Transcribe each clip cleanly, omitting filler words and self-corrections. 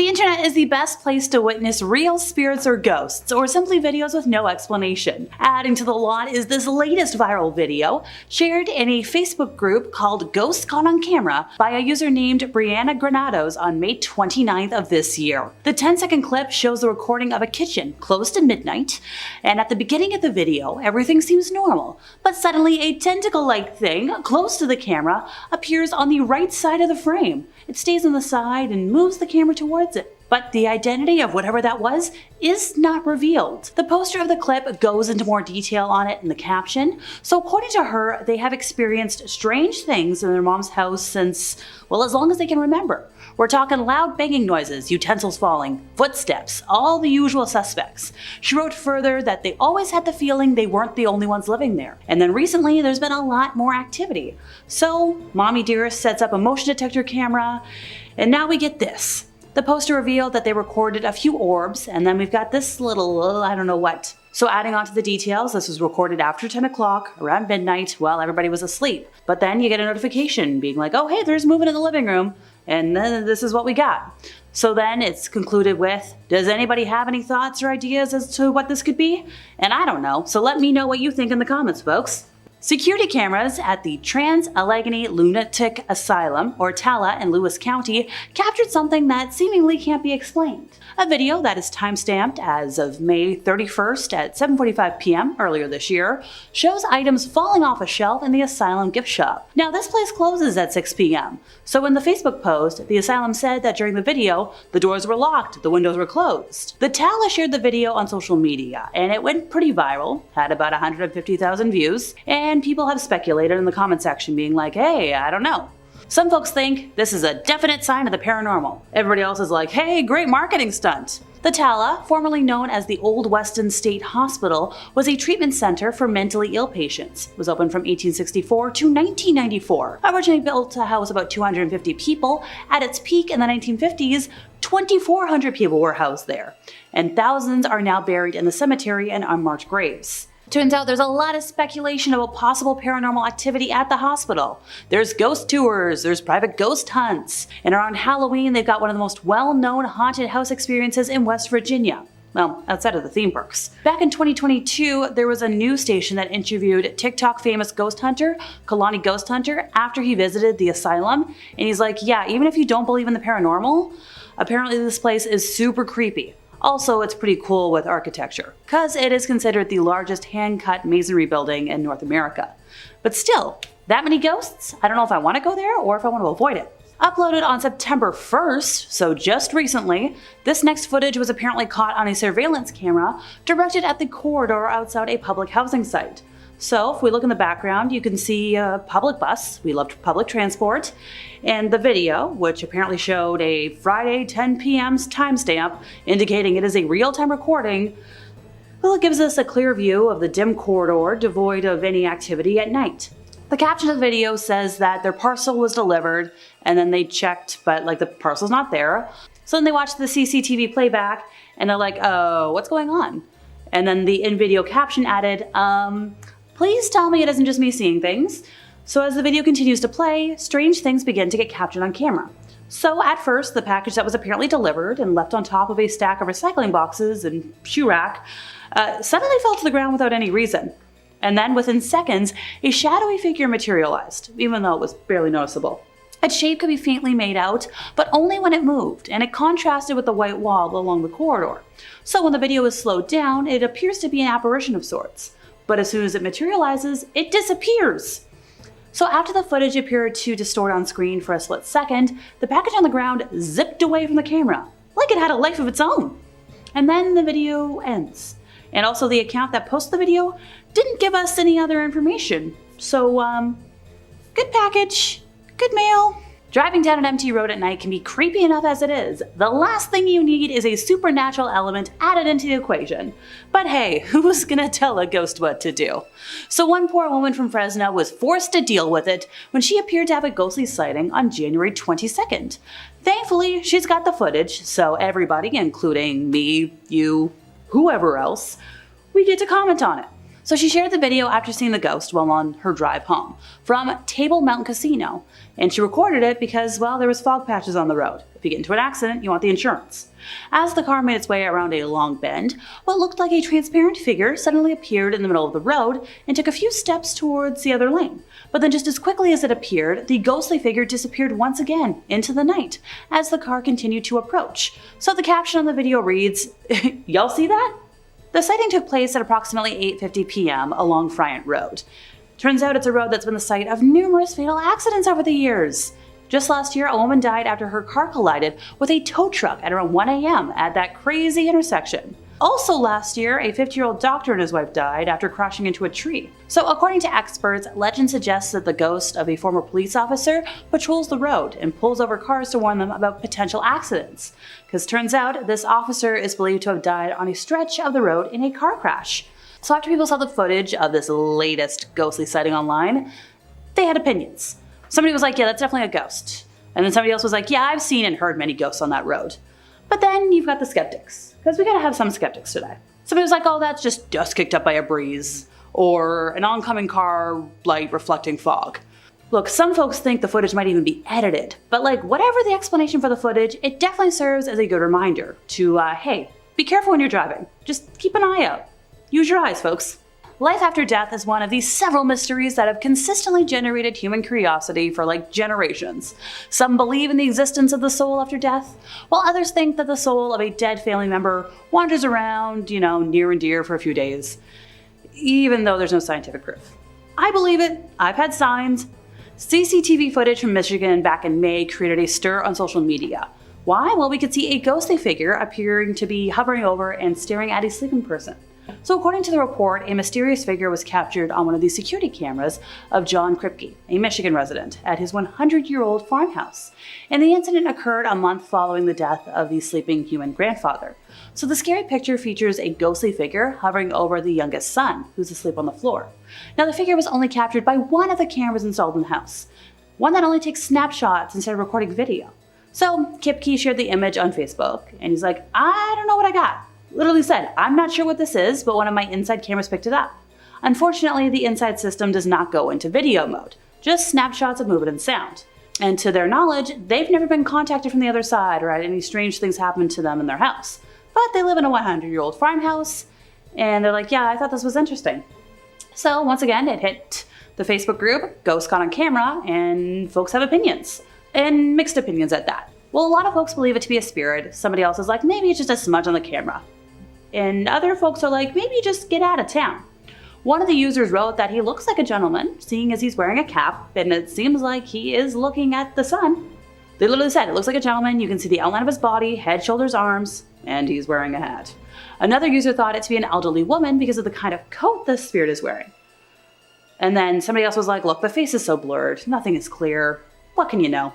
The internet is the best place to witness real spirits or ghosts, or simply videos with no explanation. Adding to the lot is this latest viral video, shared in a Facebook group called Ghosts Caught on Camera by a user named Brianna Granados on May 29th of this year. The 10-second clip shows the recording of a kitchen closed at midnight, and at the beginning of the video, everything seems normal, but suddenly a tentacle-like thing close to the camera appears on the right side of the frame. It stays on the side and moves the camera towards it. But the identity of whatever that was is not revealed. The poster of the clip goes into more detail on it in the caption. So according to her, they have experienced strange things in their mom's house since, well, as long as they can remember. We're talking loud banging noises, utensils falling, footsteps, all the usual suspects. She wrote further that they always had the feeling they weren't the only ones living there. And then recently, there's been a lot more activity. So, Mommy Dearest sets up a motion detector camera, and now we get this. The poster revealed that they recorded a few orbs, and then we've got this little, I don't know what. So adding on to the details, this was recorded after 10 o'clock, around midnight, while everybody was asleep. But then you get a notification being like, oh hey, there's movement in the living room, and then this is what we got. So then it's concluded with, does anybody have any thoughts or ideas as to what this could be? And I don't know, so let me know what you think in the comments, folks. Security cameras at the Trans-Allegheny Lunatic Asylum, or TALA, in Lewis County captured something that seemingly can't be explained. A video that is timestamped as of May 31st at 7:45 p.m. earlier this year shows items falling off a shelf in the Asylum gift shop. Now this place closes at 6 p.m., so in the Facebook post, the Asylum said that during the video, the doors were locked, the windows were closed. The TALA shared the video on social media, and it went pretty viral, had about 150,000 views, and people have speculated in the comment section being like, hey, I don't know. Some folks think this is a definite sign of the paranormal. Everybody else is like, hey, great marketing stunt. The TALA, formerly known as the Old Weston State Hospital, was a treatment center for mentally ill patients. It was open from 1864 to 1994. Originally built to house about 250 people, at its peak in the 1950s, 2,400 people were housed there, and thousands are now buried in the cemetery in unmarked graves. Turns out there's a lot of speculation about possible paranormal activity at the hospital. There's ghost tours, there's private ghost hunts, and around Halloween they've got one of the most well-known haunted house experiences in West Virginia. Well, outside of the theme parks. Back in 2022, there was a news station that interviewed TikTok famous ghost hunter, Kalani Ghost Hunter, after he visited the asylum, and he's like, yeah, even if you don't believe in the paranormal, apparently this place is super creepy. Also, it's pretty cool with architecture, cause it is considered the largest hand-cut masonry building in North America. But still, that many ghosts? I don't know if I want to go there or if I want to avoid it. Uploaded on September 1st, so just recently, this next footage was apparently caught on a surveillance camera directed at the corridor outside a public housing site. So if we look in the background, you can see a public bus, we loved public transport, and the video, which apparently showed a Friday 10 p.m.'s timestamp indicating it is a real-time recording, well, it gives us a clear view of the dim corridor devoid of any activity at night. The caption of the video says that their parcel was delivered, and then they checked, but like the parcel's not there. So then they watched the CCTV playback, and they're like, oh, what's going on? And then the in-video caption added, please tell me it isn't just me seeing things. So as the video continues to play, strange things begin to get captured on camera. So at first, the package that was apparently delivered and left on top of a stack of recycling boxes and shoe rack suddenly fell to the ground without any reason. And then within seconds, a shadowy figure materialized, even though it was barely noticeable. Its shape could be faintly made out, but only when it moved, and it contrasted with the white wall along the corridor. So when the video is slowed down, it appears to be an apparition of sorts. But as soon as it materializes, it disappears. So after the footage appeared to distort on screen for a split second, the package on the ground zipped away from the camera, like it had a life of its own. And then the video ends. And also the account that posted the video didn't give us any other information. So, good package, good mail. Driving down an empty road at night can be creepy enough as it is. The last thing you need is a supernatural element added into the equation. But hey, who's gonna tell a ghost what to do? So one poor woman from Fresno was forced to deal with it when she appeared to have a ghostly sighting on January 22nd. Thankfully, she's got the footage, so everybody, including me, you, whoever else, we get to comment on it. So she shared the video after seeing the ghost while on her drive home from Table Mountain Casino, and she recorded it because, well, there was fog patches on the road. If you get into an accident, you want the insurance. As the car made its way around a long bend, what looked like a transparent figure suddenly appeared in the middle of the road and took a few steps towards the other lane. But then just as quickly as it appeared, the ghostly figure disappeared once again into the night as the car continued to approach. So the caption on the video reads, "Y'all see that?" The sighting took place at approximately 8:50 p.m. along Friant Road. Turns out it's a road that's been the site of numerous fatal accidents over the years. Just last year, a woman died after her car collided with a tow truck at around 1 a.m. at that crazy intersection. Also last year, a 50-year-old doctor and his wife died after crashing into a tree. So according to experts, legend suggests that the ghost of a former police officer patrols the road and pulls over cars to warn them about potential accidents. Because turns out, this officer is believed to have died on a stretch of the road in a car crash. So after people saw the footage of this latest ghostly sighting online, they had opinions. Somebody was like, yeah, that's definitely a ghost. And then somebody else was like, yeah, I've seen and heard many ghosts on that road. But then you've got the skeptics, because we gotta have some skeptics today. Somebody was like, oh, that's just dust kicked up by a breeze, or an oncoming car light reflecting fog. Look, some folks think the footage might even be edited, but like whatever the explanation for the footage, it definitely serves as a good reminder to, hey, be careful when you're driving. Just keep an eye out. Use your eyes, folks. Life after death is one of these several mysteries that have consistently generated human curiosity for like generations. Some believe in the existence of the soul after death, while others think that the soul of a dead family member wanders around, near and dear for a few days, even though there's no scientific proof. I believe it. I've had signs. CCTV footage from Michigan back in May created a stir on social media. Why? Well, we could see a ghostly figure appearing to be hovering over and staring at a sleeping person. So according to the report, a mysterious figure was captured on one of the security cameras of John Kripke, a Michigan resident, at his 100-year-old farmhouse. And the incident occurred a month following the death of the sleeping human grandfather. So the scary picture features a ghostly figure hovering over the youngest son, who's asleep on the floor. Now the figure was only captured by one of the cameras installed in the house, one that only takes snapshots instead of recording video. So Kripke shared the image on Facebook, and he's like, I don't know what I got. Literally said, I'm not sure what this is, but one of my inside cameras picked it up. Unfortunately, the inside system does not go into video mode, just snapshots of movement and sound. And to their knowledge, they've never been contacted from the other side or had any strange things happen to them in their house. But they live in a 100-year-old farmhouse, and they're like, yeah, I thought this was interesting. So once again, it hit the Facebook group, Ghost Caught on Camera, and folks have opinions. And mixed opinions at that. Well, a lot of folks believe it to be a spirit. Somebody else is like, maybe it's just a smudge on the camera. And other folks are like, maybe just get out of town. One of the users wrote that he looks like a gentleman, seeing as he's wearing a cap, and it seems like he is looking at the sun. They literally said, it looks like a gentleman, you can see the outline of his body, head, shoulders, arms, and he's wearing a hat. Another user thought it to be an elderly woman because of the kind of coat the spirit is wearing. And then somebody else was like, look, the face is so blurred, nothing is clear. What can you know?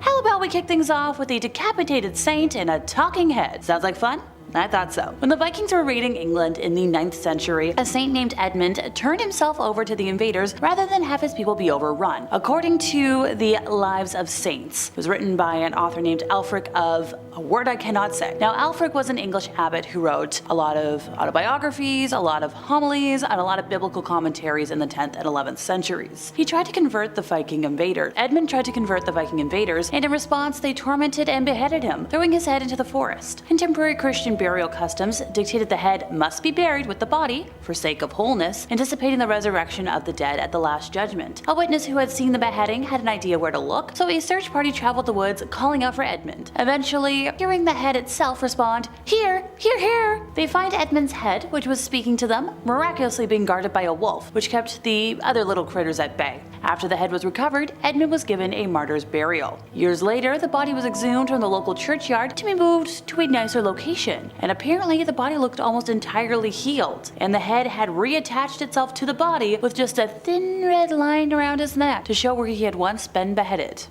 How about we kick things off with a decapitated saint and a talking head? Sounds like fun? I thought so. When the Vikings were raiding England in the 9th century, a saint named Edmund turned himself over to the invaders rather than have his people be overrun. According to the Lives of Saints, it was written by an author named Alfric of a word I cannot say. Now, Alfric was an English abbot who wrote a lot of autobiographies, a lot of homilies, and a lot of biblical commentaries in the 10th and 11th centuries. He tried to convert the Viking invaders. Edmund tried to convert the Viking invaders, and in response, they tormented and beheaded him, throwing his head into the forest. Contemporary Christian burial customs dictated the head must be buried with the body for sake of wholeness, anticipating the resurrection of the dead at the Last Judgment. A witness who had seen the beheading had an idea where to look, so a search party traveled the woods calling out for Edmund. Eventually, hearing the head itself respond, "Here, here, here!" They find Edmund's head, which was speaking to them, miraculously being guarded by a wolf, which kept the other little critters at bay. After the head was recovered, Edmund was given a martyr's burial. Years later, the body was exhumed from the local churchyard to be moved to a nicer location. And apparently the body looked almost entirely healed, and the head had reattached itself to the body with just a thin red line around his neck to show where he had once been beheaded.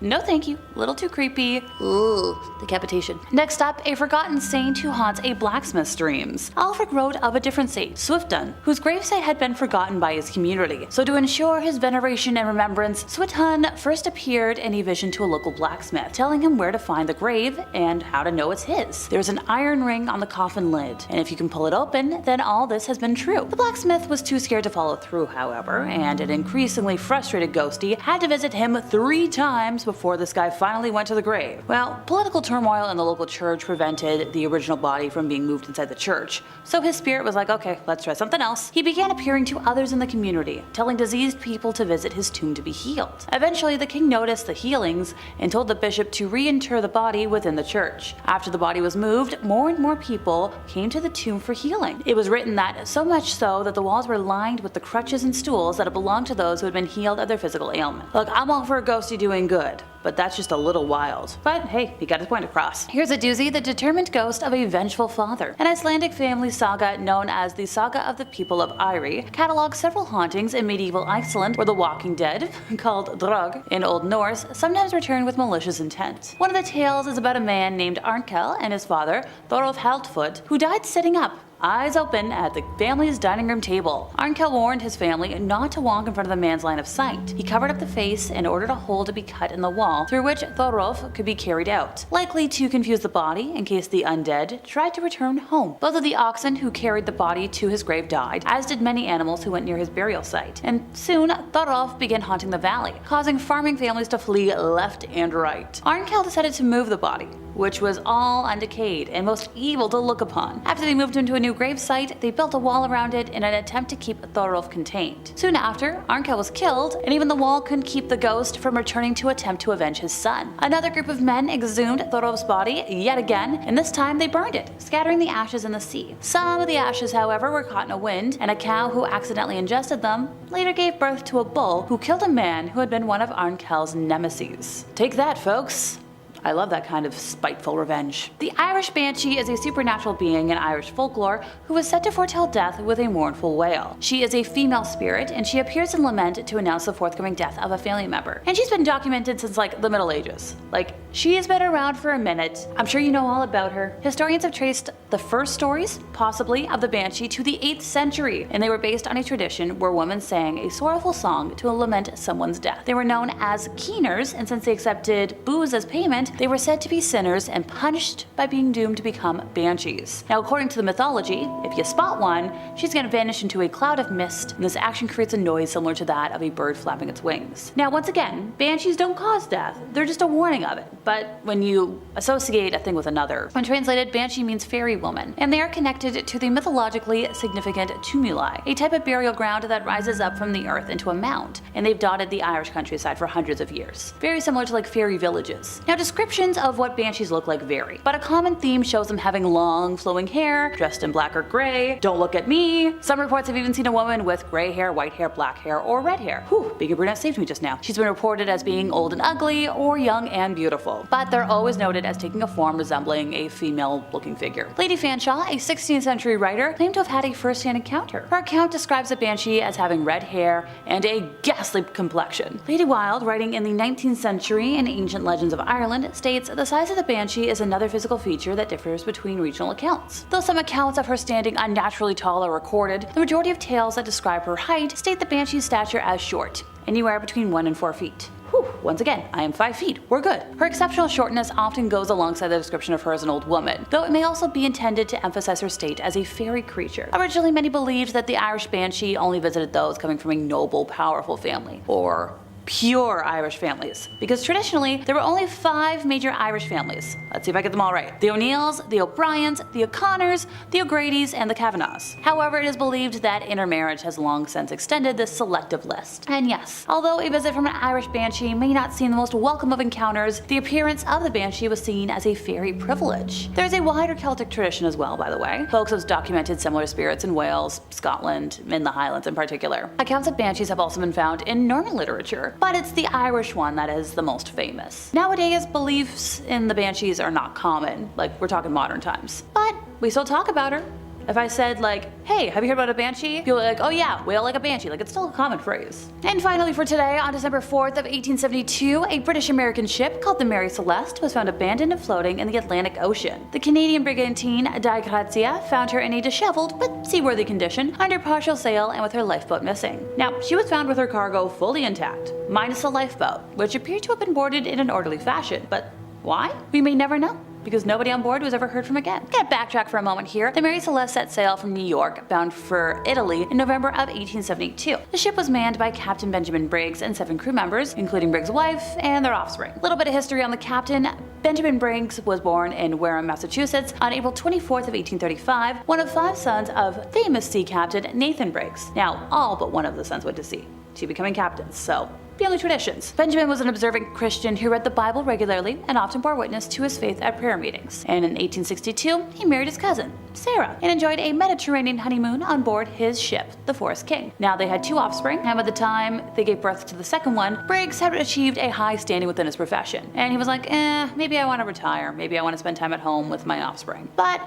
no thank you, little too creepy. Ooh, decapitation. Next up, a forgotten saint who haunts a blacksmith's dreams. Alfred wrote of a different saint, Switzan, whose gravesite had been forgotten by his community. So to ensure his veneration and remembrance, Switzan first appeared in a vision to a local blacksmith, telling him where to find the grave and how to know it's his. There's an iron ring on the coffin lid, and if you can pull it open, then all this has been true. The blacksmith was too scared to follow through, however, and an increasingly frustrated ghostie had to visit him 3 times before this guy finally went to the grave. Well, political turmoil in the local church prevented the original body from being moved inside the church, so his spirit was like, okay, let's try something else. He began appearing to others in the community, telling diseased people to visit his tomb to be healed. Eventually, the king noticed the healings and told the bishop to reinter the body within the church. After the body was moved, more and more people came to the tomb for healing. It was written that so much so that the walls were lined with the crutches and stools that had belonged to those who had been healed of their physical ailment. Look, I'm all for a ghostie doing good, but that's just a little wild. But hey, he got his point across. Here's a doozy: the determined ghost of a vengeful father. An Icelandic family saga known as the Saga of the People of Eyri catalogs several hauntings in medieval Iceland where the walking dead, called drug in Old Norse, sometimes return with malicious intent. One of the tales is about a man named Arnkel and his father, Thorolf Haldfoot, who died sitting up, eyes open, at the family's dining room table. Arnkel warned his family not to walk in front of the man's line of sight. He covered up the face and ordered a hole to be cut in the wall through which Thorolf could be carried out, likely to confuse the body in case the undead tried to return home. Both of the oxen who carried the body to his grave died, as did many animals who went near his burial site, and soon Thorolf began haunting the valley, causing farming families to flee left and right. Arnkel decided to move the body, which was all undecayed and most evil to look upon. After they moved him to a new gravesite, they built a wall around it in an attempt to keep Thorolf contained. Soon after, Arnkel was killed, and even the wall couldn't keep the ghost from returning to attempt to avenge his son. Another group of men exhumed Thorolf's body yet again, and this time they burned it, scattering the ashes in the sea. Some of the ashes, however, were caught in a wind, and a cow who accidentally ingested them later gave birth to a bull who killed a man who had been one of Arnkel's nemesis. Take that, folks. I love that kind of spiteful revenge. The Irish banshee is a supernatural being in Irish folklore who is said to foretell death with a mournful wail. She is a female spirit, and she appears in lament to announce the forthcoming death of a family member. And she's been documented since like the Middle Ages. Like, she has been around for a minute. I'm sure you know all about her. Historians have traced the first stories, possibly, of the banshee to the 8th century, and they were based on a tradition where women sang a sorrowful song to lament someone's death. They were known as keeners, and since they accepted booze as payment, they were said to be sinners and punished by being doomed to become banshees. Now, according to the mythology, if you spot one, she's going to vanish into a cloud of mist, and this action creates a noise similar to that of a bird flapping its wings. Now, once again, banshees don't cause death, they're just a warning of it. But when you associate a thing with another, when translated, banshee means fairy woman, and they are connected to the mythologically significant tumuli, a type of burial ground that rises up from the earth into a mound, and they've dotted the Irish countryside for hundreds of years. Very similar to like fairy villages. Now, descriptions of what banshees look like vary, but a common theme shows them having long, flowing hair, dressed in black or gray. Don't look at me. Some reports have even seen a woman with gray hair, white hair, black hair, or red hair. Whew, Biggie Brunette saved me just now. She's been reported as being old and ugly, or young and beautiful, but they're always noted as taking a form resembling a female-looking figure. Lady Fanshawe, a 16th century writer, claimed to have had a first-hand encounter. Her account describes a banshee as having red hair and a ghastly complexion. Lady Wilde, writing in the 19th century in Ancient Legends of Ireland, states the size of the banshee is another physical feature that differs between regional accounts. Though some accounts of her standing unnaturally tall are recorded, the majority of tales that describe her height state the banshee's stature as short, anywhere between 1 and 4 feet. Whew, once again, I am 5 feet, we're good. Her exceptional shortness often goes alongside the description of her as an old woman, though it may also be intended to emphasize her state as a fairy creature. Originally, many believed that the Irish banshee only visited those coming from a noble, powerful family, or pure Irish families, because traditionally there were only 5 major Irish families. Let's see if I get them all right. The O'Neills, the O'Briens, the O'Connors, the O'Grady's, and the Kavanaghs. However, it is believed that intermarriage has long since extended this selective list. And yes, although a visit from an Irish banshee may not seem the most welcome of encounters, the appearance of the banshee was seen as a fairy privilege. There's a wider Celtic tradition as well, by the way. Folks have documented similar spirits in Wales, Scotland, in the Highlands in particular. Accounts of banshees have also been found in Norman literature, but it's the Irish one that is the most famous. Nowadays, beliefs in the banshees are not common, like we're talking modern times. But we still talk about her. If I said like, hey, have you heard about a banshee? People are like, oh yeah, wail like a banshee. Like, it's still a common phrase. And finally for today, on December 4th of 1872, a British-American ship called the Mary Celeste was found abandoned and floating in the Atlantic Ocean. The Canadian brigantine Di Grazia found her in a disheveled but seaworthy condition under partial sail and with her lifeboat missing. Now, she was found with her cargo fully intact, minus the lifeboat, which appeared to have been boarded in an orderly fashion, but why? We may never know, because nobody on board was ever heard from again. Gonna backtrack for a moment here. The Mary Celeste set sail from New York, bound for Italy, in November of 1872. The ship was manned by Captain Benjamin Briggs and 7 crew members, including Briggs' wife and their offspring. A little bit of history on the captain. Benjamin Briggs was born in Wareham, Massachusetts on April 24th of 1835, one of 5 sons of famous sea captain Nathan Briggs. Now, all but one of the sons went to sea, to becoming captains, so family traditions. Benjamin was an observant Christian who read the Bible regularly and often bore witness to his faith at prayer meetings. And in 1862, he married his cousin, Sarah, and enjoyed a Mediterranean honeymoon on board his ship, the Forest King. Now they had 2 offspring, and by the time they gave birth to the second one, Briggs had achieved a high standing within his profession. And he was like, maybe I want to retire, maybe I want to spend time at home with my offspring. But,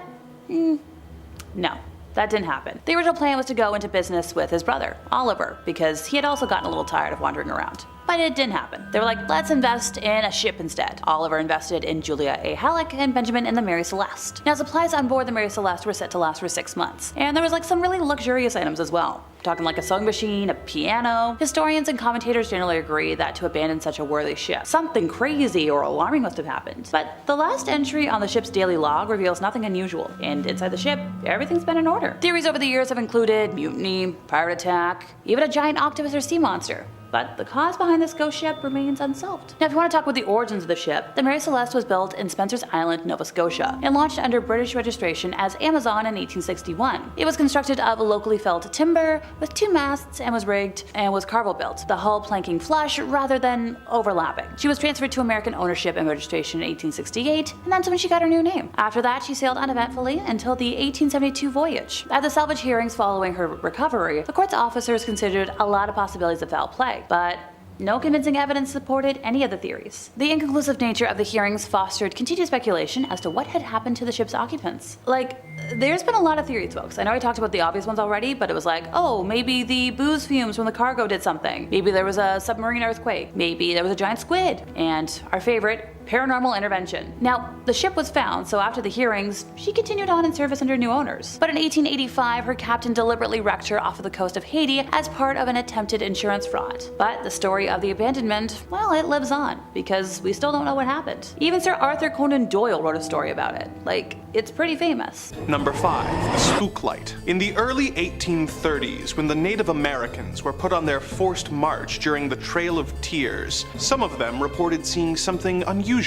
no. That didn't happen. The original plan was to go into business with his brother, Oliver, because he had also gotten a little tired of wandering around. But it didn't happen. They were like, let's invest in a ship instead. Oliver invested in Julia A. Halleck and Benjamin in the Mary Celeste. Now, supplies on board the Mary Celeste were set to last for 6 months. And there was like some really luxurious items as well. Talking like a sewing machine, a piano. Historians and commentators generally agree that to abandon such a worthy ship, something crazy or alarming must have happened. But the last entry on the ship's daily log reveals nothing unusual, and inside the ship, everything's been in order. Theories over the years have included mutiny, pirate attack, even a giant octopus or sea monster. But the cause behind this ghost ship remains unsolved. Now, if you want to talk about the origins of the ship, the Mary Celeste was built in Spencer's Island, Nova Scotia, and launched under British registration as Amazon in 1861. It was constructed of locally felled timber with 2 masts and was rigged and was carvel built, the hull planking flush rather than overlapping. She was transferred to American ownership and registration in 1868, and that's when she got her new name. After that, she sailed uneventfully until the 1872 voyage. At the salvage hearings following her recovery, the court's officers considered a lot of possibilities of foul play, but no convincing evidence supported any of the theories. The inconclusive nature of the hearings fostered continued speculation as to what had happened to the ship's occupants. Like, there's been a lot of theories, folks. I know I talked about the obvious ones already, but it was like, oh, maybe the booze fumes from the cargo did something. Maybe there was a submarine earthquake. Maybe there was a giant squid. And our favorite, paranormal intervention. Now, the ship was found, so after the hearings, she continued on in service under new owners. But in 1885, her captain deliberately wrecked her off of the coast of Haiti as part of an attempted insurance fraud. But the story of the abandonment, well, it lives on, because we still don't know what happened. Even Sir Arthur Conan Doyle wrote a story about it. Like, it's pretty famous. Number 5. The Spook Light. In the early 1830s, when the Native Americans were put on their forced march during the Trail of Tears, some of them reported seeing something unusual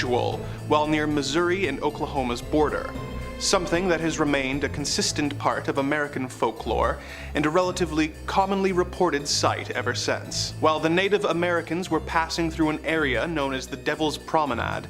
while near Missouri and Oklahoma's border. Something that has remained a consistent part of American folklore and a relatively commonly reported sight ever since. While the Native Americans were passing through an area known as the Devil's Promenade,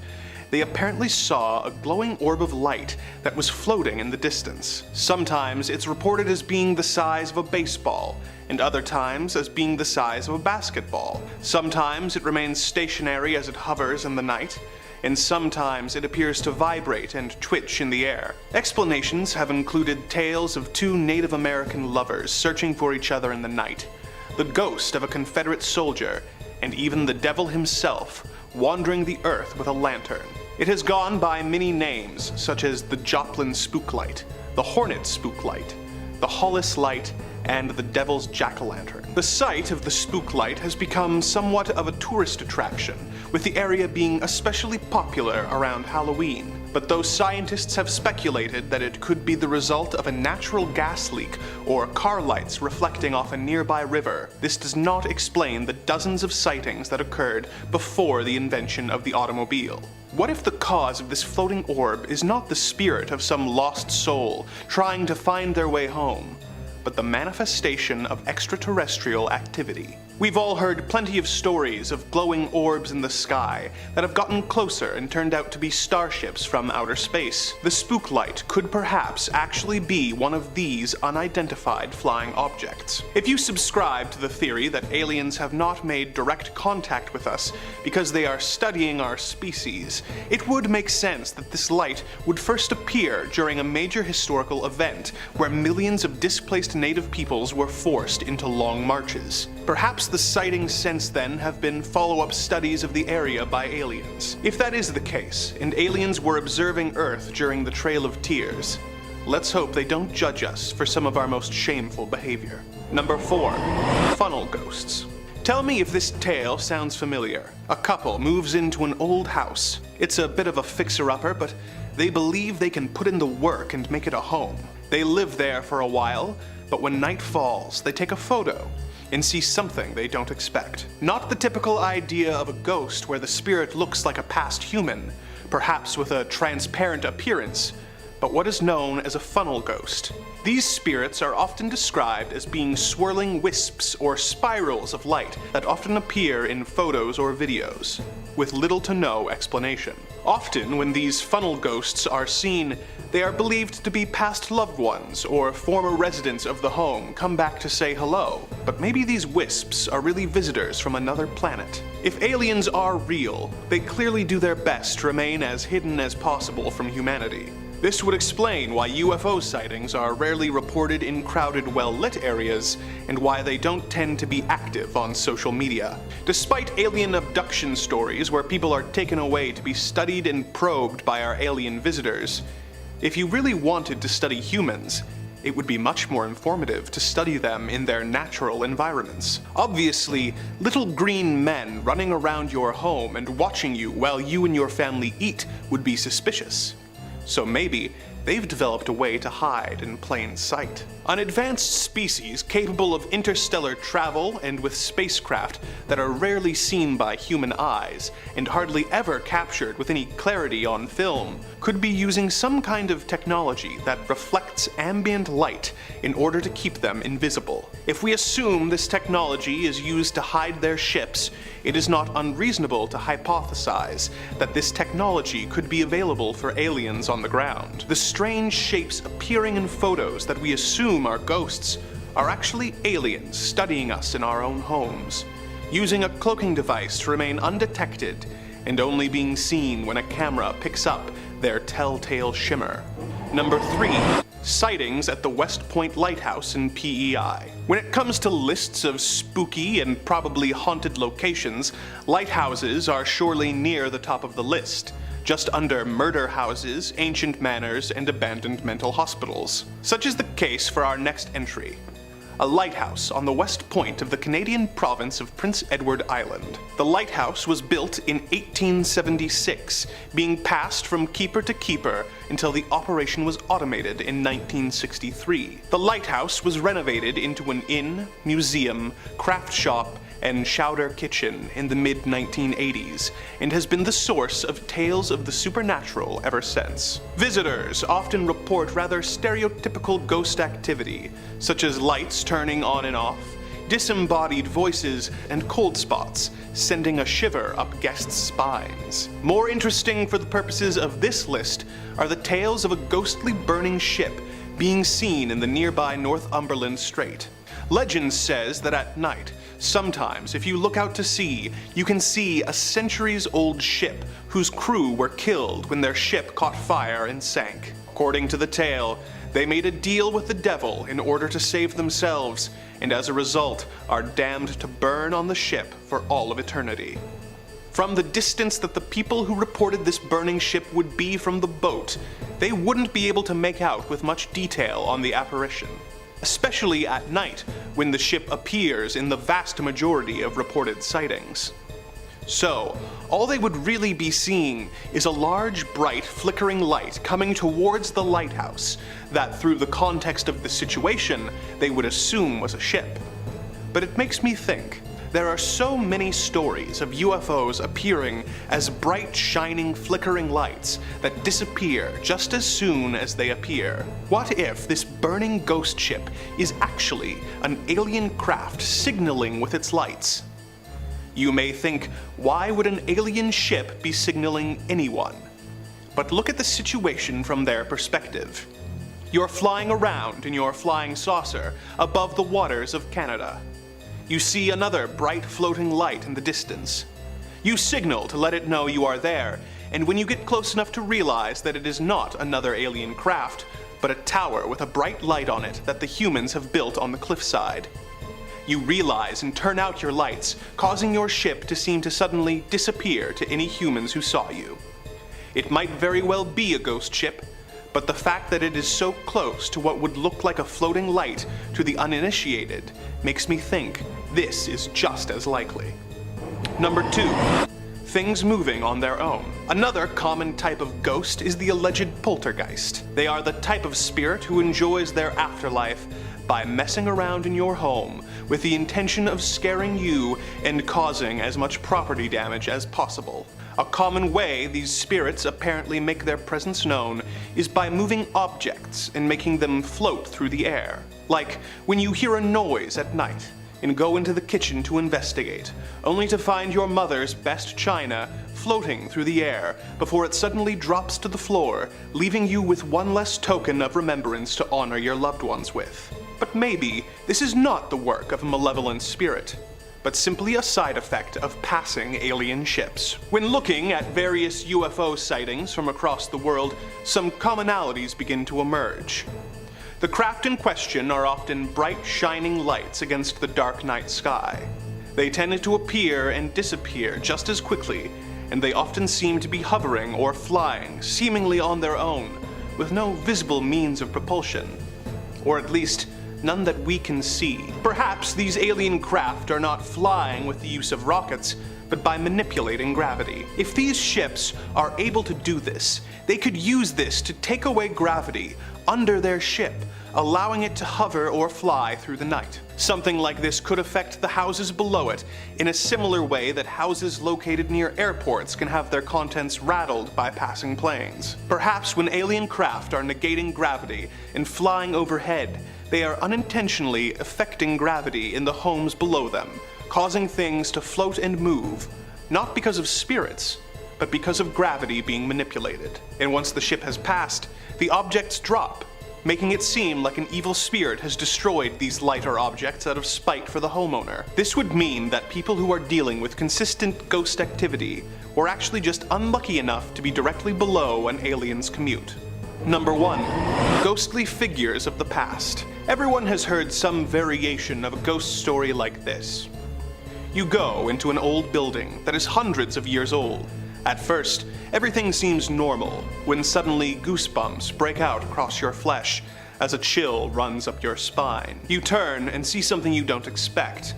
they apparently saw a glowing orb of light that was floating in the distance. Sometimes it's reported as being the size of a baseball, and other times as being the size of a basketball. Sometimes it remains stationary as it hovers in the night, and sometimes it appears to vibrate and twitch in the air. Explanations have included tales of 2 Native American lovers searching for each other in the night, the ghost of a Confederate soldier, and even the devil himself wandering the earth with a lantern. It has gone by many names, such as the Joplin Spook Light, the Hornet Spook Light, the Hollis Light, and the Devil's Jack-o'-lantern. The site of the Spook Light has become somewhat of a tourist attraction, with the area being especially popular around Halloween. But though scientists have speculated that it could be the result of a natural gas leak or car lights reflecting off a nearby river, this does not explain the dozens of sightings that occurred before the invention of the automobile. What if the cause of this floating orb is not the spirit of some lost soul trying to find their way home, but the manifestation of extraterrestrial activity? We've all heard plenty of stories of glowing orbs in the sky that have gotten closer and turned out to be starships from outer space. The Spook light could perhaps actually be one of these unidentified flying objects. If you subscribe to the theory that aliens have not made direct contact with us because they are studying our species, it would make sense that this light would first appear during a major historical event where millions of displaced native peoples were forced into long marches. Perhaps the sightings since then have been follow-up studies of the area by aliens. If that is the case, and aliens were observing Earth during the Trail of Tears, let's hope they don't judge us for some of our most shameful behavior. Number 4. Funnel ghosts. Tell me if this tale sounds familiar. A couple moves into an old house. It's a bit of a fixer-upper, but they believe they can put in the work and make it a home. They live there for a while, but when night falls, they take a photo and see something they don't expect. Not the typical idea of a ghost where the spirit looks like a past human, perhaps with a transparent appearance, but what is known as a funnel ghost. These spirits are often described as being swirling wisps or spirals of light that often appear in photos or videos, with little to no explanation. Often, when these funnel ghosts are seen, they are believed to be past loved ones or former residents of the home come back to say hello, but maybe these wisps are really visitors from another planet. If aliens are real, they clearly do their best to remain as hidden as possible from humanity. This would explain why UFO sightings are rarely reported in crowded, well-lit areas, and why they don't tend to be active on social media. Despite alien abduction stories where people are taken away to be studied and probed by our alien visitors, if you really wanted to study humans, it would be much more informative to study them in their natural environments. Obviously, little green men running around your home and watching you while you and your family eat would be suspicious. So maybe they've developed a way to hide in plain sight. An advanced species capable of interstellar travel and with spacecraft that are rarely seen by human eyes and hardly ever captured with any clarity on film could be using some kind of technology that reflects ambient light in order to keep them invisible. If we assume this technology is used to hide their ships, it is not unreasonable to hypothesize that this technology could be available for aliens on the ground. The strange shapes appearing in photos that we assume are ghosts are actually aliens studying us in our own homes, using a cloaking device to remain undetected and only being seen when a camera picks up their telltale shimmer. Number 3. Sightings at the West Point Lighthouse in PEI. When it comes to lists of spooky and probably haunted locations, lighthouses are surely near the top of the list, just under murder houses, ancient manors, and abandoned mental hospitals. Such is the case for our next entry. A lighthouse on the west point of the Canadian province of Prince Edward Island. The lighthouse was built in 1876, being passed from keeper to keeper until the operation was automated in 1963. The lighthouse was renovated into an inn, museum, craft shop, and chowder kitchen in the mid-1980s, and has been the source of tales of the supernatural ever since. Visitors often report rather stereotypical ghost activity, such as lights turning on and off, disembodied voices, and cold spots, sending a shiver up guests' spines. More interesting for the purposes of this list are the tales of a ghostly burning ship being seen in the nearby Northumberland Strait. Legend says that at night, sometimes if you look out to sea, you can see a centuries-old ship whose crew were killed when their ship caught fire and sank. According to the tale, they made a deal with the devil in order to save themselves, and as a result are damned to burn on the ship for all of eternity. From the distance that the people who reported this burning ship would be from the boat, they wouldn't be able to make out with much detail on the apparition, especially at night when the ship appears in the vast majority of reported sightings. So, all they would really be seeing is a large, bright, flickering light coming towards the lighthouse that, through the context of the situation, they would assume was a ship. But it makes me think, There are so many stories of UFOs appearing as bright, shining, flickering lights that disappear just as soon as they appear. What if this burning ghost ship is actually an alien craft signaling with its lights? You may think, why would an alien ship be signaling anyone? But look at the situation from their perspective. You're flying around in your flying saucer above the waters of Canada. You see another bright floating light in the distance. You signal to let it know you are there, and when you get close enough to realize that it is not another alien craft, but a tower with a bright light on it that the humans have built on the cliffside, you realize and turn out your lights, causing your ship to seem to suddenly disappear to any humans who saw you. It might very well be a ghost ship, but the fact that it is so close to what would look like a floating light to the uninitiated makes me think this is just as likely. Number 2. Things moving on their own. Another common type of ghost is the alleged poltergeist. They are the type of spirit who enjoys their afterlife by messing around in your home with the intention of scaring you and causing as much property damage as possible. A common way these spirits apparently make their presence known is by moving objects and making them float through the air. Like when you hear a noise at night and go into the kitchen to investigate, only to find your mother's best china floating through the air before it suddenly drops to the floor, leaving you with one less token of remembrance to honor your loved ones with. But maybe this is not the work of a malevolent spirit, but simply a side effect of passing alien ships. When looking at various UFO sightings from across the world, some commonalities begin to emerge. The craft in question are often bright, shining lights against the dark night sky. They tend to appear and disappear just as quickly, and they often seem to be hovering or flying, seemingly on their own, with no visible means of propulsion. Or at least, none that we can see. Perhaps these alien craft are not flying with the use of rockets, but by manipulating gravity. If these ships are able to do this, they could use this to take away gravity under their ship, allowing it to hover or fly through the night. Something like this could affect the houses below it in a similar way that houses located near airports can have their contents rattled by passing planes. Perhaps when alien craft are negating gravity and flying overhead, they are unintentionally affecting gravity in the homes below them, causing things to float and move, not because of spirits, but because of gravity being manipulated. And once the ship has passed, the objects drop, making it seem like an evil spirit has destroyed these lighter objects out of spite for the homeowner. This would mean that people who are dealing with consistent ghost activity were actually just unlucky enough to be directly below an alien's commute. Number 1. Ghostly figures of the past. Everyone has heard some variation of a ghost story like this. You go into an old building that is hundreds of years old. At first, everything seems normal, when suddenly goosebumps break out across your flesh as a chill runs up your spine. You turn and see something you don't expect.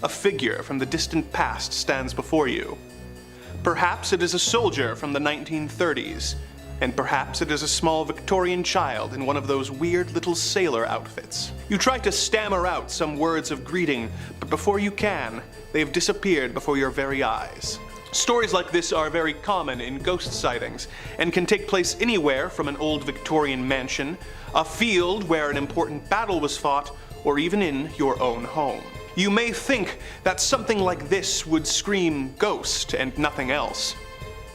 A figure from the distant past stands before you. Perhaps it is a soldier from the 1930s, and perhaps it is a small Victorian child in one of those weird little sailor outfits. You try to stammer out some words of greeting, but before you can, they have disappeared before your very eyes. Stories like this are very common in ghost sightings and can take place anywhere from an old Victorian mansion, a field where an important battle was fought, or even in your own home. You may think that something like this would scream ghost and nothing else.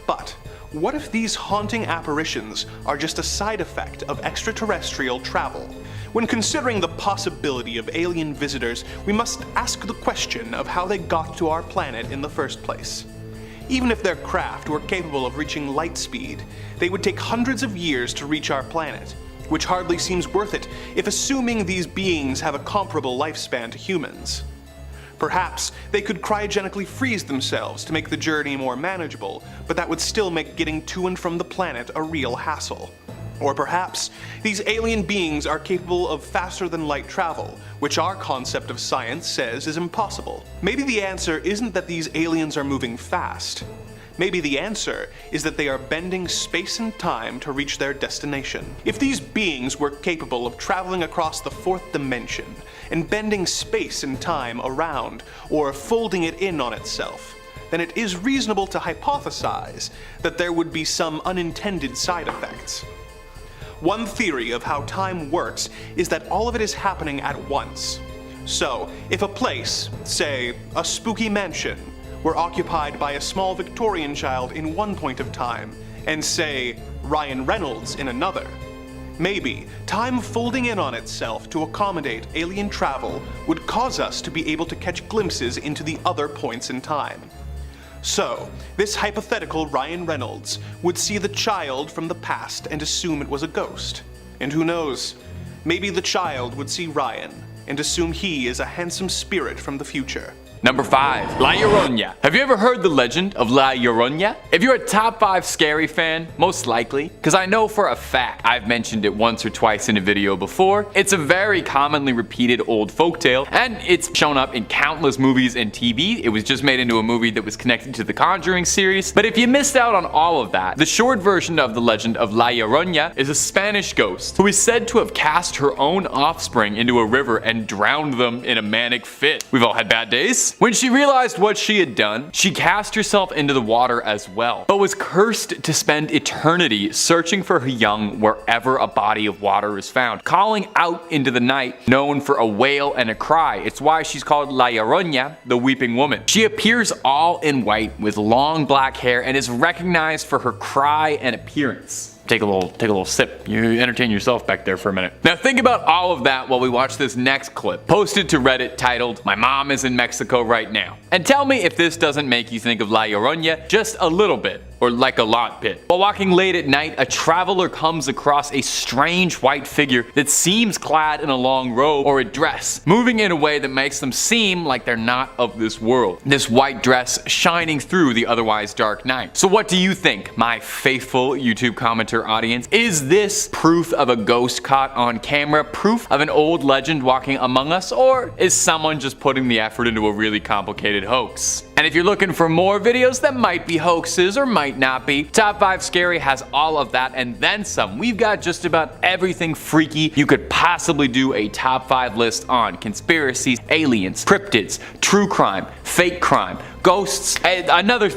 But what if these haunting apparitions are just a side effect of extraterrestrial travel? When considering the possibility of alien visitors, we must ask the question of how they got to our planet in the first place. Even if their craft were capable of reaching light speed, they would take hundreds of years to reach our planet, which hardly seems worth it if assuming these beings have a comparable lifespan to humans. Perhaps they could cryogenically freeze themselves to make the journey more manageable, but that would still make getting to and from the planet a real hassle. Or perhaps these alien beings are capable of faster than light travel, which our concept of science says is impossible. Maybe the answer isn't that these aliens are moving fast. Maybe the answer is that they are bending space and time to reach their destination. If these beings were capable of traveling across the fourth dimension and bending space and time around or folding it in on itself, then it is reasonable to hypothesize that there would be some unintended side effects. One theory of how time works is that all of it is happening at once. So, if a place, say a spooky mansion, were occupied by a small Victorian child in one point of time, and say Ryan Reynolds in another, maybe time folding in on itself to accommodate alien travel would cause us to be able to catch glimpses into the other points in time. So, this hypothetical Ryan Reynolds would see the child from the past and assume it was a ghost. And who knows, maybe the child would see Ryan and assume he is a handsome spirit from the future. Number 5. La Llorona. Have you ever heard the legend of La Llorona? If you're a top 5 scary fan, most likely, because I know for a fact I've mentioned it once or twice in a video before, it's a very commonly repeated old folktale, and it's shown up in countless movies and TV. It was just made into a movie that was connected to the Conjuring series. But if you missed out on all of that, the short version of the legend of La Llorona is a Spanish ghost who is said to have cast her own offspring into a river and drowned them in a manic fit. We've all had bad days. When she realized what she had done, she cast herself into the water as well, but was cursed to spend eternity searching for her young wherever a body of water is found, calling out into the night, known for a wail and a cry. It's why she's called La Llorona, the weeping woman. She appears all in white with long black hair and is recognized for her cry and appearance. Take a little sip. You entertain yourself back there for a minute. Now think about all of that while we watch this next clip, posted to Reddit titled, "My mom is in Mexico right now." And tell me if this doesn't make you think of La Llorona just a little bit, or like a lot bit. While walking late at night, a traveler comes across a strange white figure that seems clad in a long robe or a dress, moving in a way that makes them seem like they're not of this world. This white dress shining through the otherwise dark night. So what do you think, my faithful YouTube commenter audience? Is this proof of a ghost caught on camera, proof of an old legend walking among us, or is someone just putting the effort into a really complicated hoax? And if you're looking for more videos that might be hoaxes or might not be, Top 5 Scary has all of that and then some. We've got just about everything freaky you could possibly do a top 5 list on. Conspiracies, aliens, cryptids, true crime, fake crime, ghosts, and another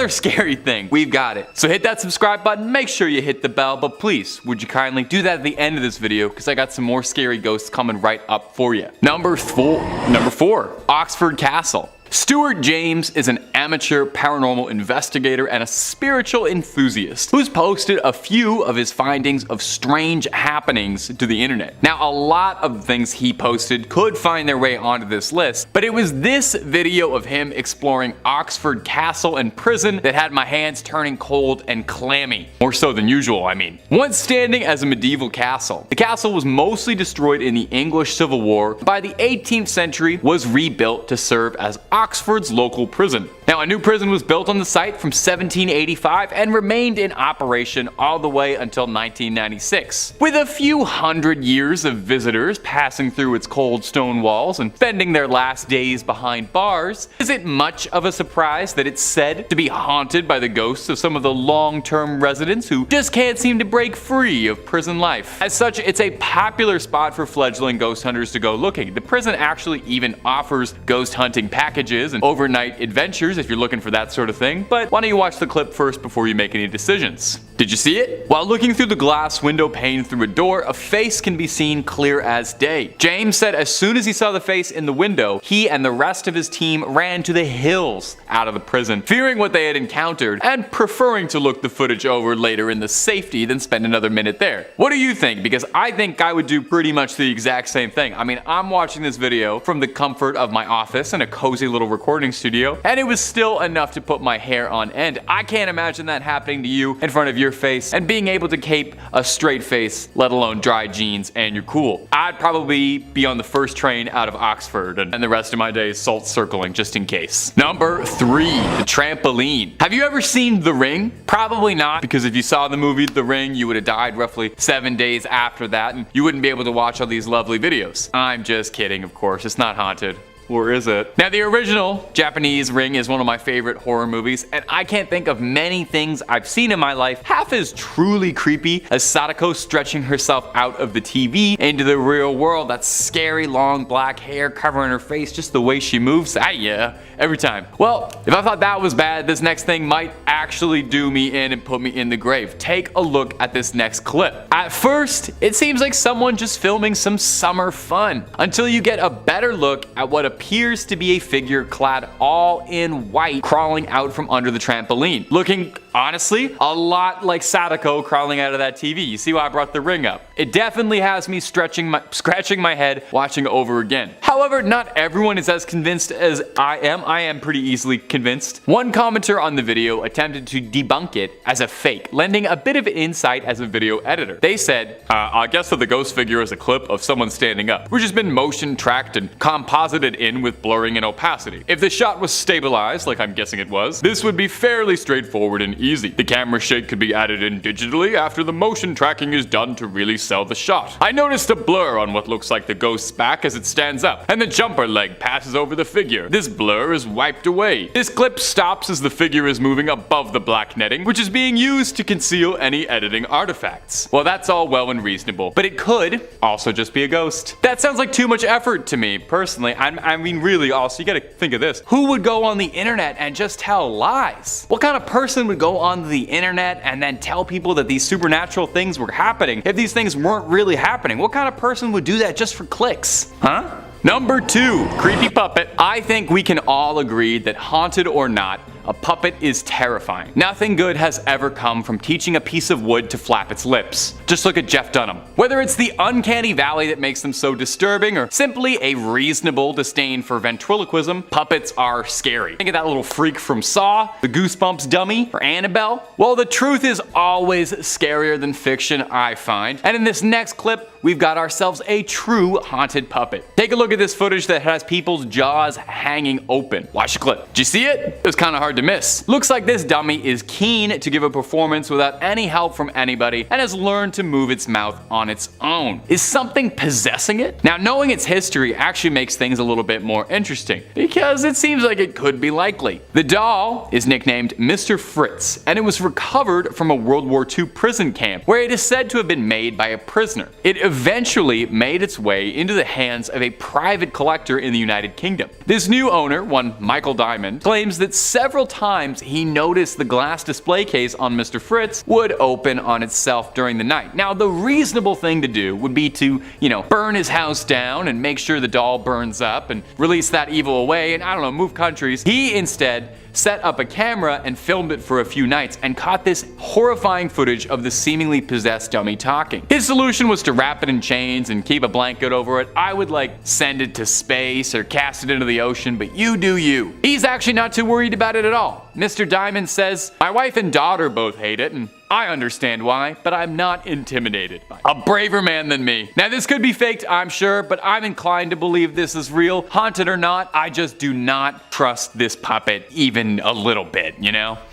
scary thing. We've got it. So hit that subscribe button, make sure you hit the bell, but please, would you kindly do that at the end of this video, because I got some more scary ghosts coming right up for you. Number 4, Oxford Castle. Stuart James is an amateur paranormal investigator and a spiritual enthusiast who's posted a few of his findings of strange happenings to the internet. Now, a lot of the things he posted could find their way onto this list, but it was this video of him exploring Oxford Castle and prison that had my hands turning cold and clammy. More so than usual, I mean. Once standing as a medieval castle, the castle was mostly destroyed in the English Civil War. By the 18th century, was rebuilt to serve as Oxford's local prison. Now, a new prison was built on the site from 1785 and remained in operation all the way until 1996. With a few hundred years of visitors passing through its cold stone walls and spending their last days behind bars, is it much of a surprise that it's said to be haunted by the ghosts of some of the long-term residents who just can't seem to break free of prison life? As such, it's a popular spot for fledgling ghost hunters to go looking. The prison actually even offers ghost hunting packages and overnight adventures if you're looking for that sort of thing, but why don't you watch the clip first before you make any decisions. Did you see it? While looking through the glass window pane through a door, a face can be seen clear as day. James said as soon as he saw the face in the window, he and the rest of his team ran to the hills out of the prison, fearing what they had encountered and preferring to look the footage over later in the safety than spend another minute there. What do you think? Because I think I would do pretty much the exact same thing. I mean, I'm watching this video from the comfort of my office in a cozy little recording studio, and it was still enough to put my hair on end. I can't imagine that happening to you in front of your face and being able to keep a straight face, let alone dry jeans, and you're cool. I'd probably be on the first train out of Oxford and the rest of my days salt circling just in case. Number 3, the trampoline. Have you ever seen The Ring? Probably not, because if you saw the movie The Ring, you would have died roughly 7 days after that, and you wouldn't be able to watch all these lovely videos. I'm just kidding, of course. It's not haunted. Or is it? Now, the original Japanese Ring is one of my favorite horror movies, and I can't think of many things I've seen in my life half as truly creepy as Sadako stretching herself out of the TV into the real world. That scary long black hair covering her face, just the way she moves. Yeah, every time. Well, if I thought that was bad, this next thing might actually do me in and put me in the grave. Take a look at this next clip. At first, it seems like someone just filming some summer fun, until you get a better look at what appears to be a figure clad all in white crawling out from under the trampoline. Looking, honestly, a lot like Sadako crawling out of that TV. You see why I brought the ring up? It definitely has me scratching my head watching over again. However, not everyone is as convinced as I am. I am pretty easily convinced. One commenter on the video attempted to debunk it as a fake, lending a bit of insight as a video editor. They said, I guess that the ghost figure is a clip of someone standing up, which has been motion tracked and composited in with blurring and opacity. If the shot was stabilized, like I'm guessing it was, this would be fairly straightforward and easy. The camera shake could be added in digitally after the motion tracking is done to really sell the shot. I noticed a blur on what looks like the ghost's back as it stands up, and the jumper leg passes over the figure. This blur is wiped away. This clip stops as the figure is moving above the black netting, which is being used to conceal any editing artifacts. Well, that's all well and reasonable, but it could also just be a ghost. That sounds like too much effort to me, personally. I mean, really, also, you gotta think of this. Who would go on the internet and just tell lies? What kind of person would go on the internet and then tell people that these supernatural things were happening if these things weren't really happening? What kind of person would do that just for clicks? Huh? Number 2, creepy puppet. I think we can all agree that, haunted or not, a puppet is terrifying. Nothing good has ever come from teaching a piece of wood to flap its lips. Just look at Jeff Dunham. Whether it's the uncanny valley that makes them so disturbing or simply a reasonable disdain for ventriloquism, puppets are scary. Think of that little freak from Saw, the Goosebumps dummy, or Annabelle. Well, the truth is always scarier than fiction, I find. And in this next clip, we've got ourselves a true haunted puppet. Take a look at this footage that has people's jaws hanging open. Watch the clip. Did you see it? It was kind of hard to miss. Looks like this dummy is keen to give a performance without any help from anybody and has learned to move its mouth on its own. Is something possessing it? Now, knowing its history actually makes things a little bit more interesting, because it seems like it could be likely. The doll is nicknamed Mr. Fritz, and it was recovered from a World War II prison camp where it is said to have been made by a prisoner. It eventually made its way into the hands of a private collector in the United Kingdom. This new owner, one Michael Diamond, claims that several times he noticed the glass display case on Mr. Fritz would open on itself during the night. Now, the reasonable thing to do would be to, burn his house down and make sure the doll burns up and release that evil away and, move countries. He instead set up a camera and filmed it for a few nights and caught this horrifying footage of the seemingly possessed dummy talking. His solution was to wrap it in chains and keep a blanket over it. I would send it to space or cast it into the ocean, but you do you. He's actually not too worried about it at all. Mr. Diamond says, "My wife and daughter both hate it, and I understand why, but I'm not intimidated by it." A braver man than me. Now, this could be faked, I'm sure, but I'm inclined to believe this is real. Haunted or not, I just do not trust this puppet even a little bit,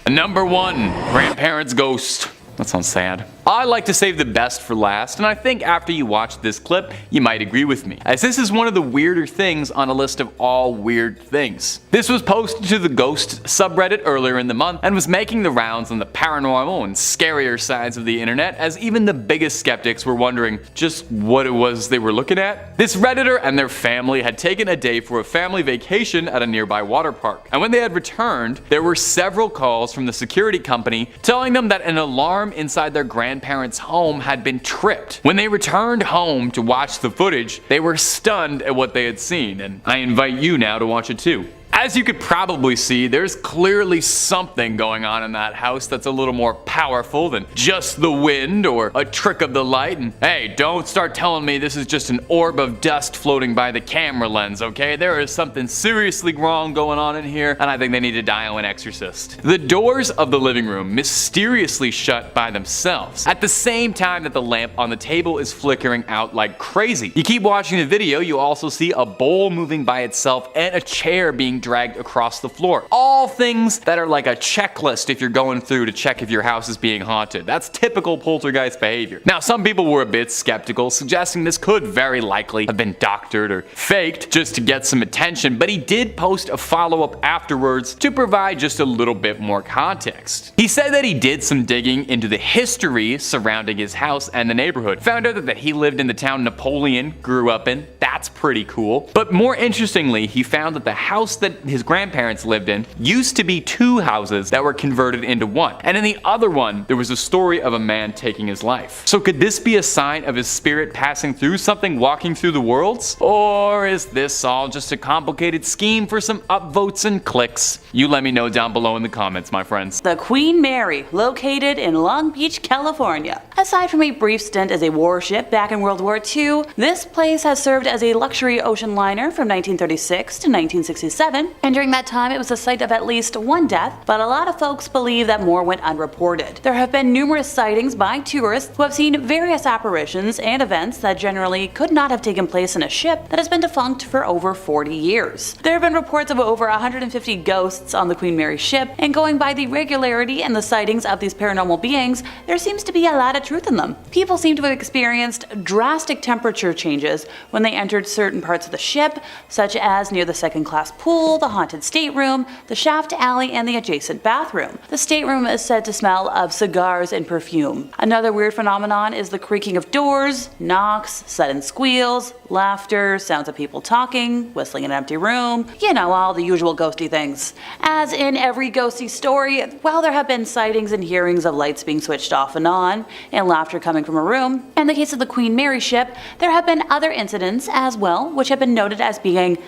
Number 1, grandparents' ghost. That sounds sad. I like to save the best for last, and I think after you watch this clip, you might agree with me, as this is one of the weirder things on a list of all weird things. This was posted to the Ghost subreddit earlier in the month and was making the rounds on the paranormal and scarier sides of the internet, as even the biggest skeptics were wondering just what it was they were looking at. This redditor and their family had taken a day for a family vacation at a nearby water park, and when they had returned, there were several calls from the security company telling them that an alarm inside their grandparents' home had been tripped. When they returned home to watch the footage, they were stunned at what they had seen, and I invite you now to watch it too. As you could probably see, there's clearly something going on in that house that's a little more powerful than just the wind or a trick of the light. And hey, don't start telling me this is just an orb of dust floating by the camera lens, okay? There is something seriously wrong going on in here, and I think they need to dial an exorcist. The doors of the living room mysteriously shut by themselves, at the same time that the lamp on the table is flickering out like crazy. You keep watching the video, you also see a bowl moving by itself and a chair being dragged across the floor. All things that are like a checklist if you're going through to check if your house is being haunted. That's typical poltergeist behavior. Now, some people were a bit skeptical, suggesting this could very likely have been doctored or faked just to get some attention, but he did post a follow-up afterwards to provide just a little bit more context. He said that he did some digging into the history surrounding his house and the neighborhood. Found out that he lived in the town Napoleon grew up in. That's pretty cool. But more interestingly, he found that the house that his grandparents lived in used to be two houses that were converted into one. And in the other one, there was a story of a man taking his life. So could this be a sign of his spirit passing through something walking through the worlds? Or is this all just a complicated scheme for some upvotes and clicks? You let me know down below in the comments, my friends. The Queen Mary, located in Long Beach, California. Aside from a brief stint as a warship back in World War II, this place has served as a luxury ocean liner from 1936 to 1967, and during that time it was the site of at least one death, but a lot of folks believe that more went unreported. There have been numerous sightings by tourists who have seen various apparitions and events that generally could not have taken place in a ship that has been defunct for over 40 years. There have been reports of over 150 ghosts on the Queen Mary ship, and going by the regularity and the sightings of these paranormal beings, there seems to be a lot of truth in them. People seem to have experienced drastic temperature changes when they entered certain parts of the ship, such as near the second-class pool, the haunted stateroom, the shaft alley, and the adjacent bathroom. The stateroom is said to smell of cigars and perfume. Another weird phenomenon is the creaking of doors, knocks, sudden squeals, laughter, sounds of people talking, whistling in an empty room, you know, all the usual ghosty things. As in every ghosty story, while there have been sightings and hearings of lights being switched off and on, and laughter coming from a room, in the case of the Queen Mary ship, there have been other incidents as well, which have been noted as being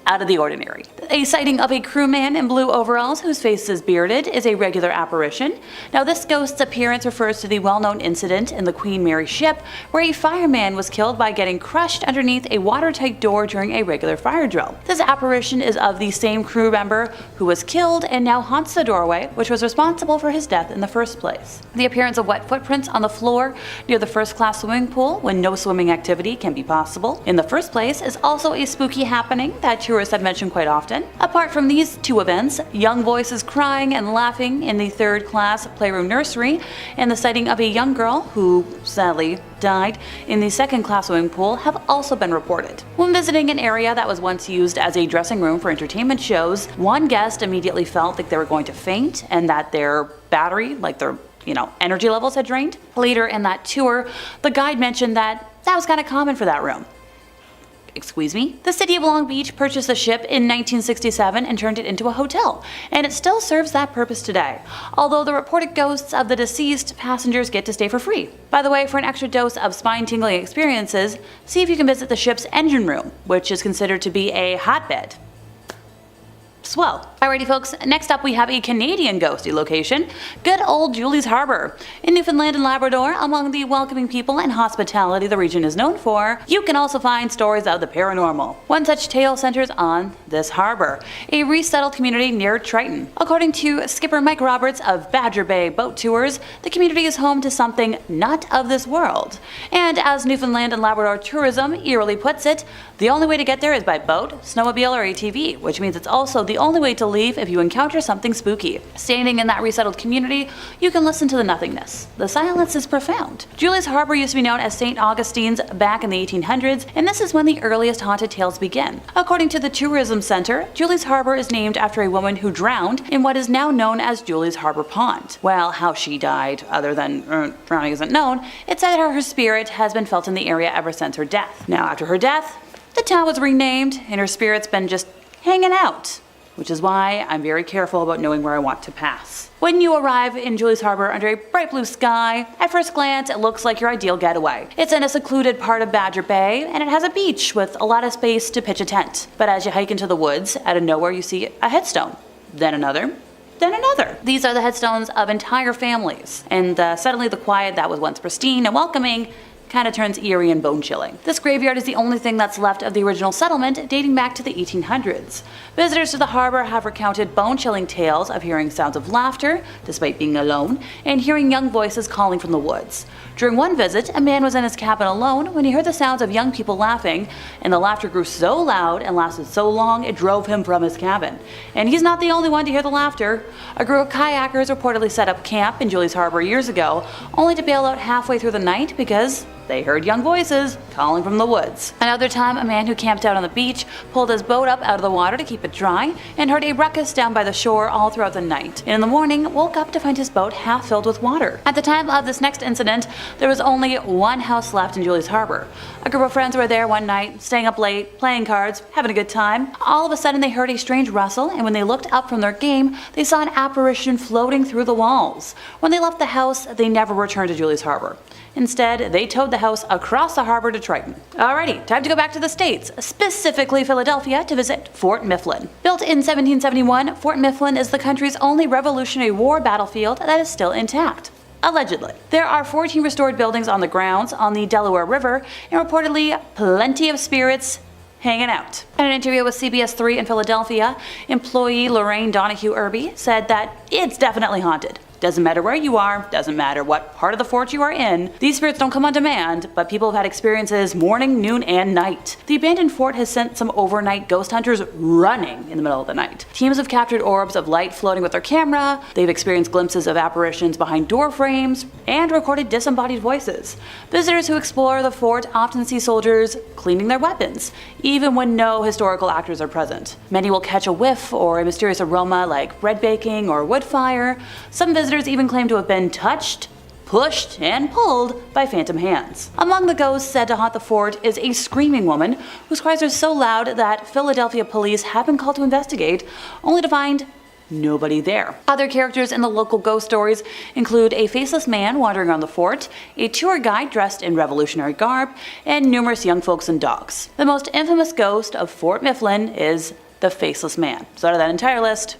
out of the ordinary. A sighting of a crewman in blue overalls whose face is bearded is a regular apparition. Now, this ghost's appearance refers to the well-known incident in the Queen Mary ship where a fireman was killed by getting crushed underneath a watertight door during a regular fire drill. This apparition is of the same crew member who was killed and now haunts the doorway, which was responsible for his death in the first place. The appearance of wet footprints on the floor near the first-class swimming pool when no swimming activity can be possible in the first place is also a spooky happening that tourists have mentioned quite often. Apart from these two events, young voices crying and laughing in the third-class playroom nursery and the sighting of a young girl who sadly died in the second-class swimming pool have also been reported. When visiting an area that was once used as a dressing room for entertainment shows, one guest immediately felt like they were going to faint and that their battery, like their energy levels had drained. Later in that tour, the guide mentioned that was kind of common for that room. Excuse me? The city of Long Beach purchased the ship in 1967 and turned it into a hotel, and it still serves that purpose today, although the reported ghosts of the deceased passengers get to stay for free. By the way, for an extra dose of spine-tingling experiences, see if you can visit the ship's engine room, which is considered to be a hotbed. Swell. Alrighty folks, next up we have a Canadian ghosty location, good old Julie's Harbor. In Newfoundland and Labrador, among the welcoming people and hospitality the region is known for, you can also find stories of the paranormal. One such tale centers on this harbor, a resettled community near Triton. According to skipper Mike Roberts of Badger Bay Boat Tours, the community is home to something not of this world. And as Newfoundland and Labrador Tourism eerily puts it, the only way to get there is by boat, snowmobile, or ATV, which means it's also the only way to leave if you encounter something spooky. Standing in that resettled community, you can listen to the nothingness. The silence is profound. Julie's Harbor used to be known as St. Augustine's back in the 1800s, and this is when the earliest haunted tales begin. According to the Tourism Center, Julie's Harbor is named after a woman who drowned in what is now known as Julie's Harbor Pond. Well, how she died, other than drowning, isn't known. It's said that her spirit has been felt in the area ever since her death. Now, after her death, the town was renamed, and her spirit's been just hanging out, which is why I'm very careful about knowing where I want to pass. When you arrive in Julie's Harbor under a bright blue sky, at first glance it looks like your ideal getaway. It's in a secluded part of Badger Bay, and it has a beach with a lot of space to pitch a tent. But as you hike into the woods, out of nowhere you see a headstone, then another, then another. These are the headstones of entire families, and suddenly the quiet that was once pristine and welcoming kind of turns eerie and bone-chilling. This graveyard is the only thing that's left of the original settlement, dating back to the 1800s. Visitors to the harbor have recounted bone-chilling tales of hearing sounds of laughter, despite being alone, and hearing young voices calling from the woods. During one visit, a man was in his cabin alone when he heard the sounds of young people laughing, and the laughter grew so loud and lasted so long it drove him from his cabin. And he's not the only one to hear the laughter. A group of kayakers reportedly set up camp in Julie's Harbor years ago, only to bail out halfway through the night because they heard young voices calling from the woods. Another time, a man who camped out on the beach pulled his boat up out of the water to keep it dry and heard a ruckus down by the shore all throughout the night. And in the morning, woke up to find his boat half filled with water. At the time of this next incident, there was only one house left in Julie's Harbor. A group of friends were there one night, staying up late, playing cards, having a good time. All of a sudden, they heard a strange rustle, and when they looked up from their game, they saw an apparition floating through the walls. When they left the house, they never returned to Julie's Harbor. Instead, they towed the house across the harbor to Triton. Alrighty, time to go back to the States, specifically Philadelphia, to visit Fort Mifflin. Built in 1771, Fort Mifflin is the country's only Revolutionary War battlefield that is still intact. Allegedly. There are 14 restored buildings on the grounds on the Delaware River, and reportedly plenty of spirits hanging out. In an interview with CBS 3 in Philadelphia, employee Lorraine Donahue Irby said that it's definitely haunted. Doesn't matter where you are, doesn't matter what part of the fort you are in. These spirits don't come on demand, but people have had experiences morning, noon, and night. The abandoned fort has sent some overnight ghost hunters running in the middle of the night. Teams have captured orbs of light floating with their camera, they've experienced glimpses of apparitions behind door frames, and recorded disembodied voices. Visitors who explore the fort often see soldiers cleaning their weapons, even when no historical actors are present. Many will catch a whiff or a mysterious aroma like bread baking or wood fire. Some visitors even claim to have been touched, pushed, and pulled by phantom hands. Among the ghosts said to haunt the fort is a screaming woman whose cries are so loud that Philadelphia police have been called to investigate, only to find nobody there. Other characters in the local ghost stories include a faceless man wandering around the fort, a tour guide dressed in revolutionary garb, and numerous young folks and dogs. The most infamous ghost of Fort Mifflin is the Faceless Man. So out of that entire list,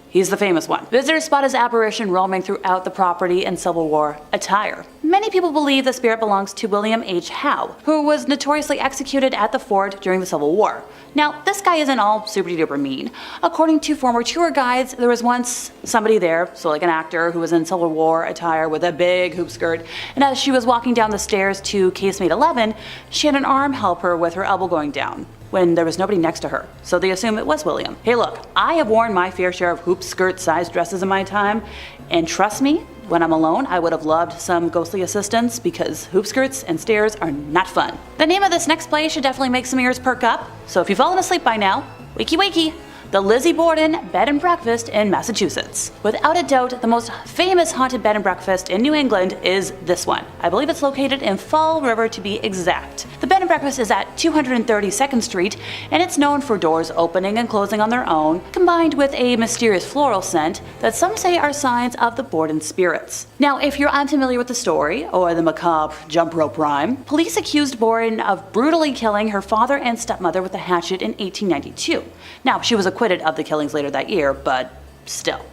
he's the famous one. Visitors spot his apparition roaming throughout the property in Civil War attire. Many people believe the spirit belongs to William H. Howe, who was notoriously executed at the fort during the Civil War. Now, this guy isn't all super duper mean. According to former tour guides, there was once somebody there, so like an actor who was in Civil War attire with a big hoop skirt, and as she was walking down the stairs to casemate 11, she had an arm help her with her elbow going down, when there was nobody next to her, so they assume it was William. Hey look, I have worn my fair share of hoop skirt sized dresses in my time, and trust me, when I'm alone, I would have loved some ghostly assistance because hoop skirts and stairs are not fun. The name of this next play should definitely make some ears perk up, so if you've fallen asleep by now, wakey wakey. The Lizzie Borden Bed and Breakfast in Massachusetts. Without a doubt, the most famous haunted bed and breakfast in New England is this one. I believe it's located in Fall River to be exact. The bed and breakfast is at 232nd Street, and it's known for doors opening and closing on their own, combined with a mysterious floral scent that some say are signs of the Borden spirits. Now, if you're unfamiliar with the story, or the macabre jump rope rhyme, police accused Borden of brutally killing her father and stepmother with a hatchet in 1892. Now, she was acquitted of the killings later that year, but still.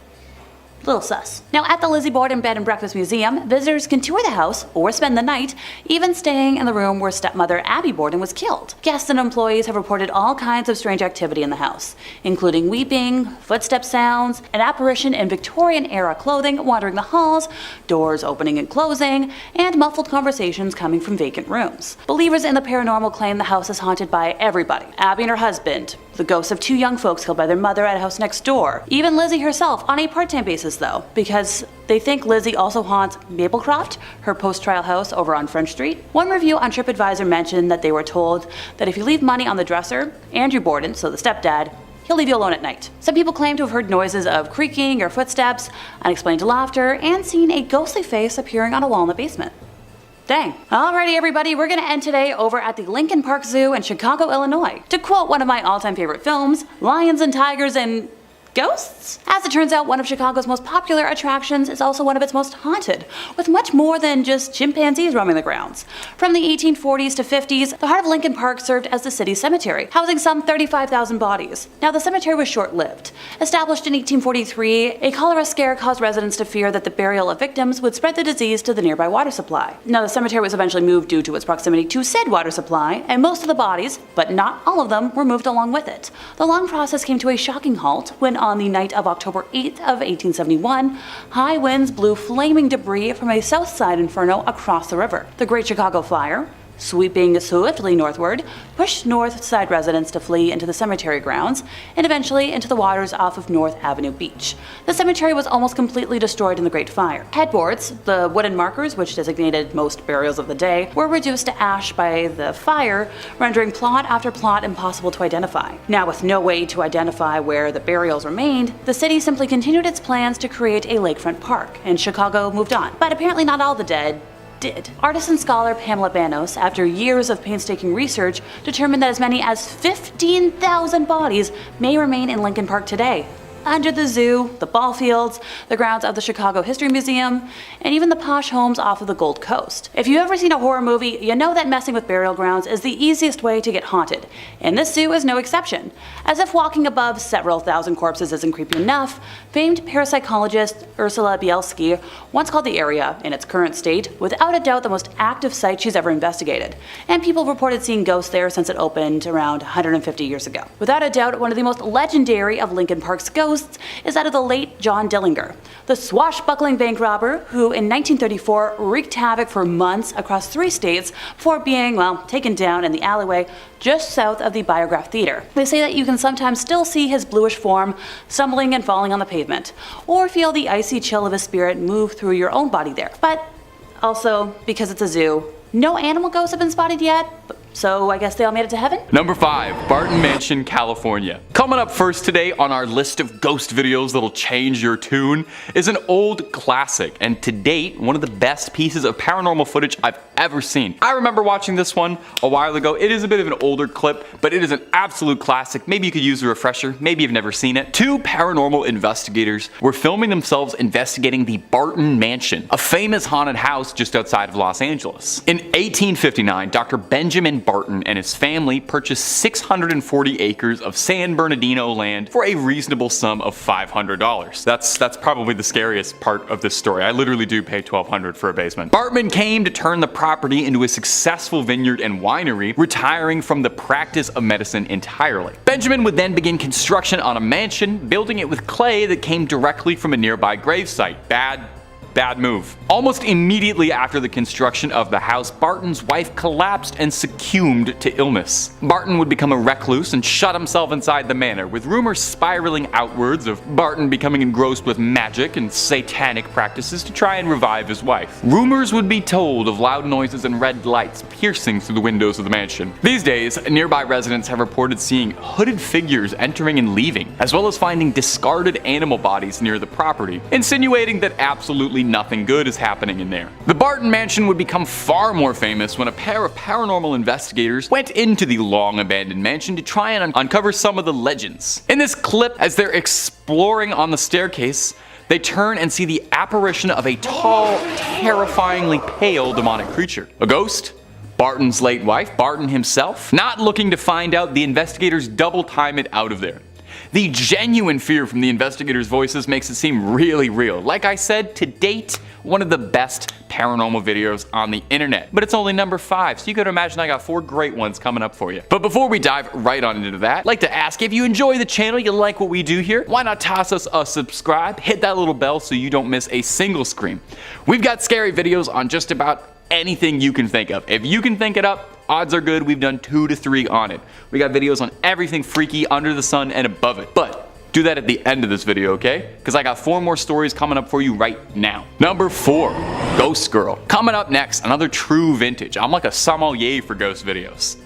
Little sus. Now at the Lizzie Borden Bed and Breakfast Museum, visitors can tour the house or spend the night, even staying in the room where stepmother Abbey Borden was killed. Guests and employees have reported all kinds of strange activity in the house, including weeping, footstep sounds, an apparition in Victorian-era clothing wandering the halls, doors opening and closing, and muffled conversations coming from vacant rooms. Believers in the paranormal claim the house is haunted by everybody. Abbey and her husband, the ghosts of two young folks killed by their mother at a house next door, even Lizzie herself on a part-time basis though, because they think Lizzie also haunts Maplecroft, her post-trial house over on French Street. One review on TripAdvisor mentioned that they were told that if you leave money on the dresser, Andrew Borden, so the stepdad, he'll leave you alone at night. Some people claim to have heard noises of creaking or footsteps, unexplained laughter, and seen a ghostly face appearing on a wall in the basement. Dang. Alrighty everybody, we're gonna end today over at the Lincoln Park Zoo in Chicago, Illinois. To quote one of my all-time favorite films, lions and tigers and ghosts? As it turns out, one of Chicago's most popular attractions is also one of its most haunted, with much more than just chimpanzees roaming the grounds. From the 1840s to 50s, the heart of Lincoln Park served as the city's cemetery, housing some 35,000 bodies. Now, the cemetery was short-lived. Established in 1843, a cholera scare caused residents to fear that the burial of victims would spread the disease to the nearby water supply. Now, the cemetery was eventually moved due to its proximity to said water supply, and most of the bodies, but not all of them, were moved along with it. The long process came to a shocking halt when on the night of October 8th of 1871, high winds blew flaming debris from a south side inferno across the river. The Great Chicago Fire, sweeping swiftly northward, pushed north side residents to flee into the cemetery grounds and eventually into the waters off of North Avenue Beach. The cemetery was almost completely destroyed in the Great Fire. Headboards, the wooden markers which designated most burials of the day, were reduced to ash by the fire, rendering plot after plot impossible to identify. Now, with no way to identify where the burials remained, the city simply continued its plans to create a lakefront park, and Chicago moved on. But apparently not all the dead did. Artist and scholar Pamela Banos, after years of painstaking research, determined that as many as 15,000 bodies may remain in Lincoln Park today. Under the zoo, the ball fields, the grounds of the Chicago History Museum, and even the posh homes off of the Gold Coast. If you've ever seen a horror movie, you know that messing with burial grounds is the easiest way to get haunted, and this zoo is no exception. As if walking above several thousand corpses isn't creepy enough, famed parapsychologist Ursula Bielski once called the area, in its current state, without a doubt the most active site she's ever investigated, and people reported seeing ghosts there since it opened around 150 years ago. Without a doubt, one of the most legendary of Lincoln Park's ghosts is that of the late John Dillinger, the swashbuckling bank robber who in 1934 wreaked havoc for months across 3 states before being, well, taken down in the alleyway just south of the Biograph Theater. They say that you can sometimes still see his bluish form stumbling and falling on the pavement, or feel the icy chill of his spirit move through your own body there. But also, because it's a zoo, no animal ghosts have been spotted yet, so I guess they all made it to heaven? Number 5, Barton Mansion, California. Coming up first today on our list of ghost videos that'll change your tune is an old classic, and to date, one of the best pieces of paranormal footage I've ever seen. I remember watching this one a while ago. It is a bit of an older clip, but it is an absolute classic. Maybe you could use a refresher, maybe you've never seen it. 2 paranormal investigators were filming themselves investigating the Barton Mansion, a famous haunted house just outside of Los Angeles. In 1859, Dr. Benjamin Barton and his family purchased 640 acres of San Bernardino land for a reasonable sum of $500. That's probably the scariest part of this story. I literally do pay $1,200 for a basement. Barton came to turn the property into a successful vineyard and winery, retiring from the practice of medicine entirely. Benjamin would then begin construction on a mansion, building it with clay that came directly from a nearby gravesite. Bad move. Almost immediately after the construction of the house, Barton's wife collapsed and succumbed to illness. Barton would become a recluse and shut himself inside the manor, with rumors spiraling outwards of Barton becoming engrossed with magic and satanic practices to try and revive his wife. Rumors would be told of loud noises and red lights piercing through the windows of the mansion. These days, nearby residents have reported seeing hooded figures entering and leaving, as well as finding discarded animal bodies near the property, insinuating that absolutely nothing good is happening in there. The Barton Mansion would become far more famous when a pair of paranormal investigators went into the long abandoned mansion to try and uncover some of the legends. In this clip, as they're exploring on the staircase, they turn and see the apparition of a tall, terrifyingly pale demonic creature. A ghost? Barton's late wife, Barton himself? Not looking to find out, the investigators double time it out of there. The genuine fear from the investigators' voices makes it seem really real. Like I said, to date, one of the best paranormal videos on the internet. But it's only number 5, so you could imagine I got 4 great ones coming up for you. But before we dive right on into that, I'd like to ask, if you enjoy the channel, you like what we do here, why not toss us a subscribe, hit that little bell so you don't miss a single scream. We've got scary videos on just about anything you can think of. If you can think it up, odds are good we've done 2 to 3 on it. We got videos on everything freaky under the sun and above it. But do that at the end of this video, okay? Because I got 4 more stories coming up for you right now. Number 4, Ghost Girl. Coming up next, another true vintage. I'm like a sommelier for ghost videos.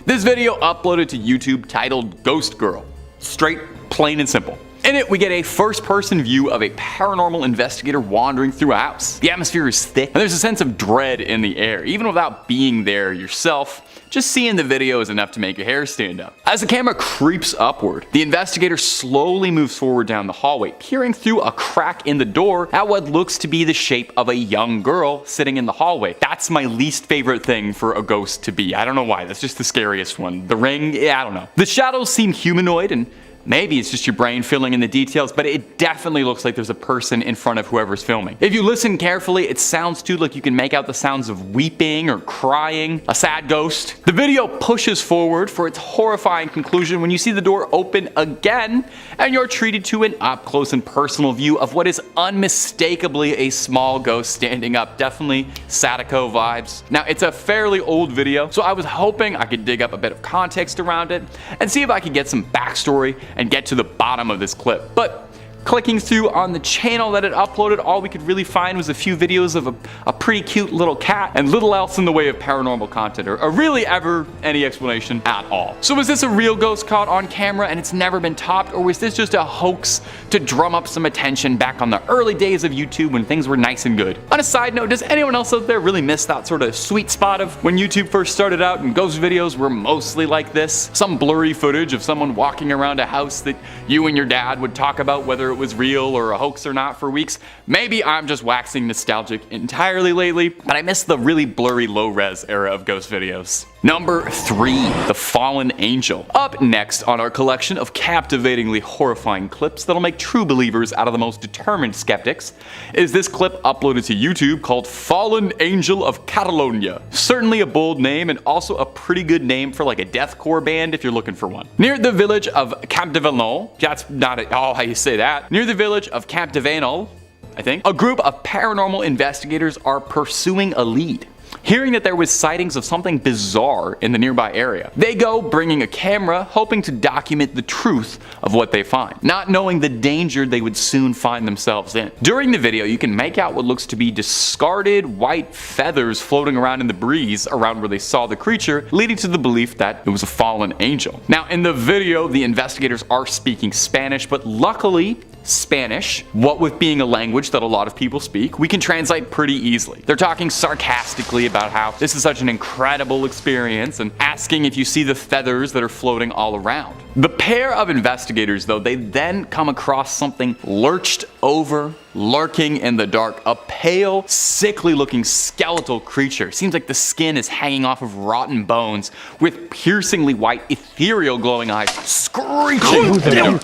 This video uploaded to YouTube titled Ghost Girl. Straight, plain and simple. In it, we get a first-person view of a paranormal investigator wandering through a house. The atmosphere is thick, and there's a sense of dread in the air. Even without being there yourself, just seeing the video is enough to make your hair stand up. As the camera creeps upward, the investigator slowly moves forward down the hallway, peering through a crack in the door at what looks to be the shape of a young girl sitting in the hallway. That's my least favorite thing for a ghost to be. I don't know why, that's just the scariest one. The ring, yeah, I don't know. The shadows seem humanoid and Maybe it's just your brain filling in the details, but it definitely looks like there's a person in front of whoever's filming. If you listen carefully, it sounds too like you can make out the sounds of weeping or crying, a sad ghost. The video pushes forward for its horrifying conclusion when you see the door open again and you're treated to an up close and personal view of what is unmistakably a small ghost standing up. Definitely Sadako vibes. Now, it's a fairly old video, so I was hoping I could dig up a bit of context around it and see if I could get some backstory and get to the bottom of this clip. But clicking through on the channel that it uploaded, all we could really find was a few videos of a pretty cute little cat and little else in the way of paranormal content, or really ever any explanation at all. So was this a real ghost caught on camera and it's never been topped, or was this just a hoax to drum up some attention back on the early days of YouTube when things were nice and good? On a side note, does anyone else out there really miss that sort of sweet spot of when YouTube first started out and ghost videos were mostly like this? Some blurry footage of someone walking around a house that you and your dad would talk about whether it was real or a hoax or not for weeks. Maybe I'm just waxing nostalgic entirely lately, but I miss the really blurry low-res era of ghost videos. Number 3, The Fallen Angel. Up next on our collection of captivatingly horrifying clips that'll make true believers out of the most determined skeptics is this clip uploaded to YouTube called Fallen Angel of Catalonia. Certainly a bold name and also a pretty good name for like a deathcore band if you're looking for one. Near the village of Capdevenol, that's not at all how you say that, near the village of Capdevenol, I think, a group of paranormal investigators are pursuing a lead. Hearing that there was sightings of something bizarre in the nearby area, they go bringing a camera, hoping to document the truth of what they find, not knowing the danger they would soon find themselves in. During the video, you can make out what looks to be discarded white feathers floating around in the breeze around where they saw the creature, leading to the belief that it was a fallen angel. Now, in the video, the investigators are speaking Spanish, but luckily, Spanish, what with being a language that a lot of people speak, we can translate pretty easily. They're talking sarcastically about how this is such an incredible experience and asking if you see the feathers that are floating all around. The pair of investigators, though, they then come across something lurched over, lurking in the dark. A pale, sickly looking skeletal creature. Seems like the skin is hanging off of rotten bones with piercingly white, ethereal glowing eyes screeching.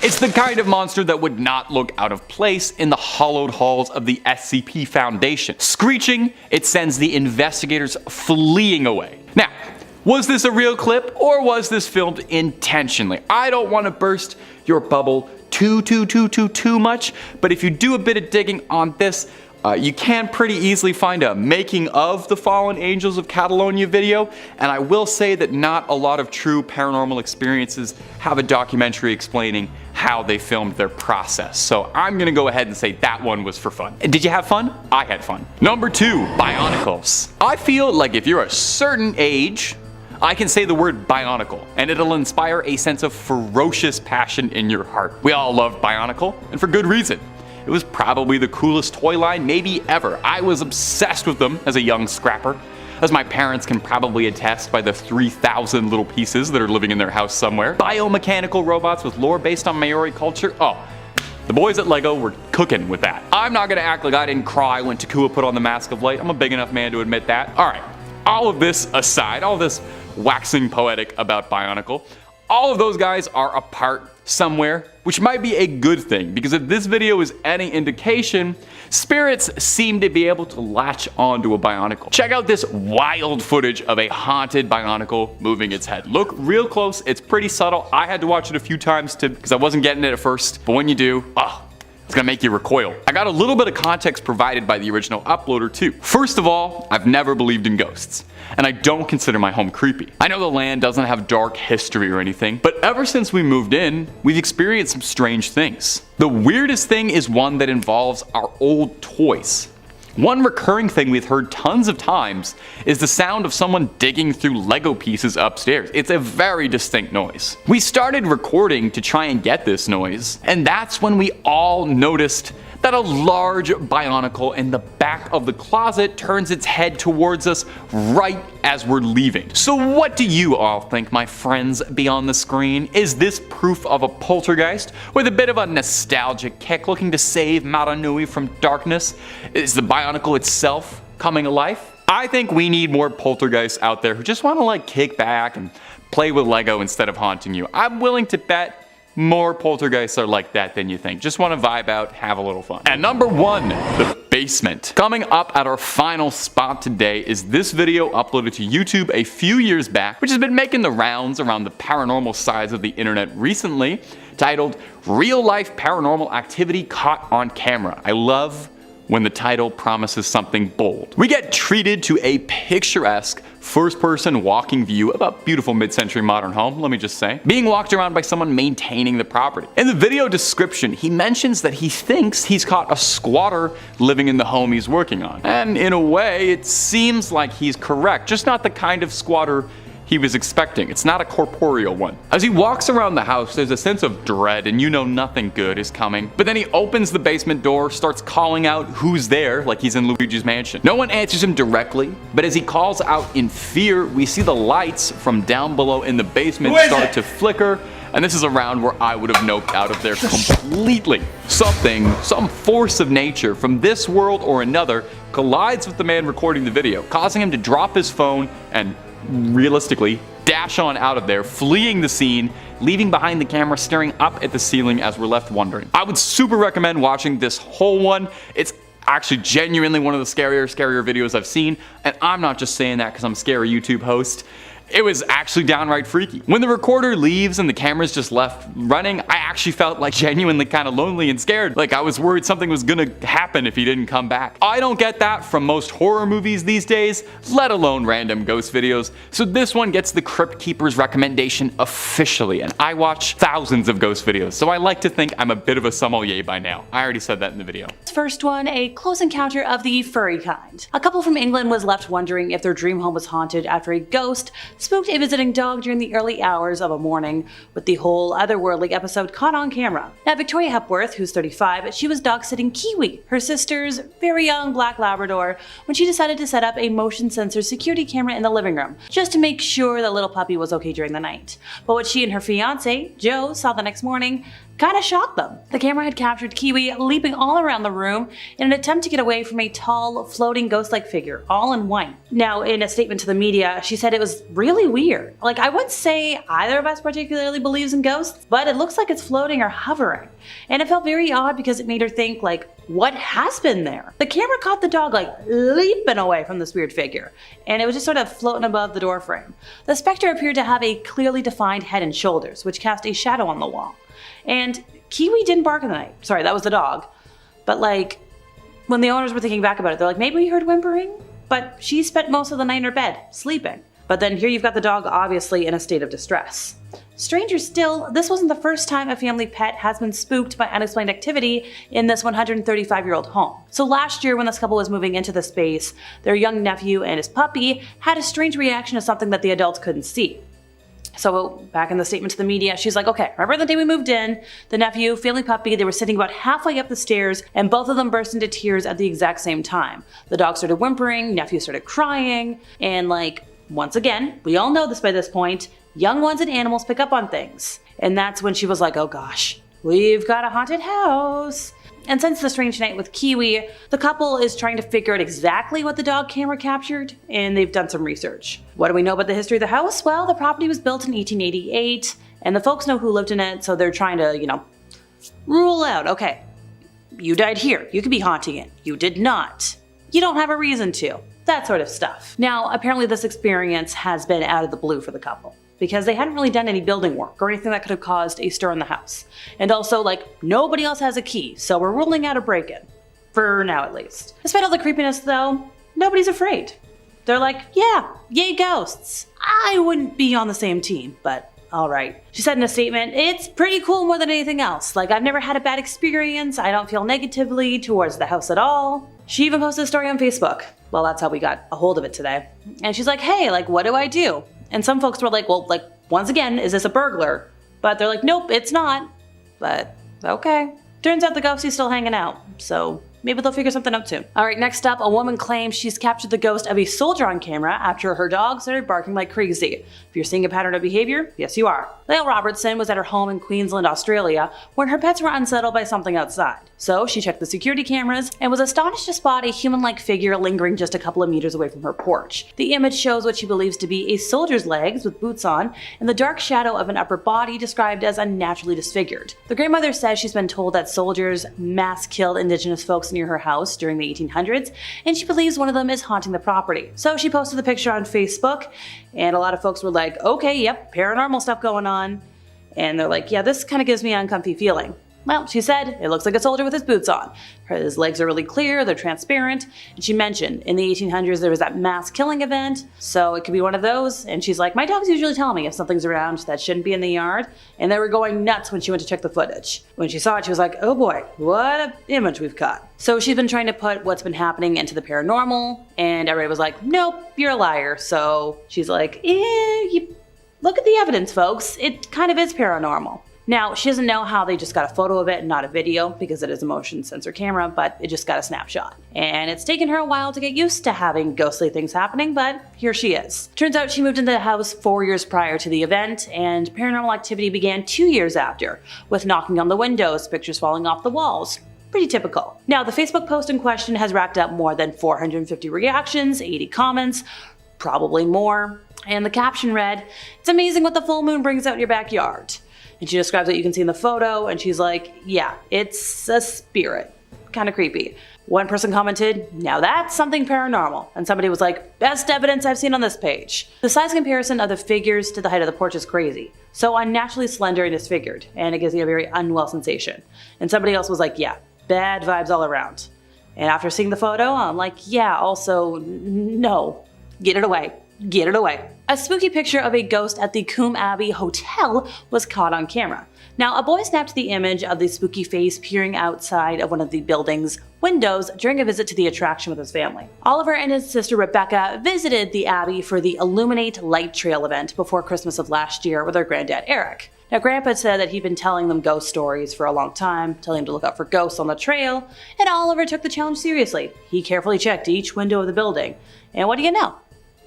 It's the kind of monster that would not look out of place in the hollowed halls of the SCP Foundation. Screeching, it sends the investigators fleeing away. Now, was this a real clip or was this filmed intentionally? I don't want to burst your bubble too much, but if you do a bit of digging on this, you can pretty easily find a making of the Fallen Angels of Catalonia video, and I will say that not a lot of true paranormal experiences have a documentary explaining how they filmed their process. So I'm gonna go ahead and say that one was for fun. And did you have fun? I had fun. Number 2, bionicles. I feel like if you're a certain age, I can say the word bionicle, and it'll inspire a sense of ferocious passion in your heart. We all love Bionicle, and for good reason. It was probably the coolest toy line maybe ever. I was obsessed with them as a young scrapper, as my parents can probably attest by the 3,000 little pieces that are living in their house somewhere. Biomechanical robots with lore based on Maori culture. Oh, the boys at LEGO were cooking with that. I'm not gonna act like I didn't cry when Takua put on the Mask of Light. I'm a big enough man to admit that. Alright, all of this aside, all this waxing poetic about Bionicle, all of those guys are apart somewhere, which might be a good thing, because if this video is any indication, spirits seem to be able to latch onto a Bionicle. Check out this wild footage of a haunted Bionicle moving its head. Look real close, it's pretty subtle. I had to watch it a few times because I wasn't getting it at first, but when you do, it's gonna make you recoil. I got a little bit of context provided by the original uploader too. First of all, I've never believed in ghosts, and I don't consider my home creepy. I know the land doesn't have dark history or anything, but ever since we moved in, we've experienced some strange things. The weirdest thing is one that involves our old toys. One recurring thing we've heard tons of times is the sound of someone digging through Lego pieces upstairs. It's a very distinct noise. We started recording to try and get this noise, and that's when we all noticed that a large Bionicle in the back of the closet turns its head towards us right as we're leaving. So what do you all think, my friends beyond the screen? Is this proof of a poltergeist with a bit of a nostalgic kick looking to save Maranui from darkness? Is the Bionicle itself coming alive? I think we need more poltergeists out there who just want to like kick back and play with Lego instead of haunting you. I'm willing to bet More poltergeists are like that than you think. Just want to vibe out, have a little fun. And number 1, the basement. Coming up at our final spot today is this video uploaded to YouTube a few years back, which has been making the rounds around the paranormal sides of the internet recently, titled Real Life Paranormal Activity Caught on Camera. I love when the title promises something bold. We get treated to a picturesque first-person walking view of a beautiful mid-century modern home, let me just say, being walked around by someone maintaining the property. In the video description, he mentions that he thinks he's caught a squatter living in the home he's working on. And in a way, it seems like he's correct, just not the kind of squatter he was expecting. It's not a corporeal one. As he walks around the house, there's a sense of dread and you know nothing good is coming. But then he opens the basement door, starts calling out who's there like he's in Luigi's Mansion. No one answers him directly, but as he calls out in fear, we see the lights from down below in the basement start to flicker. And this is around where I would have noped out of there completely. Some force of nature from this world or another collides with the man recording the video, causing him to drop his phone and realistically dash on out of there, fleeing the scene, leaving behind the camera staring up at the ceiling as we're left wondering. I would super recommend watching this whole one. It's actually genuinely one of the scarier videos I've seen, and I'm not just saying that because I'm a scary YouTube host. It was actually downright freaky. When the recorder leaves and the camera's just left running, I actually felt like genuinely kind of lonely and scared. Like I was worried something was gonna happen if he didn't come back. I don't get that from most horror movies these days, let alone random ghost videos. So this one gets the Crypt Keeper's recommendation officially, and I watch thousands of ghost videos, so I like to think I'm a bit of a sommelier by now. I already said that in the video. First one, a close encounter of the furry kind. A couple from England was left wondering if their dream home was haunted after a ghost spooked a visiting dog during the early hours of a morning, with the whole otherworldly episode caught on camera. Now Victoria Hepworth, who's 35, she was dog-sitting Kiwi, her sister's very young black Labrador, when she decided to set up a motion sensor security camera in the living room, just to make sure the little puppy was okay during the night. But what she and her fiance, Joe, saw the next morning kind of shocked them. The camera had captured Kiwi leaping all around the room in an attempt to get away from a tall, floating ghost-like figure, all in white. Now, in a statement to the media, she said it was really weird. Like, I wouldn't say either of us particularly believes in ghosts, but it looks like it's floating or hovering. And it felt very odd because it made her think, like, what has been there? The camera caught the dog, like, leaping away from this weird figure, and it was just sort of floating above the doorframe. The spectre appeared to have a clearly defined head and shoulders, which cast a shadow on the wall. And Kiwi didn't bark in the night. Sorry, that was the dog. But like, when the owners were thinking back about it, they're like, maybe we heard whimpering? But she spent most of the night in her bed, sleeping. But then here you've got the dog obviously in a state of distress. Stranger still, this wasn't the first time a family pet has been spooked by unexplained activity in this 135-year-old home. So last year when this couple was moving into the space, their young nephew and his puppy had a strange reaction to something that the adults couldn't see. So back in the statement to the media, she's like, okay, remember the day we moved in? The nephew, family puppy, they were sitting about halfway up the stairs and both of them burst into tears at the exact same time. The dog started whimpering, nephew started crying, and like, once again, we all know this by this point, young ones and animals pick up on things. And that's when she was like, oh gosh, we've got a haunted house. And since the strange night with Kiwi, the couple is trying to figure out exactly what the dog camera captured, and they've done some research. What do we know about the history of the house? Well, the property was built in 1888, and the folks know who lived in it, so they're trying to, rule out, okay, you died here, you could be haunting it. You did not. You don't have a reason to. That sort of stuff. Now, apparently this experience has been out of the blue for the couple, because they hadn't really done any building work or anything that could have caused a stir in the house. And also, like, nobody else has a key, so we're ruling out a break-in. For now, at least. Despite all the creepiness, though, nobody's afraid. They're like, yeah, yay ghosts. I wouldn't be on the same team, but alright. She said in a statement, it's pretty cool more than anything else. Like, I've never had a bad experience, I don't feel negatively towards the house at all. She even posted a story on Facebook. Well, that's how we got a hold of it today. And she's like, hey, like, what do I do? And some folks were like, well, like, once again, is this a burglar? But they're like, nope, it's not. But, okay. Turns out the ghost is still hanging out, so maybe they'll figure something out soon. Alright, next up, a woman claims she's captured the ghost of a soldier on camera after her dog started barking like crazy. If you're seeing a pattern of behavior, yes you are. Lael Robertson was at her home in Queensland, Australia, when her pets were unsettled by something outside. So she checked the security cameras and was astonished to spot a human-like figure lingering just a couple of meters away from her porch. The image shows what she believes to be a soldier's legs with boots on and the dark shadow of an upper body described as unnaturally disfigured. The grandmother says she's been told that soldiers mass killed indigenous folks near her house during the 1800s, and she believes one of them is haunting the property. So she posted the picture on Facebook, and a lot of folks were like, okay, yep, paranormal stuff going on. And they're like, yeah, this kind of gives me an uncomfy feeling. Well, she said, it looks like a soldier with his boots on. His legs are really clear, they're transparent, and she mentioned in the 1800s there was that mass killing event, so it could be one of those, and she's like, my dogs usually tell me if something's around that shouldn't be in the yard, and they were going nuts when she went to check the footage. When she saw it, she was like, oh boy, what an image we've caught. So she's been trying to put what's been happening into the paranormal, and everybody was like, nope, you're a liar. So she's like, look at the evidence, folks, it kind of is paranormal. Now, she doesn't know how they just got a photo of it and not a video because it is a motion sensor camera, but it just got a snapshot. And it's taken her a while to get used to having ghostly things happening, but here she is. Turns out she moved into the house 4 years prior to the event, and paranormal activity began 2 years after, with knocking on the windows, pictures falling off the walls. Pretty typical. Now, the Facebook post in question has racked up more than 450 reactions, 80 comments, probably more, and the caption read, "It's amazing what the full moon brings out in your backyard." And she describes what you can see in the photo, and she's like, yeah, it's a spirit. Kind of creepy. One person commented, now that's something paranormal. And somebody was like, best evidence I've seen on this page. The size comparison of the figures to the height of the porch is crazy. So unnaturally slender and disfigured, and it gives you a very unwell sensation. And somebody else was like, yeah, bad vibes all around. And after seeing the photo, I'm like, yeah, also, no, get it away. Get it away. A spooky picture of a ghost at the Abbey Hotel was caught on camera. Now, a boy snapped the image of the spooky face peering outside of one of the building's windows during a visit to the attraction with his family. Oliver and his sister Rebecca visited the Abbey for the Illuminate Light Trail event before Christmas of last year with their granddad Eric. Now, Grandpa said that he'd been telling them ghost stories for a long time, telling them to look out for ghosts on the trail, and Oliver took the challenge seriously. He carefully checked each window of the building, and what do you know?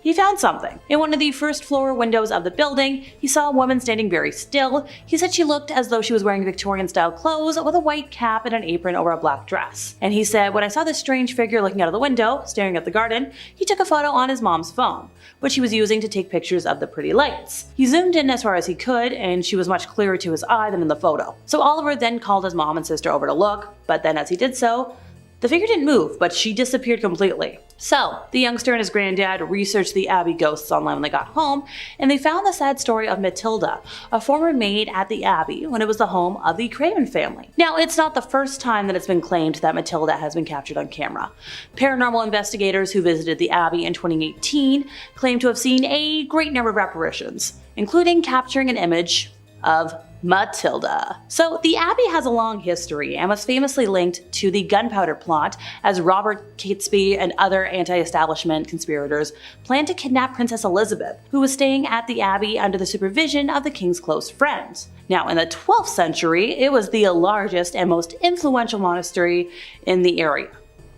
He found something. In one of the first floor windows of the building, he saw a woman standing very still. He said she looked as though she was wearing Victorian-style clothes with a white cap and an apron over a black dress. And he said, when I saw this strange figure looking out of the window, staring at the garden, he took a photo on his mom's phone, which he was using to take pictures of the pretty lights. He zoomed in as far as he could, and she was much clearer to his eye than in the photo. So Oliver then called his mom and sister over to look, but then as he did so, the figure didn't move, but she disappeared completely. So, the youngster and his granddad researched the Abbey ghosts online when they got home, and they found the sad story of Matilda, a former maid at the Abbey when it was the home of the Craven family. Now, it's not the first time that it's been claimed that Matilda has been captured on camera. Paranormal investigators who visited the Abbey in 2018 claimed to have seen a great number of apparitions, including capturing an image of Matilda. So the Abbey has a long history and was famously linked to the gunpowder plot as Robert Catesby and other anti-establishment conspirators planned to kidnap Princess Elizabeth, who was staying at the Abbey under the supervision of the king's close friends. Now, in the 12th century, it was the largest and most influential monastery in the area.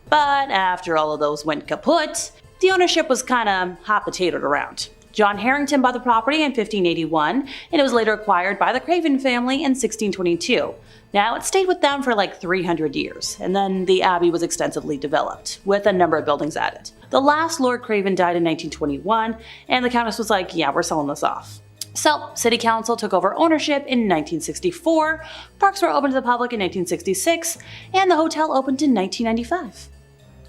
But after all of those went kaput, the ownership was kinda hot-potatoed around. John Harrington bought the property in 1581, and it was later acquired by the Craven family in 1622. Now, it stayed with them for like 300 years, and then the Abbey was extensively developed, with a number of buildings added. The last Lord Craven died in 1921, and the Countess was like, yeah, we're selling this off. So, City Council took over ownership in 1964, parks were opened to the public in 1966, and the hotel opened in 1995.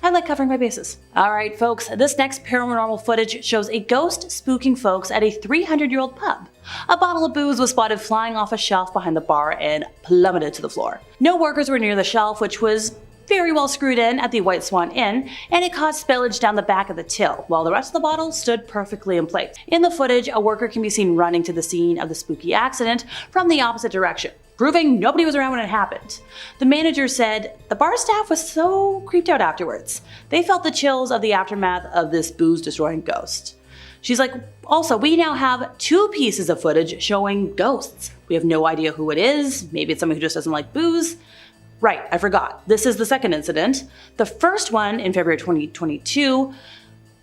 I like covering my bases. Alright folks, this next paranormal footage shows a ghost spooking folks at a 300-year-old pub. A bottle of booze was spotted flying off a shelf behind the bar and plummeted to the floor. No workers were near the shelf, which was very well screwed in at the White Swan Inn, and it caused spillage down the back of the till, while the rest of the bottle stood perfectly in place. In the footage, a worker can be seen running to the scene of the spooky accident from the opposite direction, proving nobody was around when it happened. The manager said the bar staff was so creeped out afterwards. They felt the chills of the aftermath of this booze-destroying ghost. She's like, also, we now have 2 pieces of footage showing ghosts. We have no idea who it is. Maybe it's someone who just doesn't like booze. Right, I forgot. This is the second incident. The first one in February 2022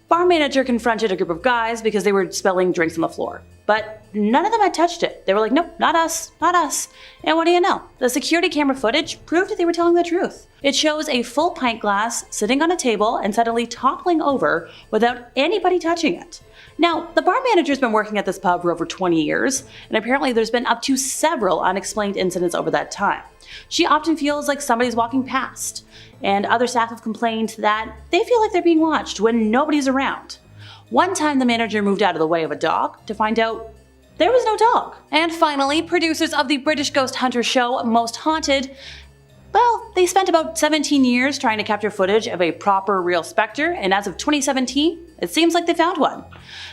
Bar manager confronted a group of guys because they were spilling drinks on the floor. But none of them had touched it. They were like, nope, not us, not us. And what do you know? The security camera footage proved that they were telling the truth. It shows a full pint glass sitting on a table and suddenly toppling over without anybody touching it. Now, the bar manager's been working at this pub for over 20 years, and apparently there's been up to several unexplained incidents over that time. She often feels like somebody's walking past, and other staff have complained that they feel like they're being watched when nobody's around. One time the manager moved out of the way of a dog to find out there was no dog. And finally, producers of the British ghost hunter show Most Haunted, well, they spent about 17 years trying to capture footage of a proper real spectre, and as of 2017, it seems like they found one.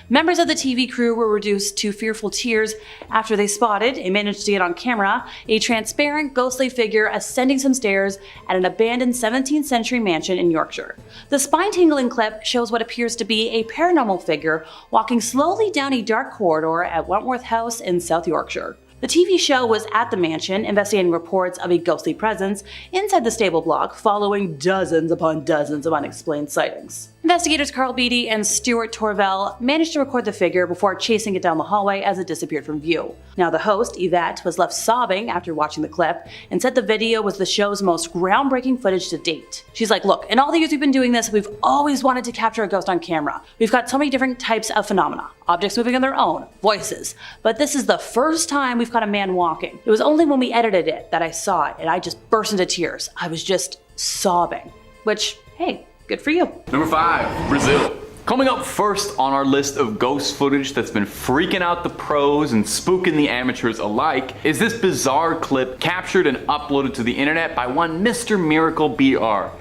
Members of the TV crew were reduced to fearful tears after they spotted and managed to get on camera a transparent ghostly figure ascending some stairs at an abandoned 17th century mansion in Yorkshire. The spine-tingling clip shows what appears to be a paranormal figure walking slowly down a dark corridor at Wentworth House in South Yorkshire. The TV show was at the mansion, investigating reports of a ghostly presence inside the stable block, following dozens upon dozens of unexplained sightings. Investigators Carl Beatty and Stuart Torvell managed to record the figure before chasing it down the hallway as it disappeared from view. Now, the host, Yvette, was left sobbing after watching the clip and said the video was the show's most groundbreaking footage to date. She's like, look, in all the years we've been doing this, we've always wanted to capture a ghost on camera. We've got so many different types of phenomena, objects moving on their own, voices, but this is the first time we've caught a man walking. It was only when we edited it that I saw it and I just burst into tears. I was just sobbing, which, hey, good for you. Number 5, Brazil. Coming up first on our list of ghost footage that's been freaking out the pros and spooking the amateurs alike is this bizarre clip captured and uploaded to the internet by one Mr. Miracle BR.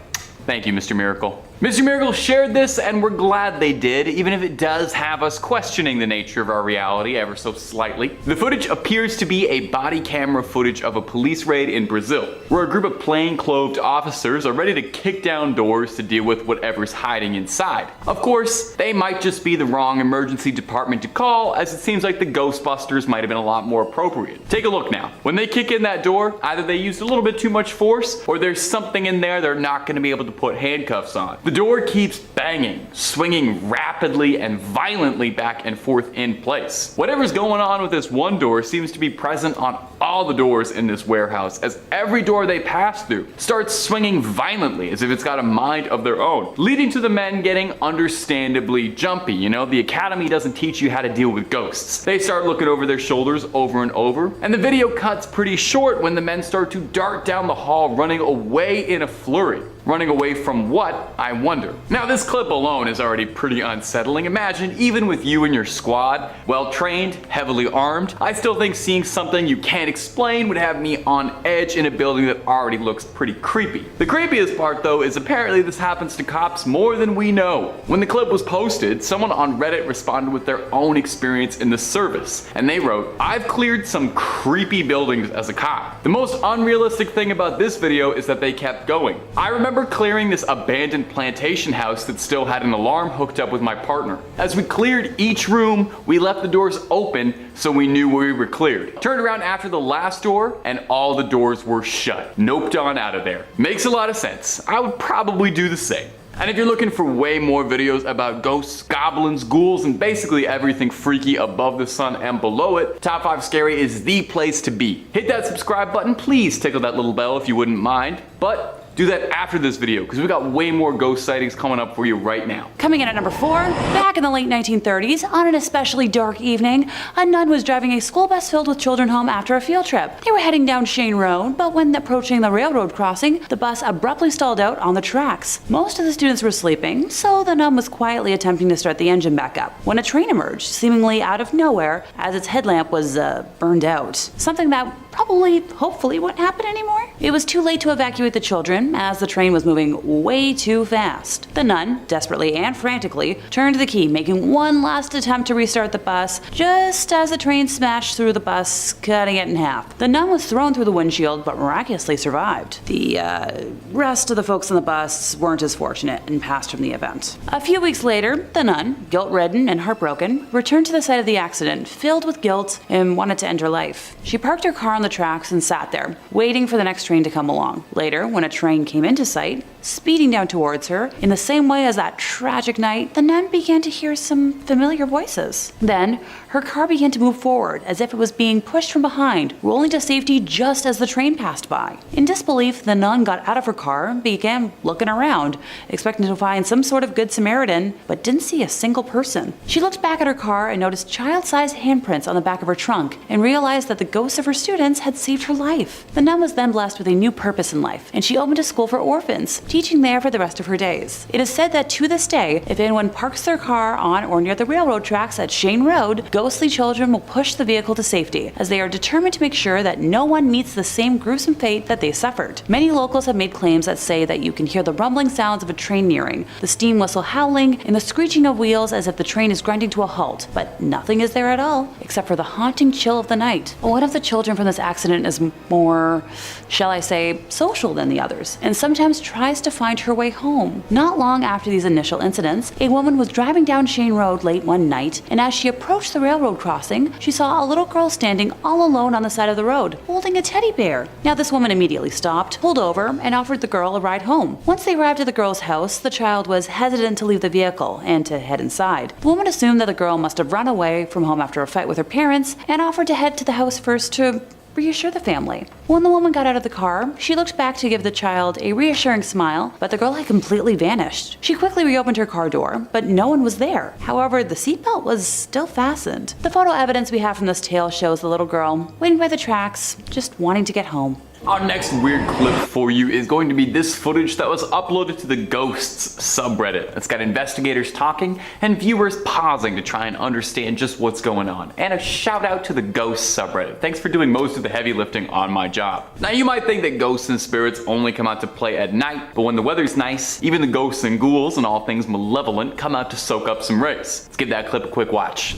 Thank you, Mr. Miracle. Mr. Miracle shared this, and we're glad they did, even if it does have us questioning the nature of our reality ever so slightly. The footage appears to be a body camera footage of a police raid in Brazil, where a group of plain-clothed officers are ready to kick down doors to deal with whatever's hiding inside. Of course, they might just be the wrong emergency department to call, as it seems like the Ghostbusters might have been a lot more appropriate. Take a look now. When they kick in that door, either they used a little bit too much force, or there's something in there they're not going to be able to put handcuffs on. The door keeps banging, swinging rapidly and violently back and forth in place. Whatever's going on with this one door seems to be present on all the doors in this warehouse, as every door they pass through starts swinging violently as if it's got a mind of their own, leading to the men getting understandably jumpy. You know, the academy doesn't teach you how to deal with ghosts. They start looking over their shoulders over and over, and the video cuts pretty short when the men start to dart down the hall, running away in a flurry. Running away from what, I wonder. Now, this clip alone is already pretty unsettling. Imagine, even with you and your squad, well trained, heavily armed, I still think seeing something you can't explain would have me on edge in a building that already looks pretty creepy. The creepiest part, though, is apparently this happens to cops more than we know. When the clip was posted, someone on Reddit responded with their own experience in the service, and they wrote, "I've cleared some creepy buildings as a cop. The most unrealistic thing about this video is that they kept going. I remember clearing this abandoned plantation house that still had an alarm hooked up with my partner. As we cleared each room, we left the doors open so we knew we were cleared. Turned around after the last door and all the doors were shut. Noped on out of there." Makes a lot of sense. I would probably do the same. And if you're looking for way more videos about ghosts, goblins, ghouls, and basically everything freaky above the sun and below it, Top 5 Scary is the place to be. Hit that subscribe button, please tickle that little bell if you wouldn't mind, but do that after this video, because we got way more ghost sightings coming up for you right now. Coming in at number 4, back in the late 1930s, on an especially dark evening, a nun was driving a school bus filled with children home after a field trip. They were heading down Shane Road, but when approaching the railroad crossing, the bus abruptly stalled out on the tracks. Most of the students were sleeping, so the nun was quietly attempting to start the engine back up, when a train emerged, seemingly out of nowhere, as its headlamp was burned out. Something that hopefully wouldn't happen anymore. It was too late to evacuate the children, as the train was moving way too fast. The nun, desperately and frantically, turned the key, making one last attempt to restart the bus, just as the train smashed through the bus, cutting it in half. The nun was thrown through the windshield, but miraculously survived. The rest of the folks on the bus weren't as fortunate and passed from the event. A few weeks later, the nun, guilt-ridden and heartbroken, returned to the site of the accident, filled with guilt and wanted to end her life. She parked her car on the tracks and sat there, waiting for the next train to come along. Later, when a train came into sight, speeding down towards her. In the same way as that tragic night, the nun began to hear some familiar voices. Then, her car began to move forward as if it was being pushed from behind, rolling to safety just as the train passed by. In disbelief, the nun got out of her car and began looking around, expecting to find some sort of good Samaritan, but didn't see a single person. She looked back at her car and noticed child-sized handprints on the back of her trunk and realized that the ghosts of her students had saved her life. The nun was then blessed with a new purpose in life, and she opened a school for orphans, teaching there for the rest of her days. It is said that to this day, if anyone parks their car on or near the railroad tracks at Shane Road, ghostly children will push the vehicle to safety, as they are determined to make sure that no one meets the same gruesome fate that they suffered. Many locals have made claims that say that you can hear the rumbling sounds of a train nearing, the steam whistle howling, and the screeching of wheels as if the train is grinding to a halt, but nothing is there at all, except for the haunting chill of the night. One of the children from this accident is more, shall I say, social than the others, and sometimes tries to find her way home. Not long after these initial incidents, a woman was driving down Shane Road late one night, and as she approached the railroad crossing, she saw a little girl standing all alone on the side of the road, holding a teddy bear. Now this woman immediately stopped, pulled over, and offered the girl a ride home. Once they arrived at the girl's house, the child was hesitant to leave the vehicle and to head inside. The woman assumed that the girl must have run away from home after a fight with her parents and offered to head to the house first to reassure the family. When the woman got out of the car, she looked back to give the child a reassuring smile, but the girl had completely vanished. She quickly reopened her car door, but no one was there. However, the seatbelt was still fastened. The photo evidence we have from this tale shows the little girl waiting by the tracks, just wanting to get home. Our next weird clip for you is going to be this footage that was uploaded to the Ghosts subreddit. It's got investigators talking and viewers pausing to try and understand just what's going on. And a shout out to the Ghosts subreddit. Thanks for doing most of the heavy lifting on my job. Now you might think that ghosts and spirits only come out to play at night, but when the weather's nice, even the ghosts and ghouls and all things malevolent come out to soak up some rays. Let's give that clip a quick watch.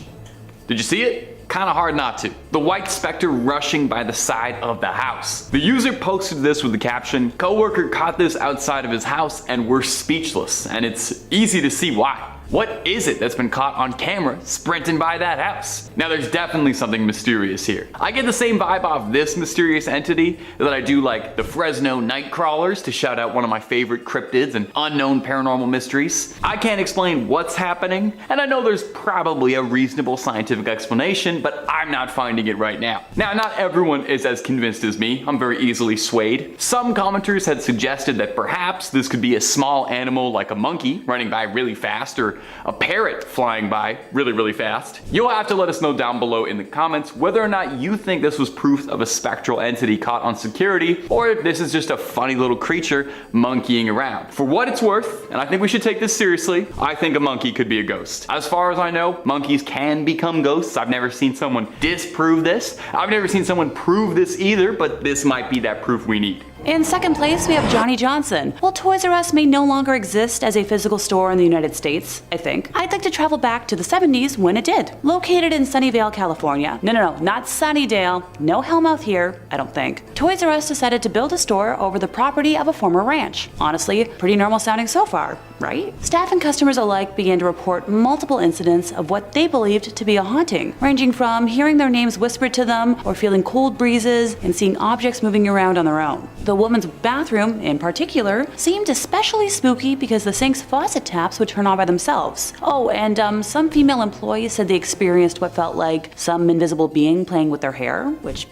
Did you see it? Kinda hard not to. The white specter rushing by the side of the house. The user posted this with the caption, "Coworker caught this outside of his house and we're speechless," and it's easy to see why. What is it that's been caught on camera sprinting by that house? Now there's definitely something mysterious here. I get the same vibe off this mysterious entity that I do like the Fresno night crawlers, to shout out one of my favorite cryptids and unknown paranormal mysteries. I can't explain what's happening, and I know there's probably a reasonable scientific explanation, but I'm not finding it right now. Now, not everyone is as convinced as me. I'm very easily swayed. Some commenters had suggested that perhaps this could be a small animal like a monkey running by really fast, or a parrot flying by really fast. You'll have to let us know down below in the comments whether or not you think this was proof of a spectral entity caught on security, or if this is just a funny little creature monkeying around. For what it's worth, and I think we should take this seriously, I think a monkey could be a ghost. As far as I know, monkeys can become ghosts. I've never seen someone disprove this. I've never seen someone prove this either, but this might be that proof we need. In second place, we have Johnny Johnson. While Toys R Us may no longer exist as a physical store in the United States, I think, I'd like to travel back to the 70s when it did. Located in Sunnyvale, California. No, not Sunnydale. No Hellmouth here, I don't think. Toys R Us decided to build a store over the property of a former ranch. Honestly, pretty normal sounding so far, right? Staff and customers alike began to report multiple incidents of what they believed to be a haunting, ranging from hearing their names whispered to them, or feeling cold breezes, and seeing objects moving around on their own. The woman's bathroom, in particular, seemed especially spooky because the sink's faucet taps would turn on by themselves. Oh, and some female employees said they experienced what felt like some invisible being playing with their hair, which...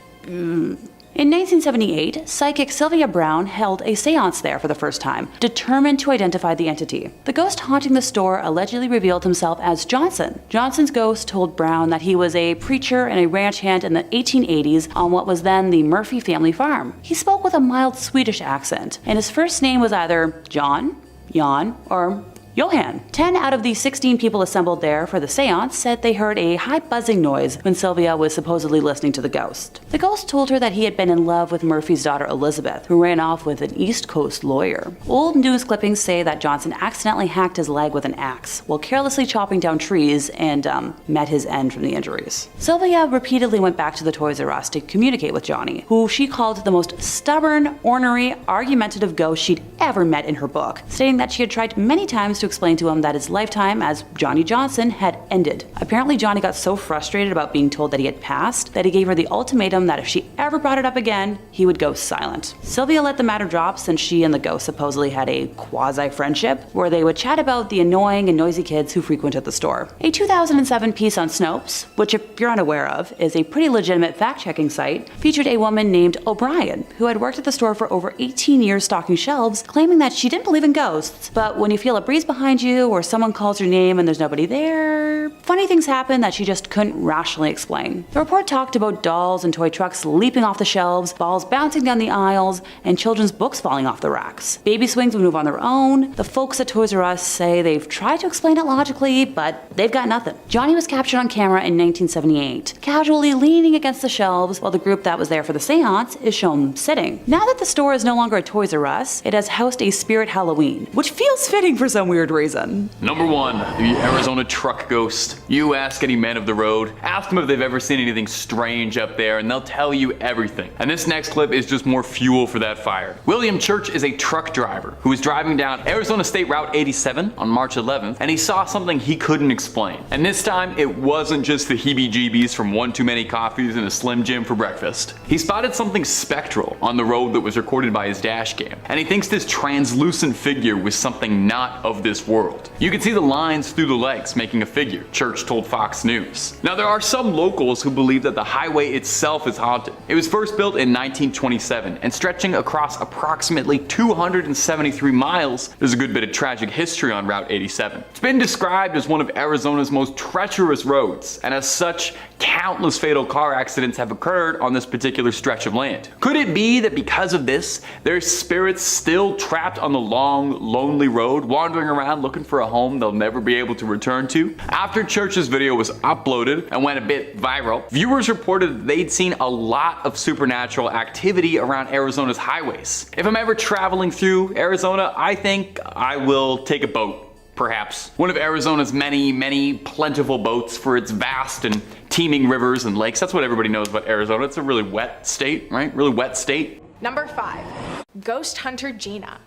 In 1978, psychic Sylvia Brown held a seance there for the first time, determined to identify the entity. The ghost haunting the store allegedly revealed himself as Johnson. Johnson's ghost told Brown that he was a preacher and a ranch hand in the 1880s on what was then the Murphy family farm. He spoke with a mild Swedish accent, and his first name was either John, Jan, or Johan. 10 out of the 16 people assembled there for the seance said they heard a high buzzing noise when Sylvia was supposedly listening to the ghost. The ghost told her that he had been in love with Murphy's daughter Elizabeth, who ran off with an East Coast lawyer. Old news clippings say that Johnson accidentally hacked his leg with an axe while carelessly chopping down trees and met his end from the injuries. Sylvia repeatedly went back to the Toys R Us to communicate with Johnny, who she called the most stubborn, ornery, argumentative ghost she'd ever met in her book, stating that she had tried many times to explain to him that his lifetime as Johnny Johnson had ended. Apparently Johnny got so frustrated about being told that he had passed that he gave her the ultimatum that if she ever brought it up again, he would go silent. Sylvia let the matter drop since she and the ghost supposedly had a quasi-friendship where they would chat about the annoying and noisy kids who frequented the store. A 2007 piece on Snopes, which if you're unaware of, is a pretty legitimate fact-checking site, featured a woman named O'Brien who had worked at the store for over 18 years stocking shelves, claiming that she didn't believe in ghosts, but when you feel a breeze behind you or someone calls your name and there's nobody there, funny things happen that she just couldn't rationally explain. The report talked about dolls and toy trucks leaping off the shelves, balls bouncing down the aisles, and children's books falling off the racks. Baby swings would move on their own. The folks at Toys R Us say they've tried to explain it logically, but they've got nothing. Johnny was captured on camera in 1978, casually leaning against the shelves while the group that was there for the seance is shown sitting. Now that the store is no longer a Toys R Us, it has housed a Spirit Halloween, which feels fitting for some weird reason. Number 1, the Arizona truck ghost. You ask any man of the road, ask them if they've ever seen anything strange up there, and they'll tell you everything. And this next clip is just more fuel for that fire. William Church is a truck driver who was driving down Arizona State Route 87 on March 11th, and he saw something he couldn't explain. And this time, it wasn't just the heebie-jeebies from one too many coffees and a Slim Jim for breakfast. He spotted something spectral on the road that was recorded by his dash cam, and he thinks this translucent figure was something not of this world. You can see the lines through the legs making a figure, Church told Fox News. Now there are some locals who believe that the highway itself is haunted. It was first built in 1927 and stretching across approximately 273 miles, there's a good bit of tragic history on Route 87. It's been described as one of Arizona's most treacherous roads, and as such, countless fatal car accidents have occurred on this particular stretch of land. Could it be that because of this, there's spirits still trapped on the long, lonely road, wandering around looking for a home they'll never be able to return to? After Church's video was uploaded and went a bit viral, viewers reported that they'd seen a lot of supernatural activity around Arizona's highways. If I'm ever traveling through Arizona, I think I will take a boat. Perhaps. One of Arizona's many plentiful boats for its vast and teeming rivers and lakes. That's what everybody knows about Arizona. It's a really wet state, right? Really wet state. Number 5. Ghost Hunter Gina.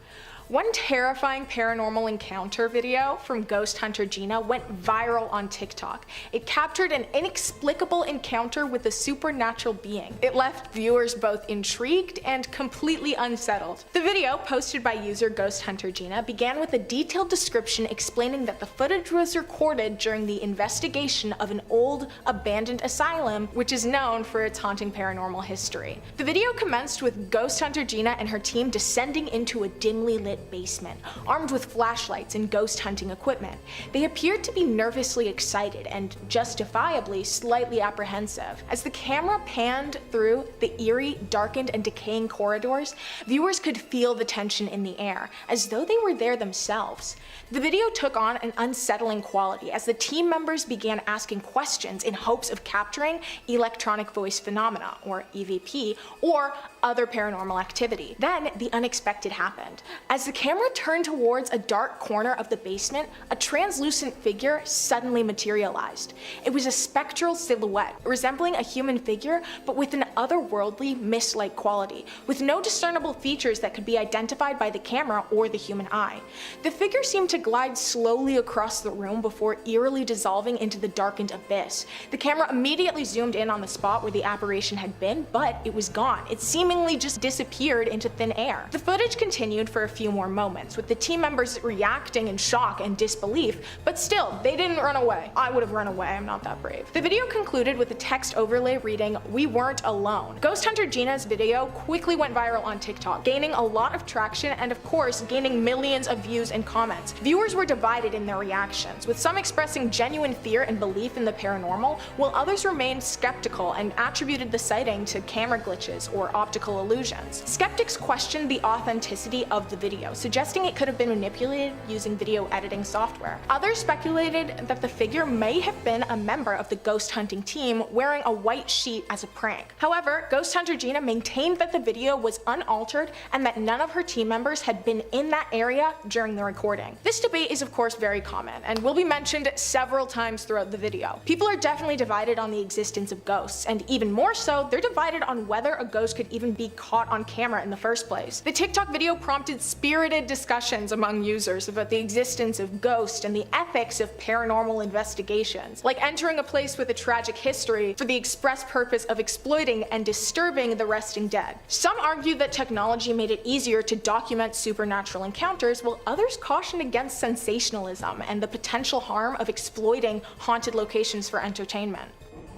One terrifying paranormal encounter video from Ghost Hunter Gina went viral on TikTok. It captured an inexplicable encounter with a supernatural being. It left viewers both intrigued and completely unsettled. The video, posted by user Ghost Hunter Gina, began with a detailed description explaining that the footage was recorded during the investigation of an old, abandoned asylum, which is known for its haunting paranormal history. The video commenced with Ghost Hunter Gina and her team descending into a dimly lit basement, armed with flashlights and ghost hunting equipment. They appeared to be nervously excited and justifiably slightly apprehensive. As the camera panned through the eerie, darkened, and decaying corridors, viewers could feel the tension in the air, as though they were there themselves. The video took on an unsettling quality as the team members began asking questions in hopes of capturing electronic voice phenomena, or EVP, or other paranormal activity. Then the unexpected happened. As the camera turned towards a dark corner of the basement, a translucent figure suddenly materialized. It was a spectral silhouette, resembling a human figure, but with an otherworldly, mist-like quality, with no discernible features that could be identified by the camera or the human eye. The figure seemed to glide slowly across the room before eerily dissolving into the darkened abyss. The camera immediately zoomed in on the spot where the apparition had been, but it was gone. It seemingly just disappeared into thin air. The footage continued for a few more moments, with the team members reacting in shock and disbelief, but still, they didn't run away. I would have run away, I'm not that brave. The video concluded with a text overlay reading, "We weren't alone." Ghost Hunter Gina's video quickly went viral on TikTok, gaining a lot of traction and of course gaining millions of views and comments. Viewers were divided in their reactions, with some expressing genuine fear and belief in the paranormal, while others remained skeptical and attributed the sighting to camera glitches or optical illusions. Skeptics questioned the authenticity of the video, suggesting it could have been manipulated using video editing software. Others speculated that the figure may have been a member of the ghost hunting team wearing a white sheet as a prank. However, Ghost Hunter Gina maintained that the video was unaltered and that none of her team members had been in that area during the recording. This debate is of course very common and will be mentioned several times throughout the video. People are definitely divided on the existence of ghosts, and even more so, they're divided on whether a ghost could even be caught on camera in the first place. The TikTok video prompted spirited discussions among users about the existence of ghosts and the ethics of paranormal investigations, like entering a place with a tragic history for the express purpose of exploiting and disturbing the resting dead. Some argued that technology made it easier to document supernatural encounters, while others cautioned against sensationalism and the potential harm of exploiting haunted locations for entertainment.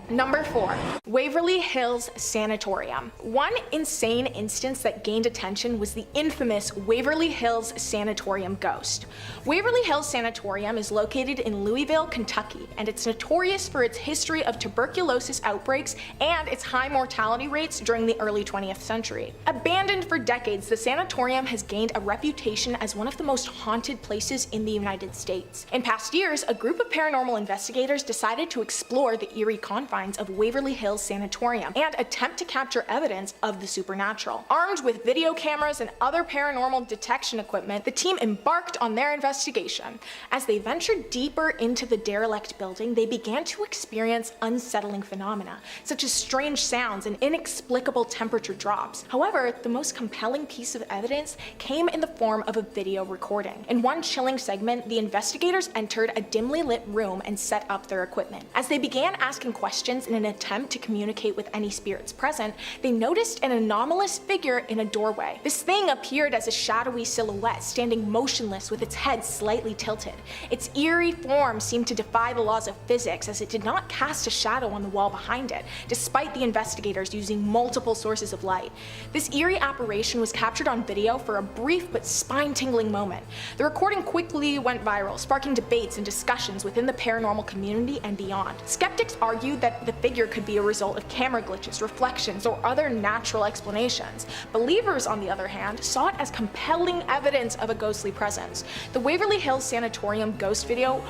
Number 4. Waverly Hills Sanatorium. One insane instance that gained attention was the infamous Waverly Hills Sanatorium ghost. Waverly Hills Sanatorium is located in Louisville, Kentucky, and it's notorious for its history of tuberculosis outbreaks and its high mortality rates during the early 20th century. Abandoned for decades, the sanatorium has gained a reputation as one of the most haunted places in the United States. In past years, a group of paranormal investigators decided to explore the eerie confines of Waverly Hills Sanatorium and attempt to capture evidence of the supernatural. Armed with video cameras and other paranormal detection equipment, the team embarked on their investigation. As they ventured deeper into the derelict building, they began to experience unsettling phenomena, such as strange sounds and inexplicable temperature drops. However, the most compelling piece of evidence came in the form of a video recording. In one chilling segment, the investigators entered a dimly lit room and set up their equipment. As they began asking questions in an attempt to communicate with any spirits present, they noticed an anomalous figure in a doorway. This thing appeared as a shadowy silhouette, standing motionless with its head slightly tilted. Its eerie form seemed to defy the laws of physics, as it did not cast a shadow on the wall behind it, despite the investigators using multiple sources of light. This eerie apparition was captured on video for a brief but spine-tingling moment. The recording quickly went viral, sparking debates and discussions within the paranormal community and beyond. Skeptics argued that the figure could be a result of camera glitches, reflections, or other natural explanations. Believers, on the other hand, saw it as compelling evidence of a ghostly presence. The Waverly Hills Sanatorium ghost video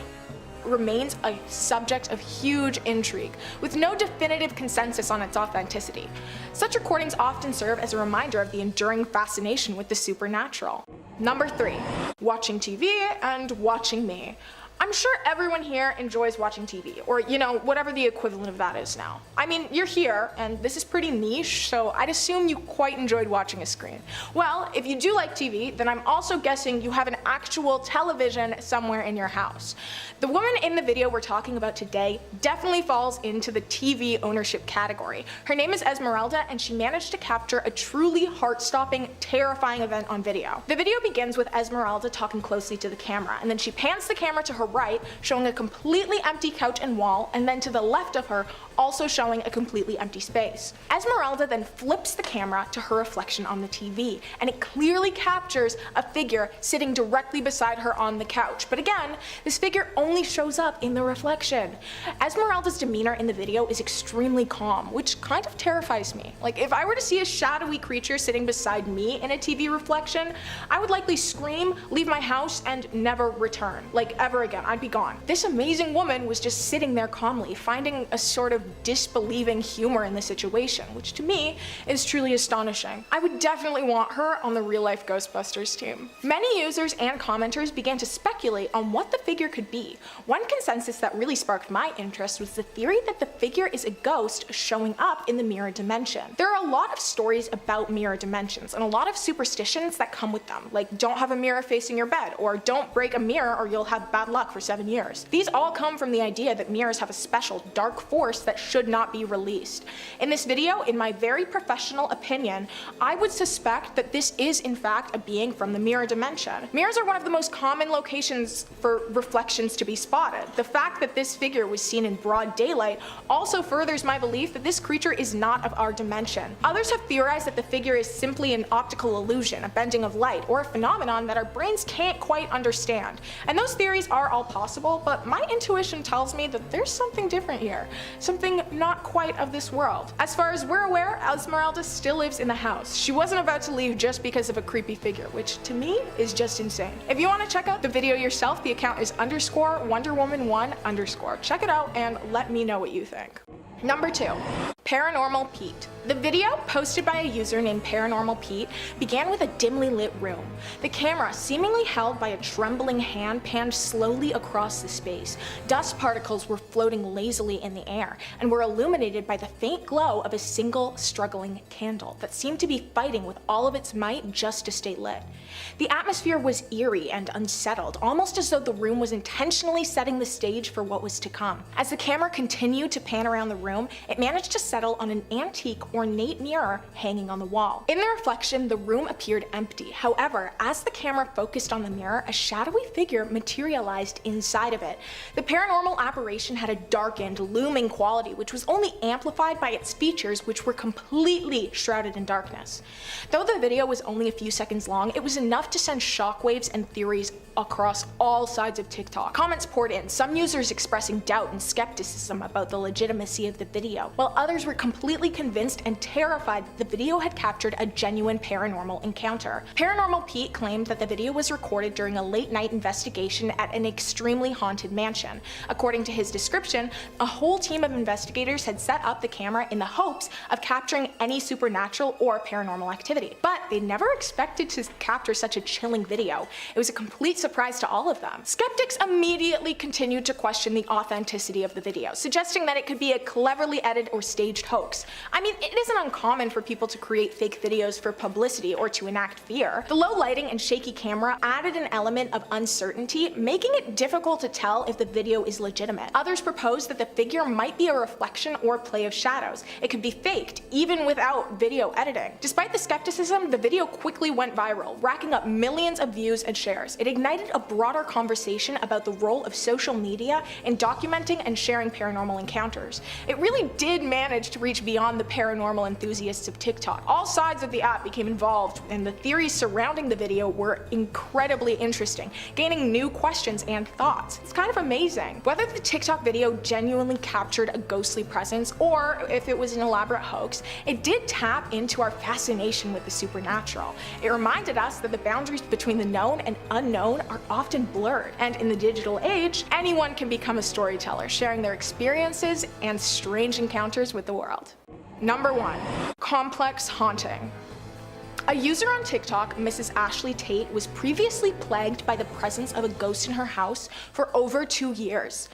remains a subject of huge intrigue, with no definitive consensus on its authenticity. Such recordings often serve as a reminder of the enduring fascination with the supernatural. Number 3. Watching TV and watching me. I'm sure everyone here enjoys watching TV, or whatever the equivalent of that is now. I mean, you're here, and this is pretty niche, so I'd assume you quite enjoyed watching a screen. Well, if you do like TV, then I'm also guessing you have an actual television somewhere in your house. The woman in the video we're talking about today definitely falls into the TV ownership category. Her name is Esmeralda, and she managed to capture a truly heart-stopping, terrifying event on video. The video begins with Esmeralda talking closely to the camera, and then she pans the camera to her right, showing a completely empty couch and wall, and then to the left of her, also showing a completely empty space. Esmeralda then flips the camera to her reflection on the TV, and it clearly captures a figure sitting directly beside her on the couch. But again, this figure only shows up in the reflection. Esmeralda's demeanor in the video is extremely calm, which kind of terrifies me. Like, if I were to see a shadowy creature sitting beside me in a TV reflection, I would likely scream, leave my house, and never return. Like, ever again. I'd be gone. This amazing woman was just sitting there calmly, finding a sort of disbelieving humor in the situation, which to me is truly astonishing. I would definitely want her on the real-life Ghostbusters team. Many users and commenters began to speculate on what the figure could be. One consensus that really sparked my interest was the theory that the figure is a ghost showing up in the mirror dimension. There are a lot of stories about mirror dimensions and a lot of superstitions that come with them, like don't have a mirror facing your bed, or don't break a mirror or you'll have bad luck for 7 years. These all come from the idea that mirrors have a special dark force that should not be released. In this video, in my very professional opinion, I would suspect that this is in fact a being from the mirror dimension. Mirrors are one of the most common locations for reflections to be spotted. The fact that this figure was seen in broad daylight also furthers my belief that this creature is not of our dimension. Others have theorized that the figure is simply an optical illusion, a bending of light, or a phenomenon that our brains can't quite understand. And those theories are all possible, but my intuition tells me that there's something different here, something not quite of this world. As far as we're aware, Esmeralda still lives in the house. She wasn't about to leave just because of a creepy figure, which to me is just insane. If you want to check out the video yourself, the account is _WonderWoman1_. Check it out and let me know what you think. Number 2. Paranormal Pete. The video, posted by a user named Paranormal Pete, began with a dimly lit room. The camera, seemingly held by a trembling hand, panned slowly across the space. Dust particles were floating lazily in the air and were illuminated by the faint glow of a single struggling candle that seemed to be fighting with all of its might just to stay lit. The atmosphere was eerie and unsettled, almost as though the room was intentionally setting the stage for what was to come. As the camera continued to pan around the room, it managed to settle on an antique ornate mirror hanging on the wall. In the reflection, the room appeared empty. However, as the camera focused on the mirror, a shadowy figure materialized inside of it. The paranormal apparition had a darkened, looming quality, which was only amplified by its features, which were completely shrouded in darkness. Though the video was only a few seconds long, it was enough to send shockwaves and theories across all sides of TikTok. Comments poured in, some users expressing doubt and skepticism about the legitimacy of the video, while others were completely convinced and terrified that the video had captured a genuine paranormal encounter. Paranormal Pete claimed that the video was recorded during a late-night investigation at an extremely haunted mansion. According to his description, a whole team of investigators had set up the camera in the hopes of capturing any supernatural or paranormal activity, but they never expected to capture such a chilling video. It was a complete surprise to all of them. Skeptics immediately continued to question the authenticity of the video, suggesting that it could be a cleverly edited or staged hoax. I mean, it isn't uncommon for people to create fake videos for publicity or to enact fear. The low lighting and shaky camera added an element of uncertainty, making it difficult to tell if the video is legitimate. Others proposed that the figure might be a reflection or play of shadows. It could be faked, even without video editing. Despite the skepticism, the video quickly went viral, racking up millions of views and shares. It ignited a broader conversation about the role of social media in documenting and sharing paranormal encounters. It really did manage to reach beyond the paranormal enthusiasts of TikTok. All sides of the app became involved, and the theories surrounding the video were incredibly interesting, gaining new questions and thoughts. It's kind of amazing. Whether the TikTok video genuinely captured a ghostly presence or if it was an elaborate hoax, it did tap into our fascination with the supernatural. It reminded us that the boundaries between the known and unknown are often blurred, and in the digital age, anyone can become a storyteller, sharing their experiences and strange encounters with the world. Number 1. Complex haunting. A user on TikTok, Mrs. Ashley Tate, was previously plagued by the presence of a ghost in her house for over 2 years.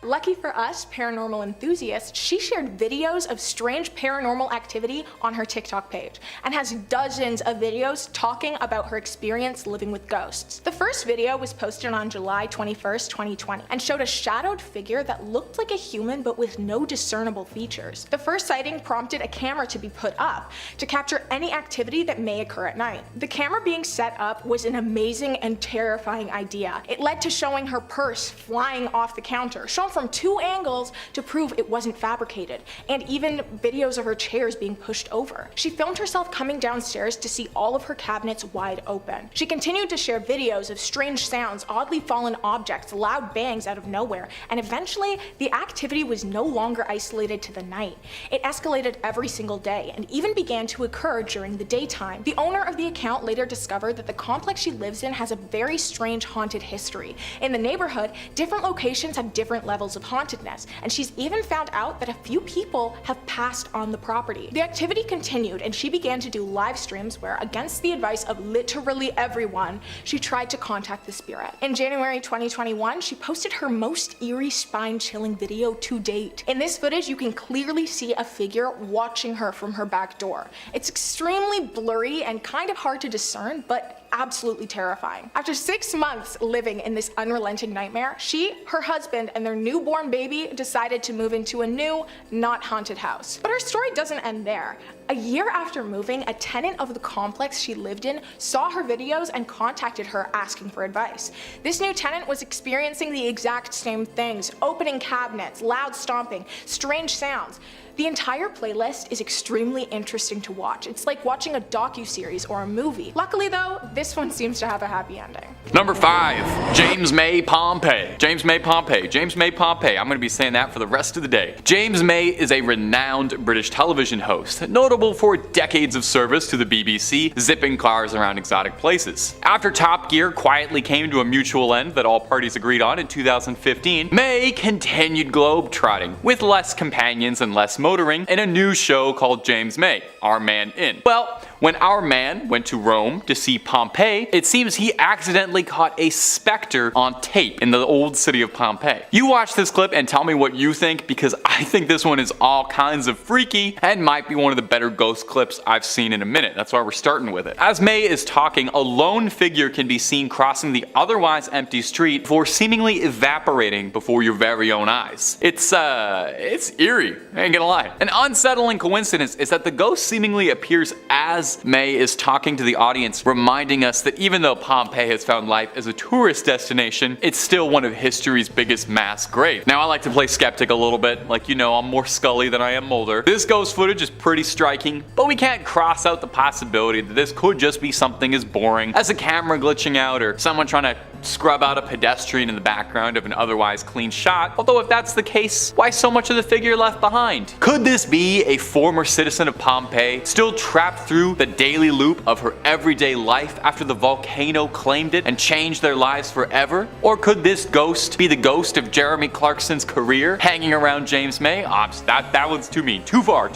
Lucky for us, paranormal enthusiasts, she shared videos of strange paranormal activity on her TikTok page and has dozens of videos talking about her experience living with ghosts. The first video was posted on July 21st, 2020 and showed a shadowed figure that looked like a human but with no discernible features. The first sighting prompted a camera to be put up to capture any activity that may occur at night. The camera being set up was an amazing and terrifying idea. It led to showing her purse flying off the counter, shown from 2 angles to prove it wasn't fabricated, and even videos of her chairs being pushed over. She filmed herself coming downstairs to see all of her cabinets wide open. She continued to share videos of strange sounds, oddly fallen objects, loud bangs out of nowhere, and eventually the activity was no longer isolated to the night. It escalated every single day and even began to occur during the daytime. The owner of the account later discovered that the complex she lives in has a very strange haunted history. In the neighborhood, different locations have different levels of hauntedness, and she's even found out that a few people have passed on the property. The activity continued, and she began to do live streams where, against the advice of literally everyone, she tried to contact the spirit. In January 2021, she posted her most eerie, spine-chilling video to date. In this footage, you can clearly see a figure watching her from her back door. It's extremely blurry and kind of hard to discern, but absolutely terrifying. After 6 months living in this unrelenting nightmare, she, her husband, and their newborn baby decided to move into a new, not haunted house. But her story doesn't end there. A year after moving, a tenant of the complex she lived in saw her videos and contacted her asking for advice. This new tenant was experiencing the exact same things: opening cabinets, loud stomping, strange sounds. The entire playlist is extremely interesting to watch. It's like watching a docuseries or a movie. Luckily though, this one seems to have a happy ending. Number 5. James May Pompei. James May Pompei. James May Pompei. I'm going to be saying that for the rest of the day. James May is a renowned British television host, notable for decades of service to the BBC, zipping cars around exotic places. After Top Gear quietly came to a mutual end that all parties agreed on in 2015, May continued globe-trotting, with less companions and less motoring, in a new show called James May, Our Man In. Well, when our man went to Rome to see Pompeii, it seems he accidentally caught a spectre on tape in the old city of Pompeii. You watch this clip and tell me what you think, because I think this one is all kinds of freaky and might be one of the better ghost clips I've seen in a minute. That's why we're starting with it. As May is talking, a lone figure can be seen crossing the otherwise empty street before seemingly evaporating before your very own eyes. It's eerie, I ain't gonna lie. An unsettling coincidence is that the ghost seemingly appears as May is talking to the audience, reminding us that even though Pompeii has found life as a tourist destination, it's still one of history's biggest mass graves. Now I like to play skeptic a little bit, like you know I'm more Scully than I am Mulder. This ghost footage is pretty striking, but we can't cross out the possibility that this could just be something as boring as a camera glitching out or someone trying to scrub out a pedestrian in the background of an otherwise clean shot. Although if that's the case, why so much of the figure left behind? Could this be a former citizen of Pompeii, still trapped through the daily loop of her everyday life after the volcano claimed it and changed their lives forever? Or could this ghost be the ghost of Jeremy Clarkson's career hanging around James May? That one's too mean. Too far.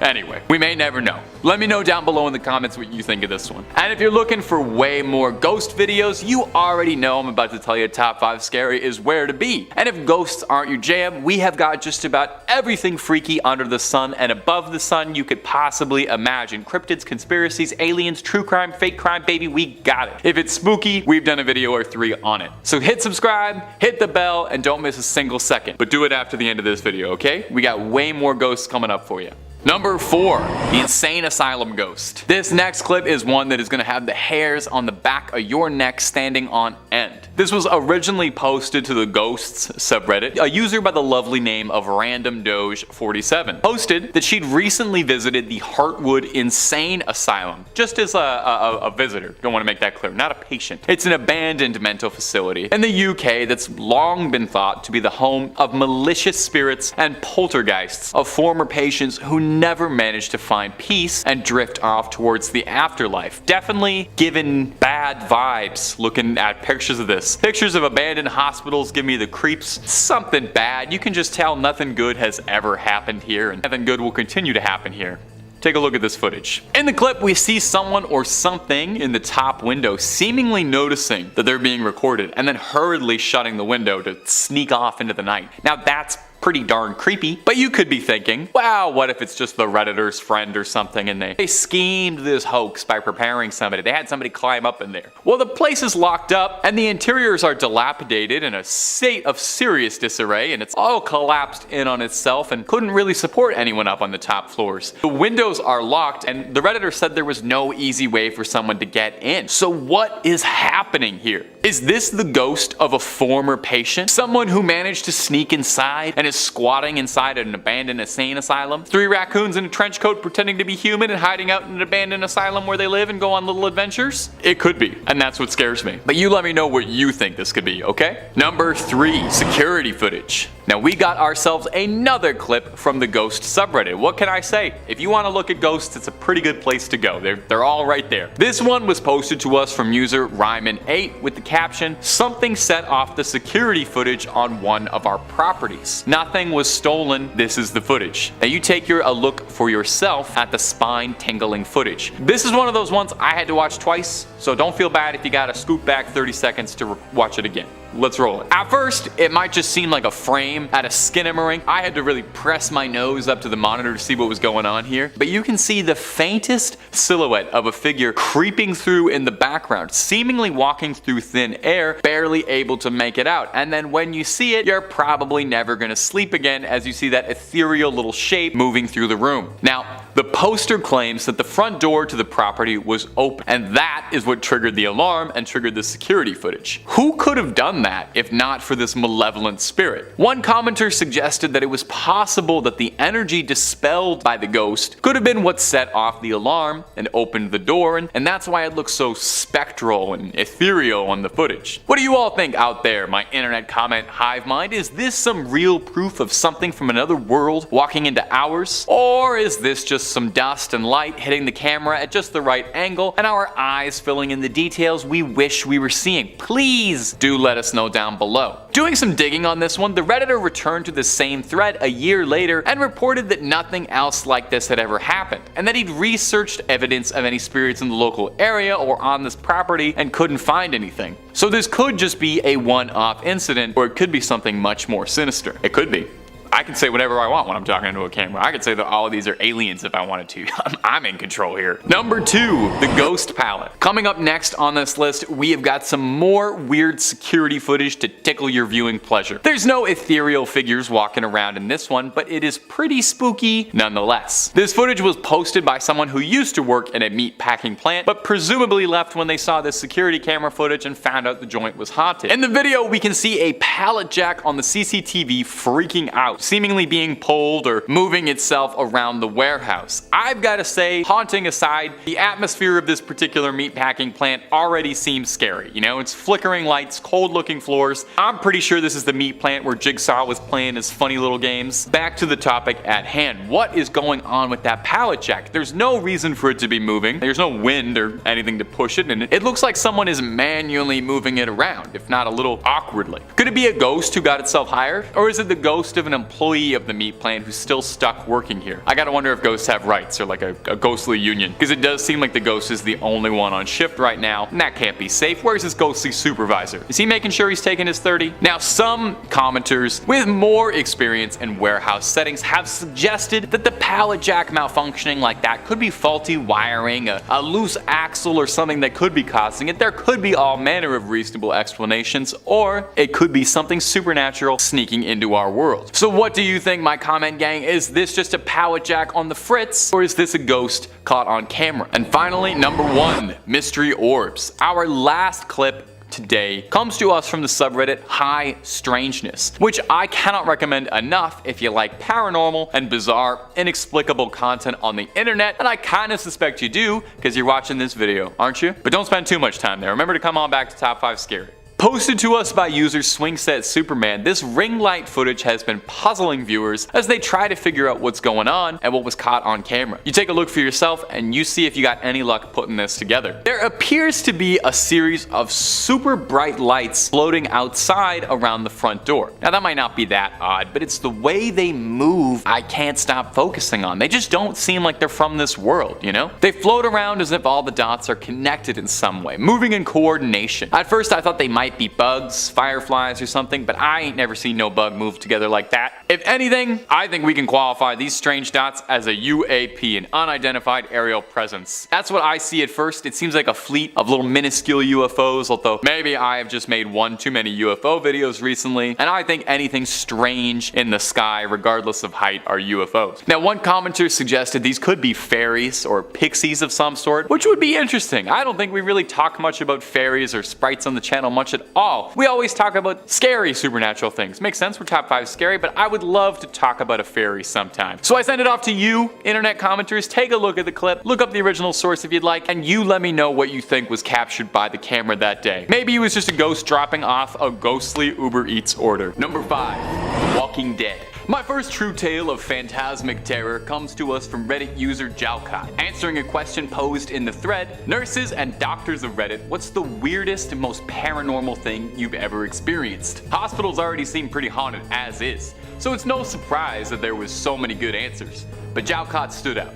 Anyway, we may never know. Let me know down below in the comments what you think of this one. And if you're looking for way more ghost videos, you already know I'm about to tell you top 5 scary is where to be. And if ghosts aren't your jam, we have got just about everything freaky under the sun and above the sun you could possibly imagine. Cryptids, conspiracies, aliens, true crime, fake crime, baby, we got it. If it's spooky, we've done a video or 3 on it. So hit subscribe, hit the bell, and don't miss a single second. But do it after the end of this video, okay? We got way more ghosts coming up for you. Number 4, the insane asylum ghost. This next clip is one that is going to have the hairs on the back of your neck standing on end. This was originally posted to the Ghosts subreddit. A user by the lovely name of Random Doge 47 posted that she'd recently visited the Heartwood Insane Asylum, just as a visitor. Don't want to make that clear, not a patient. It's an abandoned mental facility in the UK that's long been thought to be the home of malicious spirits and poltergeists of former patients who never managed to find peace and drift off towards the afterlife. Definitely given bad vibes looking at pictures of this. Pictures of abandoned hospitals give me the creeps. Something bad. You can just tell nothing good has ever happened here, and nothing good will continue to happen here. Take a look at this footage. In the clip, we see someone or something in the top window seemingly noticing that they're being recorded and then hurriedly shutting the window to sneak off into the night. Now that's pretty darn creepy, but you could be thinking, wow, what if it's just the Redditor's friend or something and they schemed this hoax by preparing somebody. They had somebody climb up in there. Well, the place is locked up and the interiors are dilapidated in a state of serious disarray, and it's all collapsed in on itself and couldn't really support anyone up on the top floors. The windows are locked and the Redditor said there was no easy way for someone to get in. So what is happening here? Is this the ghost of a former patient? Someone who managed to sneak inside and is squatting inside an abandoned insane asylum? 3 raccoons in a trench coat pretending to be human and hiding out in an abandoned asylum where they live and go on little adventures? It could be, and that's what scares me. But you let me know what you think this could be, okay? Number 3, security footage. Now we got ourselves another clip from the Ghost subreddit. What can I say? If you want to look at ghosts, it's a pretty good place to go. They're all right there. This one was posted to us from user Ryman8 with the caption, "Something set off the security footage on one of our properties. Nothing was stolen, this is the footage." Now you take a look for yourself at the spine-tingling footage. This is one of those ones I had to watch twice, so don't feel bad if you gotta scoot back 30 seconds to watch it again. Let's roll it. At first, it might just seem like a frame at a skinamarink. I had to really press my nose up to the monitor to see what was going on here. But you can see the faintest silhouette of a figure creeping through in the background, seemingly walking through thin air, barely able to make it out. And then when you see it, you're probably never gonna sleep again as you see that ethereal little shape moving through the room. Now, the poster claims that the front door to the property was open, and that is what triggered the alarm and triggered the security footage. Who could have done that? that if not for this malevolent spirit. One commenter suggested that it was possible that the energy dispelled by the ghost could have been what set off the alarm and opened the door, and that's why it looks so spectral and ethereal on the footage. What do you all think out there, my internet comment hive mind? Is this some real proof of something from another world walking into ours? Or is this just some dust and light hitting the camera at just the right angle and our eyes filling in the details we wish we were seeing? Please do let us know down below. Doing some digging on this one, the Redditor returned to the same thread a year later and reported that nothing else like this had ever happened, and that he'd researched evidence of any spirits in the local area or on this property and couldn't find anything. So this could just be a one-off incident, or it could be something much more sinister. It could be. I can say whatever I want when I'm talking into a camera. I could say that all of these are aliens if I wanted to. I'm in control here. Number 2, the Ghost Palette. Coming up next on this list, we have got some more weird security footage to tickle your viewing pleasure. There's no ethereal figures walking around in this one, but it is pretty spooky nonetheless. This footage was posted by someone who used to work in a meat packing plant, but presumably left when they saw this security camera footage and found out the joint was haunted. In the video, we can see a pallet jack on the CCTV freaking out, seemingly being pulled or moving itself around the warehouse. I've got to say, haunting aside, the atmosphere of this particular meatpacking plant already seems scary. You know, it's flickering lights, cold looking floors. I'm pretty sure this is the meat plant where Jigsaw was playing his funny little games. Back to the topic at hand. What is going on with that pallet jack? There's no reason for it to be moving. There's no wind or anything to push it, and it looks like someone is manually moving it around, if not a little awkwardly. Could it be a ghost who got itself hired? Or is it the ghost of an employee of the meat plant who's still stuck working here? I gotta wonder if ghosts have rights or like a ghostly union, because it does seem like the ghost is the only one on shift right now, and that can't be safe. Where's his ghostly supervisor? Is he making sure he's taking his 30? Now, some commenters with more experience in warehouse settings have suggested that the pallet jack malfunctioning like that could be faulty wiring, a loose axle, or something that could be causing it. There could be all manner of reasonable explanations, or it could be something supernatural sneaking into our world. So what do you think, my comment gang? Is this just a pallet jack on the fritz, or is this a ghost caught on camera? And finally, number 1, mystery orbs. Our last clip today comes to us from the subreddit High Strangeness, which I cannot recommend enough if you like paranormal and bizarre, inexplicable content on the internet, and I kind of suspect you do because you're watching this video, aren't you? But don't spend too much time there. Remember to come on back to Top 5 Scary. Posted to us by user Swingset Superman, this ring light footage has been puzzling viewers as they try to figure out what's going on and what was caught on camera. You take a look for yourself and you see if you got any luck putting this together. There appears to be a series of super bright lights floating outside around the front door. Now that might not be that odd, but it's the way they move I can't stop focusing on. They just don't seem like they're from this world, you know? They float around as if all the dots are connected in some way, moving in coordination. At first I thought they might be bugs, fireflies, or something, but I ain't never seen no bug move together like that. If anything, I think we can qualify these strange dots as a UAP, an unidentified aerial presence. That's what I see at first. It seems like a fleet of little minuscule UFOs, although maybe I have just made one too many UFO videos recently, and I think anything strange in the sky, regardless of height, are UFOs. Now, one commenter suggested these could be fairies or pixies of some sort, which would be interesting. I don't think we really talk much about fairies or sprites on the channel much at all. We always talk about scary supernatural things. Makes sense, we're Top 5 Scary, but I would love to talk about a fairy sometime. So I send it off to you, internet commenters. Take a look at the clip, look up the original source if you'd like, and you let me know what you think was captured by the camera that day. Maybe it was just a ghost dropping off a ghostly Uber Eats order. Number 5, The Walking Dead. My first true tale of phantasmic terror comes to us from Reddit user Jalcott. Answering a question posed in the thread, nurses and doctors of Reddit, what's the weirdest and most paranormal thing you've ever experienced? Hospitals already seem pretty haunted as is, so it's no surprise that there was so many good answers. But Jalcott stood out.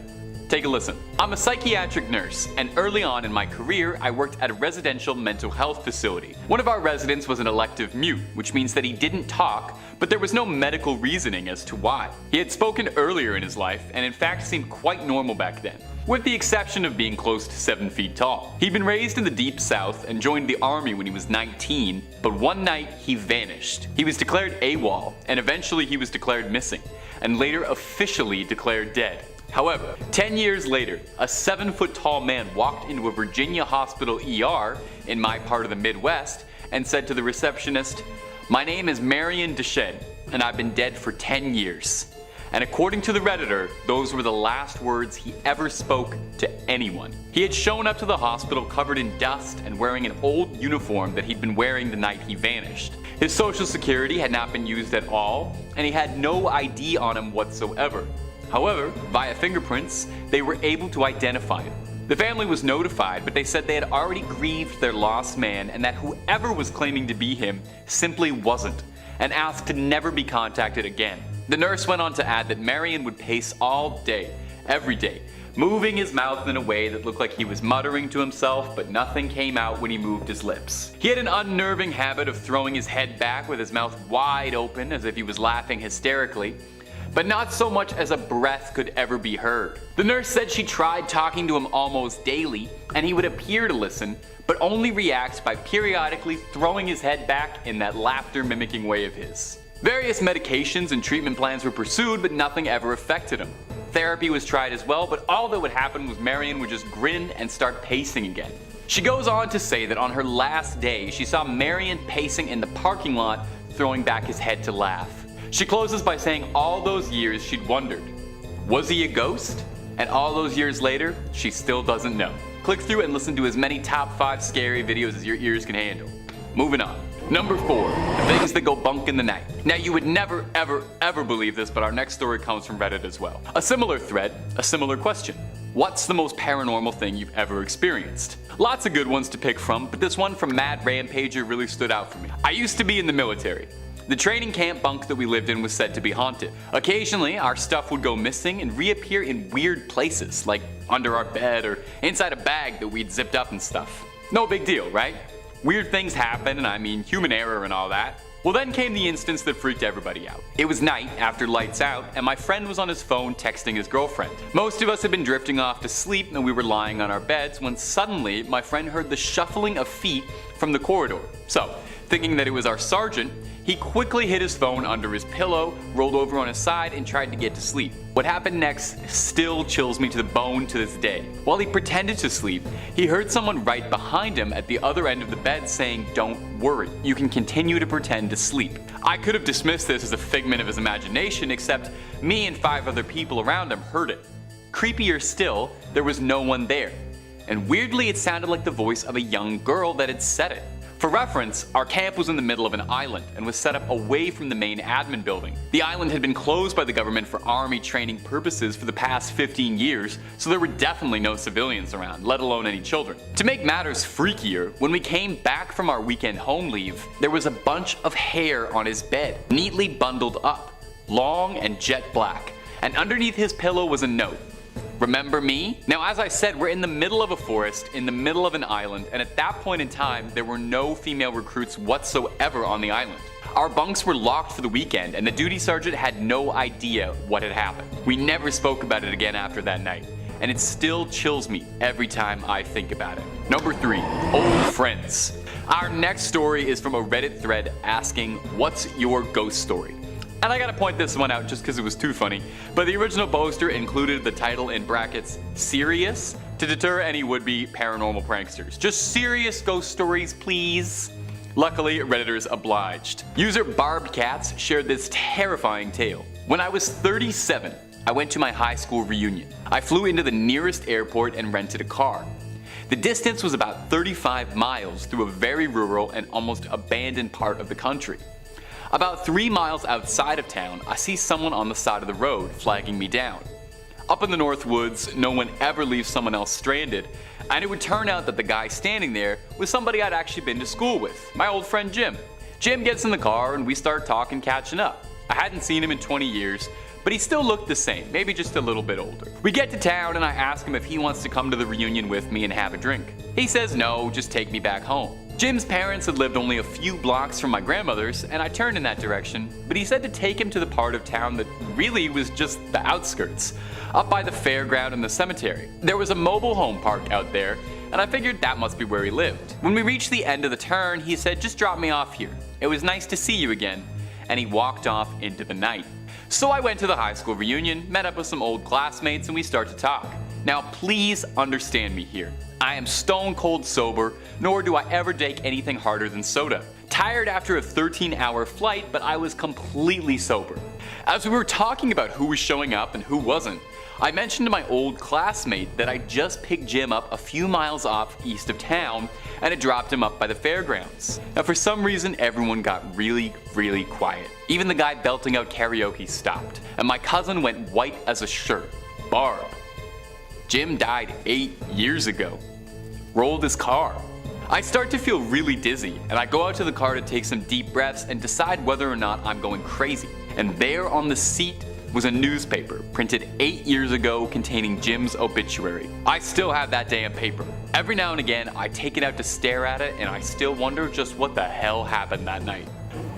Take a listen. I'm a psychiatric nurse, and early on in my career, I worked at a residential mental health facility. One of our residents was an elective mute, which means that he didn't talk, but there was no medical reasoning as to why. He had spoken earlier in his life, and in fact seemed quite normal back then, with the exception of being close to 7 feet tall. He'd been raised in the deep south and joined the army when he was 19, but one night he vanished. He was declared AWOL, and eventually he was declared missing, and later officially declared dead. However, 10 years later, a 7-foot tall man walked into a Virginia hospital ER in my part of the Midwest and said to the receptionist, "My name is Marion Deschênes, and I've been dead for 10 years. And according to the Redditor, those were the last words he ever spoke to anyone. He had shown up to the hospital covered in dust and wearing an old uniform that he'd been wearing the night he vanished. His social security had not been used at all, and he had no ID on him whatsoever. However, via fingerprints, they were able to identify him. The family was notified, but they said they had already grieved their lost man and that whoever was claiming to be him simply wasn't, and asked to never be contacted again. The nurse went on to add that Marion would pace all day, every day, moving his mouth in a way that looked like he was muttering to himself, but nothing came out when he moved his lips. He had an unnerving habit of throwing his head back with his mouth wide open as if he was laughing hysterically, but not so much as a breath could ever be heard. The nurse said she tried talking to him almost daily, and he would appear to listen, but only reacts by periodically throwing his head back in that laughter-mimicking way of his. Various medications and treatment plans were pursued, but nothing ever affected him. Therapy was tried as well, but all that would happen was Marion would just grin and start pacing again. She goes on to say that on her last day, she saw Marion pacing in the parking lot, throwing back his head to laugh. She closes by saying all those years she'd wondered, was he a ghost? And all those years later, she still doesn't know. Click through and listen to as many top 5 scary videos as your ears can handle. Moving on. Number 4, things that go bunk in the night. Now you would never ever believe this, but our next story comes from Reddit as well. A similar thread, a similar question. What's the most paranormal thing you've ever experienced? Lots of good ones to pick from, but this one from Mad Rampager really stood out for me. I used to be in the military. The training camp bunk that we lived in was said to be haunted. Occasionally, our stuff would go missing and reappear in weird places, like under our bed or inside a bag that we'd zipped up and stuff. No big deal, right? Weird things happen, and I mean human error and all that. Well, then came the instance that freaked everybody out. It was night after lights out, and my friend was on his phone texting his girlfriend. Most of us had been drifting off to sleep and we were lying on our beds when suddenly my friend heard the shuffling of feet from the corridor. So, thinking that it was our sergeant, he quickly hid his phone under his pillow, rolled over on his side, and tried to get to sleep. What happened next still chills me to the bone to this day. While he pretended to sleep, he heard someone right behind him at the other end of the bed saying, "Don't worry, you can continue to pretend to sleep." I could have dismissed this as a figment of his imagination, except me and 5 other people around him heard it. Creepier still, there was no one there. And weirdly, it sounded like the voice of a young girl that had said it. For reference, our camp was in the middle of an island and was set up away from the main admin building. The island had been closed by the government for army training purposes for the past 15 years, so there were definitely no civilians around, let alone any children. To make matters freakier, when we came back from our weekend home leave, there was a bunch of hair on his bed, neatly bundled up, long and jet black, and underneath his pillow was a note. Remember me? Now, as I said, we're in the middle of a forest, in the middle of an island, and at that point in time, there were no female recruits whatsoever on the island. Our bunks were locked for the weekend, and the duty sergeant had no idea what had happened. We never spoke about it again after that night, and it still chills me every time I think about it. Number 3, old friends. Our next story is from a Reddit thread asking, "What's your ghost story?" And I gotta point this one out just because it was too funny, but the original poster included the title in brackets, "Serious?" to deter any would-be paranormal pranksters. Just serious ghost stories, please. Luckily, Redditors obliged. User Barbed Cats shared this terrifying tale. When I was 37, I went to my high school reunion. I flew into the nearest airport and rented a car. The distance was about 35 miles through a very rural and almost abandoned part of the country. About 3 miles outside of town, I see someone on the side of the road flagging me down. Up in the North Woods, no one ever leaves someone else stranded, and it would turn out that the guy standing there was somebody I'd actually been to school with, my old friend Jim. Jim gets in the car and we start talking, catching up. I hadn't seen him in 20 years, but he still looked the same, maybe just a little bit older. We get to town and I ask him if he wants to come to the reunion with me and have a drink. He says no, just take me back home. Jim's parents had lived only a few blocks from my grandmother's, and I turned in that direction, but he said to take him to the part of town that really was just the outskirts, up by the fairground and the cemetery. There was a mobile home park out there, and I figured that must be where he lived. When we reached the end of the turn, he said, "Just drop me off here. It was nice to see you again," and he walked off into the night. So I went to the high school reunion, met up with some old classmates, and we start to talk. Now please understand me here. I am stone cold sober, nor do I ever take anything harder than soda. Tired after a 13-hour flight, but I was completely sober. As we were talking about who was showing up and who wasn't, I mentioned to my old classmate that I just picked Jim up a few miles off east of town and had dropped him up by the fairgrounds. Now for some reason everyone got really quiet. Even the guy belting out karaoke stopped, and my cousin went white as a shirt. Barb. Jim died 8 years ago. Rolled his car. I start to feel really dizzy, and I go out to the car to take some deep breaths and decide whether or not I'm going crazy. And there on the seat was a newspaper printed 8 years ago containing Jim's obituary. I still have that damn paper. Every now and again I take it out to stare at it, and I still wonder just what the hell happened that night.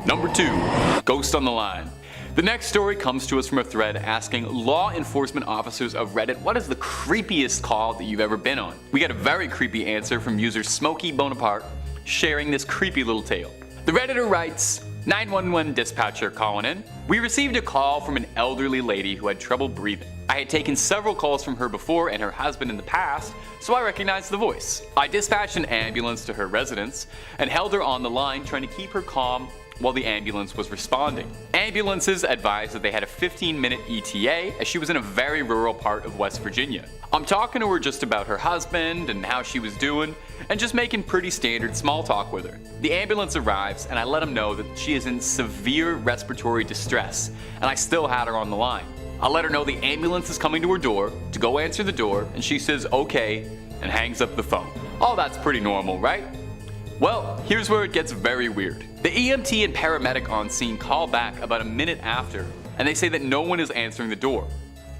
Number 2. Ghost on the line. The next story comes to us from a thread asking law enforcement officers of Reddit what is the creepiest call that you've ever been on. We get a very creepy answer from user Smokey Bonaparte sharing this creepy little tale. The Redditor writes, 911 dispatcher calling in. We received a call from an elderly lady who had trouble breathing. I had taken several calls from her before and her husband in the past, so I recognized the voice. I dispatched an ambulance to her residence and held her on the line trying to keep her calm while the ambulance was responding. Ambulances advised that they had a 15-minute ETA as she was in a very rural part of West Virginia. I'm talking to her just about her husband and how she was doing, and just making pretty standard small talk with her. The ambulance arrives and I let them know that she is in severe respiratory distress, and I still had her on the line. I let her know the ambulance is coming to her door, to go answer the door, and she says okay and hangs up the phone. Oh, that's pretty normal, right? Well, here's where it gets very weird. The EMT and paramedic on scene call back about a minute after, and they say that no one is answering the door.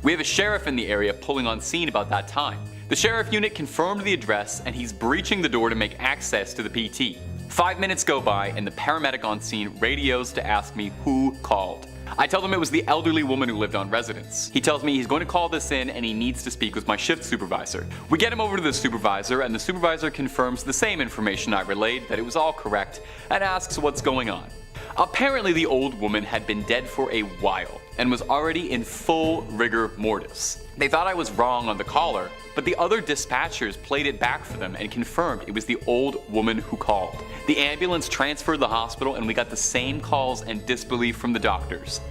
We have a sheriff in the area pulling on scene about that time. The sheriff unit confirmed the address, and he's breaching the door to make access to the PT. 5 minutes go by, and the paramedic on scene radios to ask me who called. I tell him it was the elderly woman who lived on residence. He tells me he's going to call this in and he needs to speak with my shift supervisor. We get him over to the supervisor, and the supervisor confirms the same information I relayed, that it was all correct, and asks what's going on. Apparently the old woman had been dead for a while and was already in full rigor mortis. They thought I was wrong on the caller, but the other dispatchers played it back for them and confirmed it was the old woman who called. The ambulance transferred the hospital and we got the same calls and disbelief from the doctors.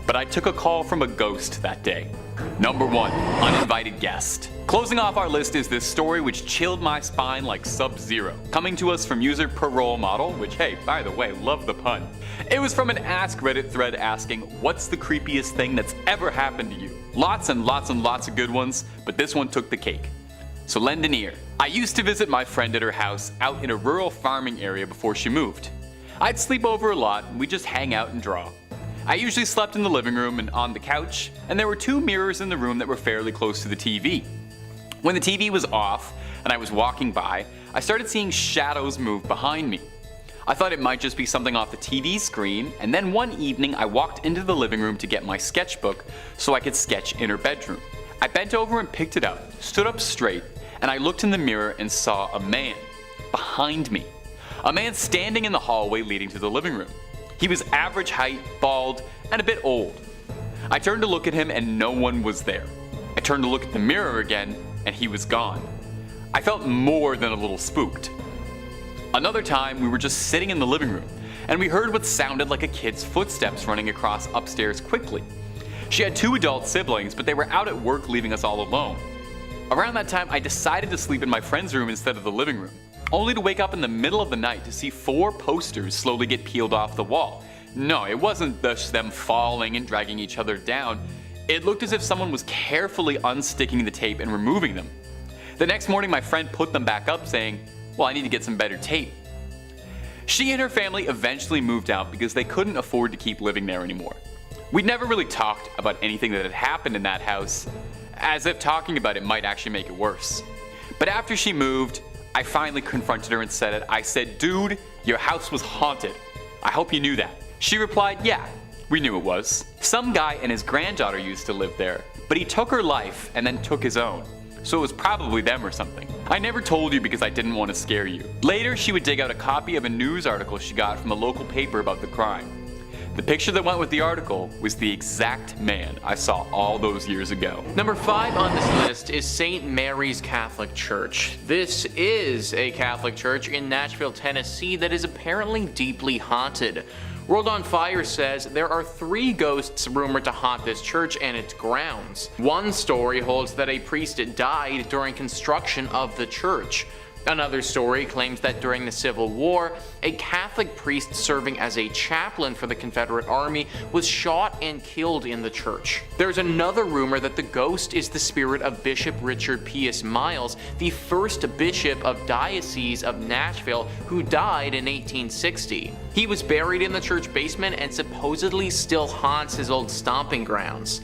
But I took a call from a ghost that day. Number 1. Uninvited guest. Closing off our list is this story which chilled my spine like Sub-Zero. Coming to us from user Parole Model, which hey, by the way, love the pun. It was from an Ask Reddit thread asking, what's the creepiest thing that's ever happened to you? Lots and lots and lots of good ones, but this one took the cake. So lend an ear. I used to visit my friend at her house out in a rural farming area before she moved. I'd sleep over a lot and we'd just hang out and draw. I usually slept in the living room and on the couch, and there were 2 mirrors in the room that were fairly close to the TV. When the TV was off and I was walking by, I started seeing shadows move behind me. I thought it might just be something off the TV screen, and then one evening I walked into the living room to get my sketchbook so I could sketch in her bedroom. I bent over and picked it up, stood up straight, and I looked in the mirror and saw a man behind me. A man standing in the hallway leading to the living room. He was average height, bald, and a bit old. I turned to look at him and no one was there. I turned to look at the mirror again and he was gone. I felt more than a little spooked. Another time we were just sitting in the living room and we heard what sounded like a kid's footsteps running across upstairs quickly. She had 2 adult siblings, but they were out at work leaving us all alone. Around that time I decided to sleep in my friend's room instead of the living room, only to wake up in the middle of the night to see 4 posters slowly get peeled off the wall. No, it wasn't just them falling and dragging each other down. It looked as if someone was carefully unsticking the tape and removing them. The next morning my friend put them back up saying, well, I need to get some better tape. She and her family eventually moved out because they couldn't afford to keep living there anymore. We'd never really talked about anything that had happened in that house, as if talking about it might actually make it worse. But after she moved, I finally confronted her and said it. I said, dude, your house was haunted. I hope you knew that. She replied, yeah, we knew it was. Some guy and his granddaughter used to live there, but he took her life and then took his own. So it was probably them or something. I never told you because I didn't want to scare you. Later, she would dig out a copy of a news article she got from a local paper about the crime. the picture that went with the article was the exact man I saw all those years ago. Number 5 on this list is St. Mary's Catholic Church. This is a Catholic church in Nashville, Tennessee that is apparently deeply haunted. World on Fire says there are 3 ghosts rumored to haunt this church and its grounds. One story holds that a priest died during construction of the church. Another story claims that during the Civil War, a Catholic priest serving as a chaplain for the Confederate Army was shot and killed in the church. There's another rumor that the ghost is the spirit of Bishop Richard P.S. Miles, the first bishop of Diocese of Nashville, who died in 1860. He was buried in the church basement and supposedly still haunts his old stomping grounds.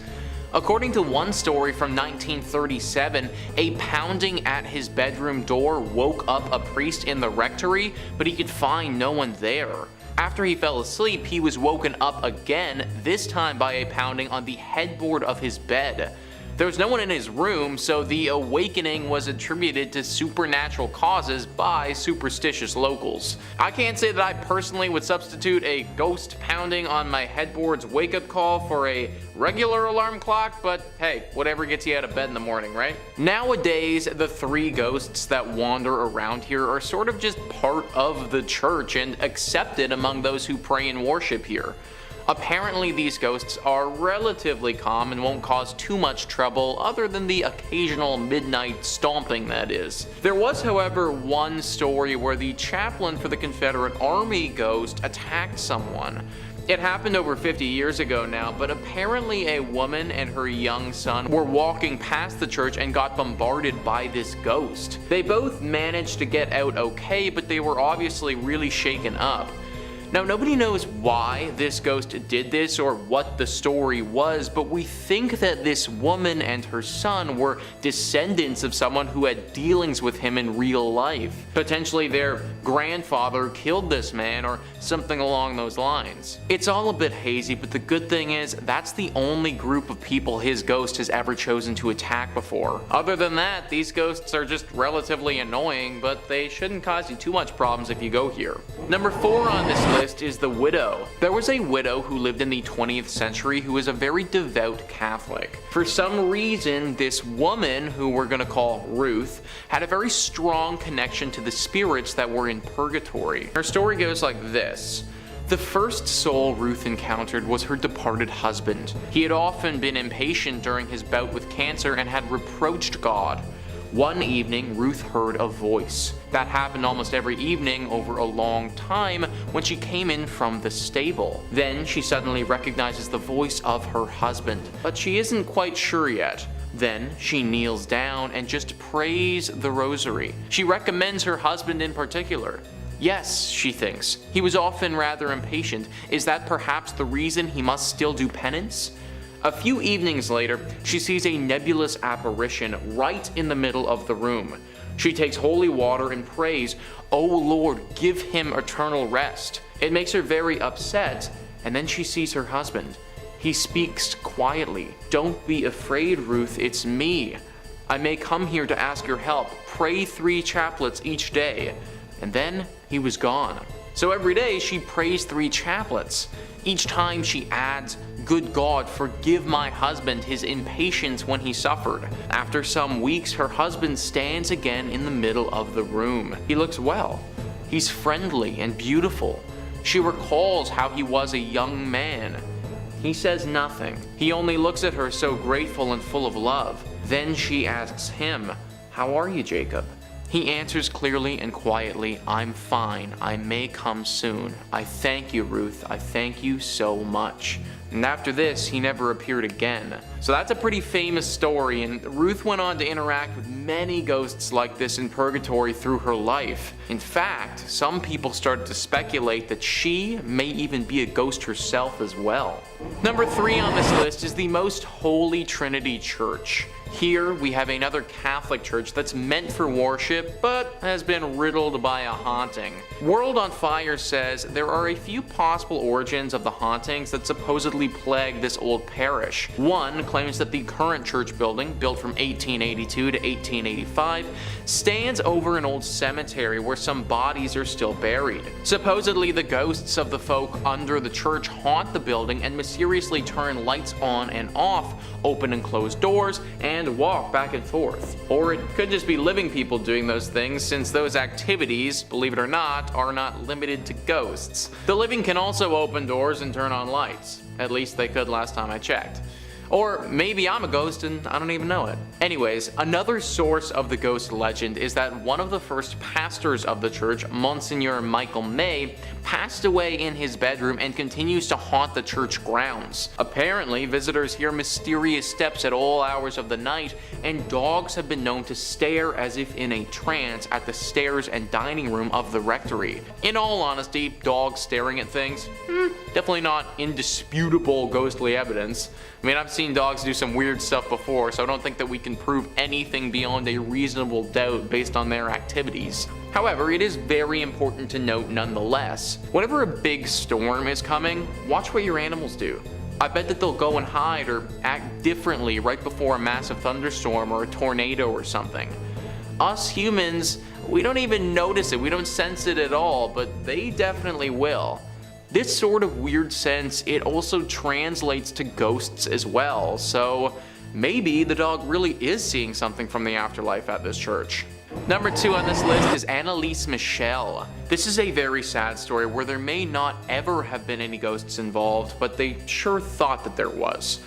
According to one story from 1937, a pounding at his bedroom door woke up a priest in the rectory, but he could find no one there. After he fell asleep, he was woken up again, this time by a pounding on the headboard of his bed. There was no one in his room, so the awakening was attributed to supernatural causes by superstitious locals. I can't say that I personally would substitute a ghost pounding on my headboard's wake-up call for a regular alarm clock, but hey, whatever gets you out of bed in the morning, right? Nowadays, the 3 ghosts that wander around here are sort of just part of the church and accepted among those who pray and worship here. Apparently these ghosts are relatively calm and won't cause too much trouble other than the occasional midnight stomping, that is. There was, however, one story where the chaplain for the Confederate Army ghost attacked someone. It happened over 50 years ago now, but apparently a woman and her young son were walking past the church and got bombarded by this ghost. They both managed to get out okay, but they were obviously really shaken up. Now, nobody knows why this ghost did this or what the story was, but we think that this woman and her son were descendants of someone who had dealings with him in real life. Potentially their grandfather killed this man or something along those lines. It's all a bit hazy, but the good thing is that's the only group of people his ghost has ever chosen to attack before. Other than that, these ghosts are just relatively annoying, but they shouldn't cause you too much problems if you go here. Number 4 on this list is the widow. There was a widow who lived in the 20th century who was a very devout Catholic. For some reason, this woman, who we're gonna call Ruth, had a very strong connection to the spirits that were in purgatory. Her story goes like this. The first soul Ruth encountered was her departed husband. He had often been impatient during his bout with cancer and had reproached God. One evening, Ruth heard a voice. That happened almost every evening over a long time when she came in from the stable. Then she suddenly recognizes the voice of her husband, but she isn't quite sure yet. Then she kneels down and just prays the rosary. She recommends her husband in particular. Yes, she thinks, he was often rather impatient. Is that perhaps the reason he must still do penance? A few evenings later, she sees a nebulous apparition right in the middle of the room. She takes holy water and prays, "O Lord, give him eternal rest." It makes her very upset, and then she sees her husband. He speaks quietly. "Don't be afraid, Ruth, it's me. I may come here to ask your help. Pray 3 chaplets each day." And then he was gone. So every day she prays 3 chaplets. Each time she adds, "Good God, forgive my husband his impatience when he suffered." After some weeks, her husband stands again in the middle of the room. He looks well. He's friendly and beautiful. She recalls how he was a young man. He says nothing. He only looks at her so grateful and full of love. Then she asks him, "How are you, Jacob?" He answers clearly and quietly, "I'm fine. I may come soon. I thank you, Ruth. I thank you so much." And after this, he never appeared again. So that's a pretty famous story, and Ruth went on to interact with many ghosts like this in purgatory through her life. In fact, some people started to speculate that she may even be a ghost herself as well. Number 3 on this list is the Most Holy Trinity Church. Here we have another Catholic church that's meant for worship, but has been riddled by a haunting. World on Fire says there are a few possible origins of the hauntings that supposedly plague this old parish. One claims that the current church building, built from 1882 to 1885, stands over an old cemetery where some bodies are still buried. Supposedly the ghosts of the folk under the church haunt the building and mysteriously turn lights on and off, open and close doors, and walk back and forth. Or it could just be living people doing those things, since those activities, believe it or not, are not limited to ghosts. The living can also open doors and turn on lights. At least they could last time I checked. Or maybe I'm a ghost and I don't even know it. Anyways, another source of the ghost legend is that one of the first pastors of the church, Monsignor Michael May, passed away in his bedroom and continues to haunt the church grounds. Apparently, visitors hear mysterious steps at all hours of the night, and dogs have been known to stare as if in a trance at the stairs and dining room of the rectory. In all honesty, dogs staring at things? Definitely not indisputable ghostly evidence. I mean, I've seen dogs do some weird stuff before, so I don't think that we can prove anything beyond a reasonable doubt based on their activities. However, it is very important to note nonetheless, whenever a big storm is coming, watch what your animals do. I bet that they'll go and hide or act differently right before a massive thunderstorm or a tornado or something. Us humans, we don't even notice it, we don't sense it at all, but they definitely will. This sort of weird sense, it also translates to ghosts as well, so maybe the dog really is seeing something from the afterlife at this church. Number 2 on this list is Anelise Michelle. This is a very sad story where there may not ever have been any ghosts involved, but they sure thought that there was.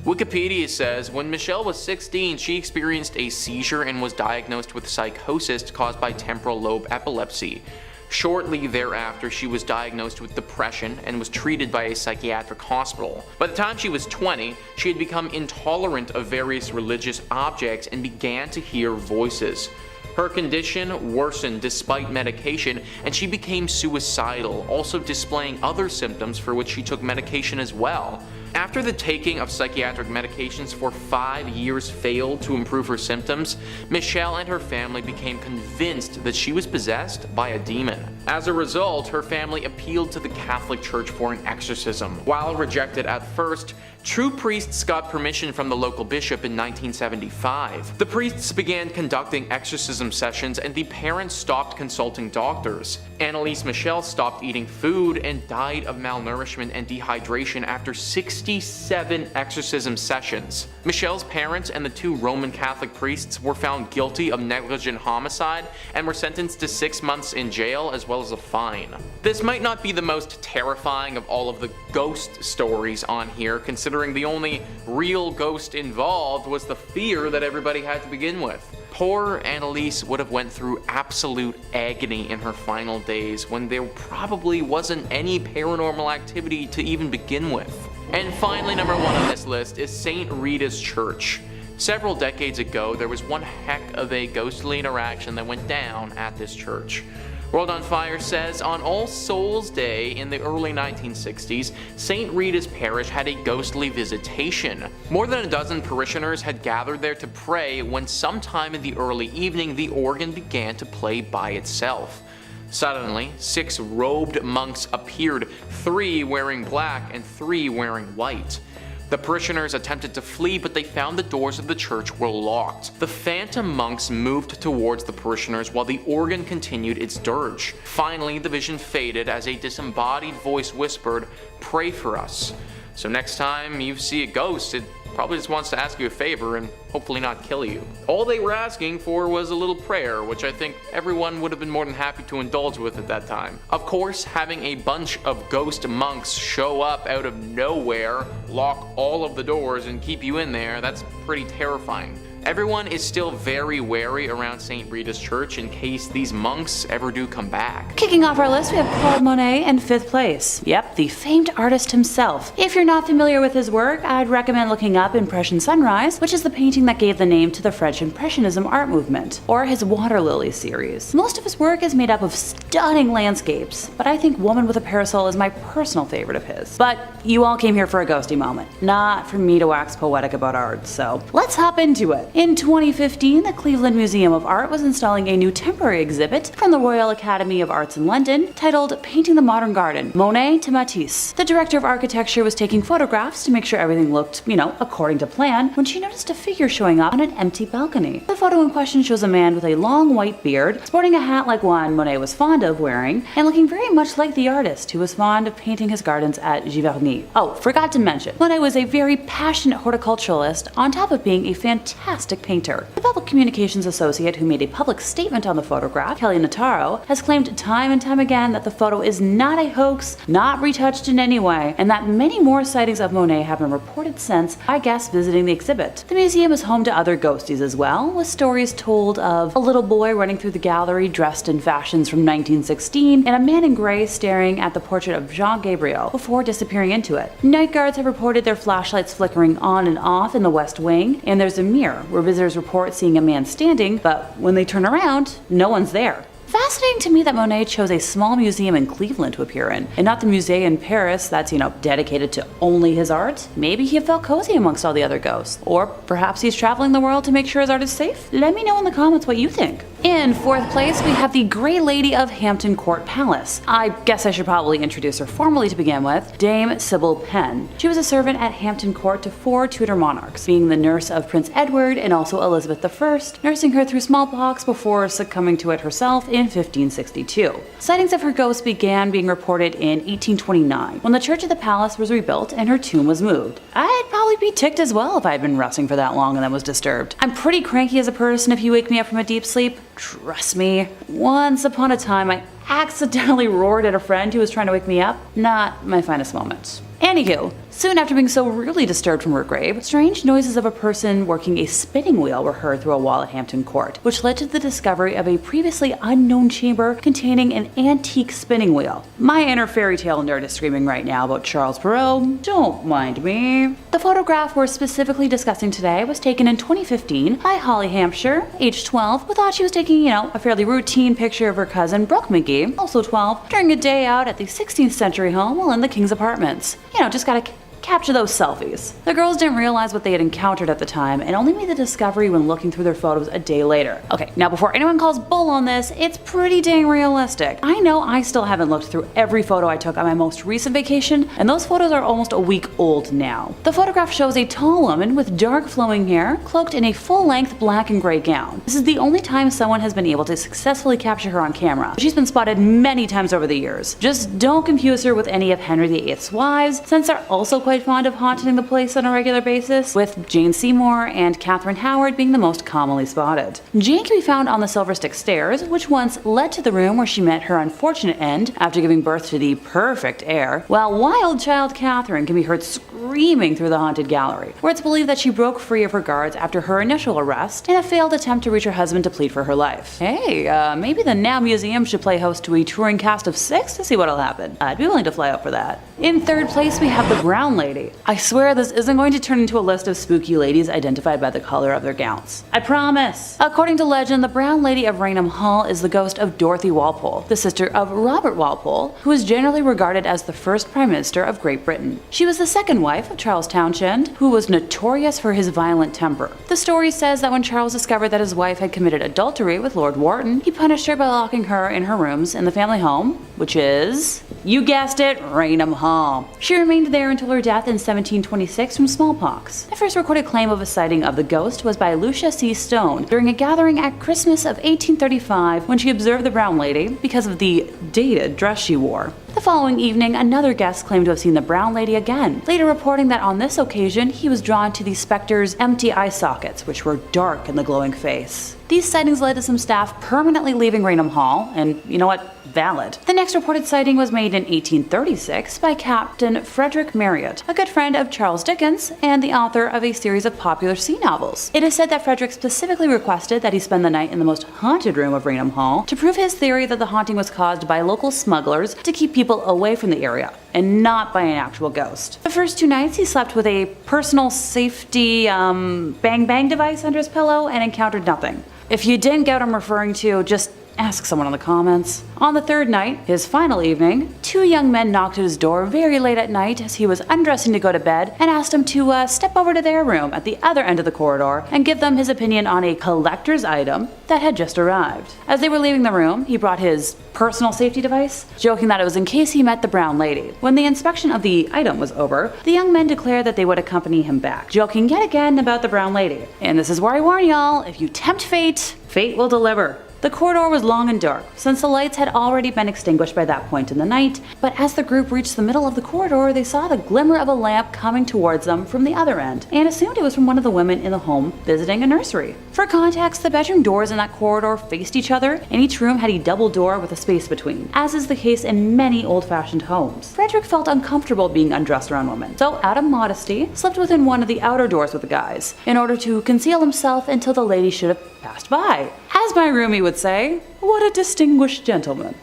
Wikipedia says, when Michelle was 16, she experienced a seizure and was diagnosed with psychosis caused by temporal lobe epilepsy. Shortly thereafter, she was diagnosed with depression and was treated by a psychiatric hospital. By the time she was 20, she had become intolerant of various religious objects and began to hear voices. Her condition worsened despite medication, and she became suicidal, also displaying other symptoms for which she took medication as well. After the taking of psychiatric medications for 5 years failed to improve her symptoms, Michelle and her family became convinced that she was possessed by a demon. As a result, her family appealed to the Catholic Church for an exorcism. While rejected at first, true priests got permission from the local bishop in 1975. The priests began conducting exorcism sessions, and the parents stopped consulting doctors. Anelise Michelle stopped eating food and died of malnourishment and dehydration after 67 exorcism sessions. Michelle's parents and the 2 Roman Catholic priests were found guilty of negligent homicide and were sentenced to 6 months in jail as well as a fine. This might not be the most terrifying of all of the ghost stories on here, considering the only real ghost involved was the fear that everybody had to begin with. Poor Anelise would have went through absolute agony in her final days when there probably wasn't any paranormal activity to even begin with. And finally, number 1 on this list is St. Rita's Church. Several decades ago, there was one heck of a ghostly interaction that went down at this church. World on Fire says, on All Souls Day in the early 1960s, St. Rita's Parish had a ghostly visitation. More than a dozen parishioners had gathered there to pray when sometime in the early evening the organ began to play by itself. Suddenly, 6 robed monks appeared, 3 wearing black and 3 wearing white. The parishioners attempted to flee, but they found the doors of the church were locked. The phantom monks moved towards the parishioners while the organ continued its dirge. Finally, the vision faded as a disembodied voice whispered, "Pray for us." So next time you see a ghost, it probably just wants to ask you a favor and hopefully not kill you. All they were asking for was a little prayer, which I think everyone would have been more than happy to indulge with at that time. Of course, having a bunch of ghost monks show up out of nowhere, lock all of the doors, and keep you in there, that's pretty terrifying. Everyone is still very wary around St. Rita's Church in case these monks ever do come back. Kicking off our list, we have Claude Monet in 5th place. Yep, the famed artist himself. If you're not familiar with his work, I'd recommend looking up Impression Sunrise, which is the painting that gave the name to the French Impressionism art movement, or his Water Lily series. Most of his work is made up of stunning landscapes, but I think Woman with a Parasol is my personal favorite of his. But you all came here for a ghosty moment, not for me to wax poetic about art, so let's hop into it. In 2015, the Cleveland Museum of Art was installing a new temporary exhibit from the Royal Academy of Arts in London titled Painting the Modern Garden, Monet to Matisse. The director of architecture was taking photographs to make sure everything looked, according to plan, when she noticed a figure showing up on an empty balcony. The photo in question shows a man with a long white beard, sporting a hat like one Monet was fond of wearing, and looking very much like the artist who was fond of painting his gardens at Giverny. Oh, forgot to mention, Monet was a very passionate horticulturalist on top of being a fantastic painter. The public communications associate who made a public statement on the photograph, Kelly Notaro, has claimed time and time again that the photo is not a hoax, not retouched in any way, and that many more sightings of Monet have been reported since by guests visiting the exhibit. The museum is home to other ghosties as well, with stories told of a little boy running through the gallery dressed in fashions from 1916 and a man in gray staring at the portrait of Jean Gabriel before disappearing into it. Night guards have reported their flashlights flickering on and off in the West Wing, and there's a mirror where visitors report seeing a man standing, but when they turn around, no one's there. Fascinating to me that Monet chose a small museum in Cleveland to appear in, and not the museum in Paris that's, dedicated to only his art. Maybe he felt cozy amongst all the other ghosts. Or perhaps he's traveling the world to make sure his art is safe? Let me know in the comments what you think. In fourth place, we have the Grey Lady of Hampton Court Palace. I guess I should probably introduce her formally to begin with, Dame Sybil Penn. She was a servant at Hampton Court to 4 Tudor monarchs, being the nurse of Prince Edward and also Elizabeth I, nursing her through smallpox before succumbing to it herself in 1562. Sightings of her ghost began being reported in 1829, when the church of the palace was rebuilt and her tomb was moved. I'd probably be ticked as well if I had been resting for that long and then was disturbed. I'm pretty cranky as a person if you wake me up from a deep sleep. Trust me. Once upon a time, I accidentally roared at a friend who was trying to wake me up. Not my finest moment. Anywho, soon after being so rudely disturbed from her grave, strange noises of a person working a spinning wheel were heard through a wall at Hampton Court, which led to the discovery of a previously unknown chamber containing an antique spinning wheel. My inner fairy tale nerd is screaming right now about Charles Perrault. Don't mind me. The photograph we're specifically discussing today was taken in 2015 by Holly Hampshire, age 12, who thought she was taking, a fairly routine picture of her cousin Brooke McGee, also 12, during a day out at the 16th century home while in the King's apartments. Just gotta capture those selfies. The girls didn't realize what they had encountered at the time and only made the discovery when looking through their photos a day later. Okay, now before anyone calls bull on this, it's pretty dang realistic. I know I still haven't looked through every photo I took on my most recent vacation, and those photos are almost a week old now. The photograph shows a tall woman with dark flowing hair, cloaked in a full-length black and gray gown. This is the only time someone has been able to successfully capture her on camera. She's been spotted many times over the years. Just don't confuse her with any of Henry VIII's wives, since they're also quite fond of haunting the place on a regular basis, with Jane Seymour and Catherine Howard being the most commonly spotted. Jane can be found on the Silver Stick Stairs, which once led to the room where she met her unfortunate end after giving birth to the perfect heir, while wild child Catherine can be heard screaming through the haunted gallery, where it's believed that she broke free of her guards after her initial arrest in a failed attempt to reach her husband to plead for her life. Hey, maybe the Now Museum should play host to a touring cast of 6 to see what'll happen. I'd be willing to fly out for that. In third place, we have the Brown Lady. I swear this isn't going to turn into a list of spooky ladies identified by the color of their gowns. I promise. According to legend, the Brown Lady of Raynham Hall is the ghost of Dorothy Walpole, the sister of Robert Walpole, who is generally regarded as the first Prime Minister of Great Britain. She was the second wife of Charles Townshend, who was notorious for his violent temper. The story says that when Charles discovered that his wife had committed adultery with Lord Wharton, he punished her by locking her in her rooms in the family home, which is, you guessed it, Raynham Hall. She remained there until her death in 1726 from smallpox. The first recorded claim of a sighting of the ghost was by Lucia C. Stone during a gathering at Christmas of 1835 when she observed the Brown Lady because of the dated dress she wore. The following evening, another guest claimed to have seen the Brown Lady again, later reporting that on this occasion he was drawn to the specter's empty eye sockets, which were dark in the glowing face. These sightings led to some staff permanently leaving Raynham Hall, and you know what? Valid. The next reported sighting was made in 1836 by Captain Frederick Marriott, a good friend of Charles Dickens and the author of a series of popular sea novels. It is said that Frederick specifically requested that he spend the night in the most haunted room of Raynham Hall to prove his theory that the haunting was caused by local smugglers to keep people away from the area and not by an actual ghost. The first 2 nights he slept with a personal safety bang device under his pillow and encountered nothing. If you didn't get what I'm referring to, just ask someone in the comments. On the 3rd night, his final evening, 2 young men knocked at his door very late at night as he was undressing to go to bed and asked him to step over to their room at the other end of the corridor and give them his opinion on a collector's item that had just arrived. As they were leaving the room, he brought his personal safety device, joking that it was in case he met the brown lady. When the inspection of the item was over, the young men declared that they would accompany him back, joking yet again about the brown lady. And this is where I warn y'all, if you tempt fate, fate will deliver. The corridor was long and dark, since the lights had already been extinguished by that point in the night, but as the group reached the middle of the corridor, they saw the glimmer of a lamp coming towards them from the other end, and assumed it was from one of the women in the home visiting a nursery. For context, the bedroom doors in that corridor faced each other, and each room had a double door with a space between, as is the case in many old-fashioned homes. Frederick felt uncomfortable being undressed around women, so out of modesty, slept within one of the outer doors with the guys, in order to conceal himself until the lady should have passed by. As my roomie would say, what a distinguished gentleman.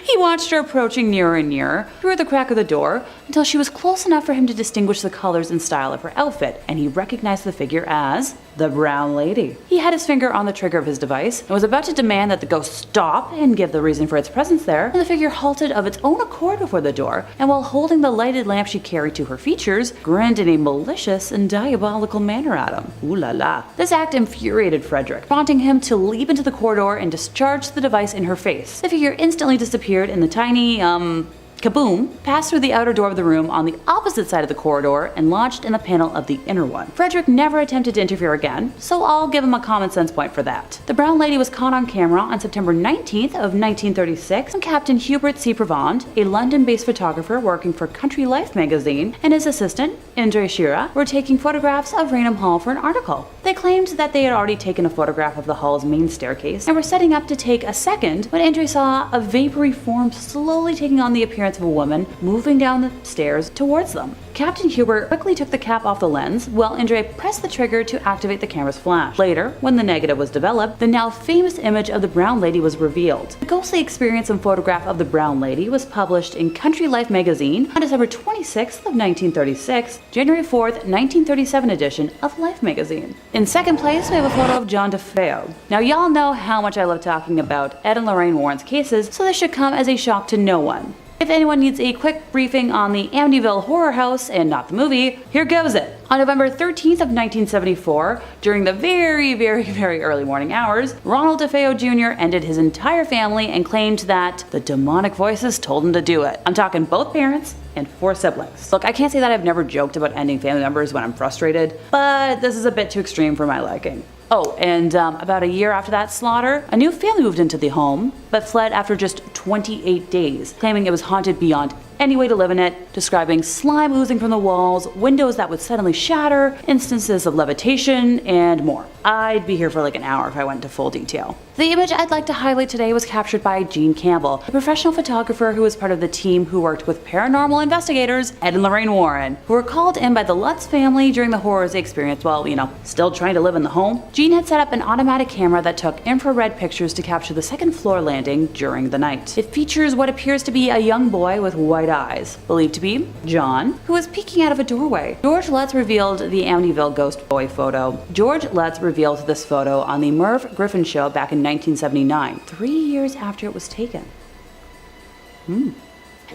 He watched her approaching nearer and nearer through the crack of the door until she was close enough for him to distinguish the colors and style of her outfit, and he recognized the figure as the brown lady. He had his finger on the trigger of his device and was about to demand that the ghost stop and give the reason for its presence there, when the figure halted of its own accord before the door, and while holding the lighted lamp she carried to her features, grinned in a malicious and diabolical manner at him. Ooh la la. This act infuriated Frederick, prompting him to leap into the corridor and discharge the device in her face. The figure instantly disappeared in the tiny, kaboom, passed through the outer door of the room on the opposite side of the corridor and lodged in the panel of the inner one. Frederick never attempted to interfere again, so I'll give him a common sense point for that. The brown lady was caught on camera on September 19th of 1936 when Captain Hubert C. Prevand, a London-based photographer working for Country Life magazine, and his assistant, Andre Shira, were taking photographs of Raynham Hall for an article. They claimed that they had already taken a photograph of the hall's main staircase and were setting up to take a second when Andre saw a vapory form slowly taking on the appearance of a woman moving down the stairs towards them. Captain Hubert quickly took the cap off the lens while Andre pressed the trigger to activate the camera's flash. Later, when the negative was developed, the now famous image of the brown lady was revealed. The ghostly experience and photograph of the brown lady was published in Country Life magazine on December 26th of 1936, January 4th, 1937 edition of Life magazine. In second place, we have a photo of John DeFeo. Now y'all know how much I love talking about Ed and Lorraine Warren's cases, so this should come as a shock to no one. If anyone needs a quick briefing on the Amityville Horror House and not the movie, here goes it. On November 13th of 1974, during the very early morning hours, Ronald DeFeo Jr. ended his entire family and claimed that the demonic voices told him to do it. I'm talking both parents and 4 siblings. Look, I can't say that I've never joked about ending family members when I'm frustrated, but this is a bit too extreme for my liking. Oh, and about a year after that slaughter, a new family moved into the home, but fled after just 28 days, claiming it was haunted beyond any way to live in it, describing slime oozing from the walls, windows that would suddenly shatter, instances of levitation, and more. I'd be here for like an hour if I went into full detail. The image I'd like to highlight today was captured by Gene Campbell, a professional photographer who was part of the team who worked with paranormal investigators Ed and Lorraine Warren, who were called in by the Lutz family during the horrors they experienced while, still trying to live in the home. Gene had set up an automatic camera that took infrared pictures to capture the second floor landing during the night. It features what appears to be a young boy with white eyes, believed to be John, who is peeking out of a doorway. George Lutz revealed the Amityville ghost boy photo. George Lutz revealed this photo on the Merv Griffin show back in 1979, 3 years after it was taken.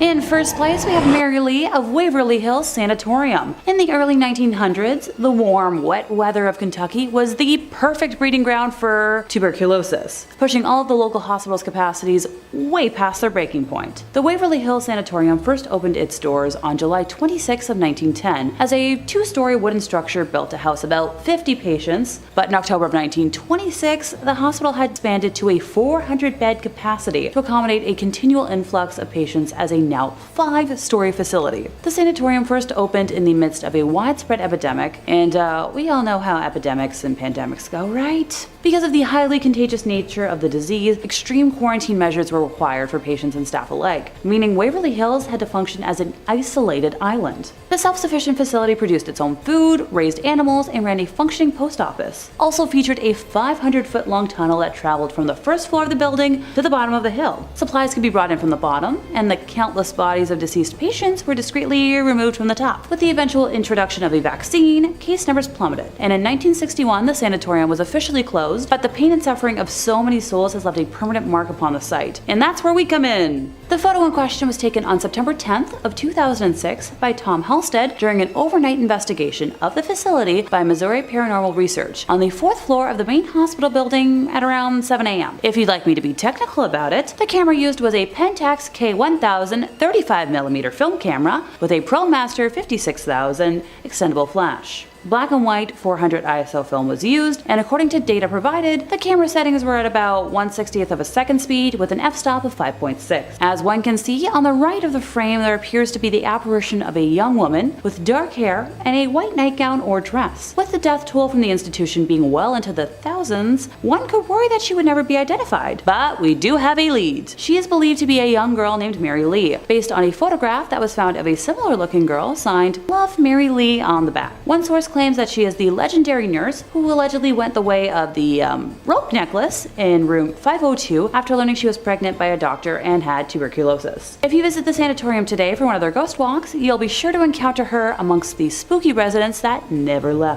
In first place, we have Mary Lee of Waverly Hills Sanatorium. In the early 1900s, the warm, wet weather of Kentucky was the perfect breeding ground for tuberculosis, pushing all of the local hospitals' capacities way past their breaking point. The Waverly Hills Sanatorium first opened its doors on July 26 of 1910 as a 2-story wooden structure built to house about 50 patients, but in October of 1926, the hospital had expanded to a 400-bed capacity to accommodate a continual influx of patients as a now 5-story facility. The sanatorium first opened in the midst of a widespread epidemic, and we all know how epidemics and pandemics go, right? Because of the highly contagious nature of the disease, extreme quarantine measures were required for patients and staff alike, meaning Waverly Hills had to function as an isolated island. The self-sufficient facility produced its own food, raised animals, and ran a functioning post office. Also featured a 500-foot-long tunnel that traveled from the first floor of the building to the bottom of the hill. Supplies could be brought in from the bottom, and the countless bodies of deceased patients were discreetly removed from the top. With the eventual introduction of a vaccine, case numbers plummeted, and in 1961 the sanatorium was officially closed, but the pain and suffering of so many souls has left a permanent mark upon the site, and that's where we come in. The photo in question was taken on September 10th of 2006 by Tom Halstead during an overnight investigation of the facility by Missouri Paranormal Research on the 4th floor of the main hospital building at around 7 a.m. If you'd like me to be technical about it, the camera used was a Pentax K1000 35mm film camera with a ProMaster 56000 extendable flash. Black and white 400 ISO film was used, and according to data provided, the camera settings were at about 1/60th of a second speed with an f-stop of 5.6. As one can see, on the right of the frame there appears to be the apparition of a young woman with dark hair and a white nightgown or dress. With the death toll from the institution being well into the thousands, one could worry that she would never be identified. But we do have a lead. She is believed to be a young girl named Mary Lee, based on a photograph that was found of a similar looking girl signed Love Mary Lee on the back. One source claims that she is the legendary nurse who allegedly went the way of the rope necklace in room 502 after learning she was pregnant by a doctor and had tuberculosis. If you visit the sanatorium today for one of their ghost walks, you'll be sure to encounter her amongst the spooky residents that never left.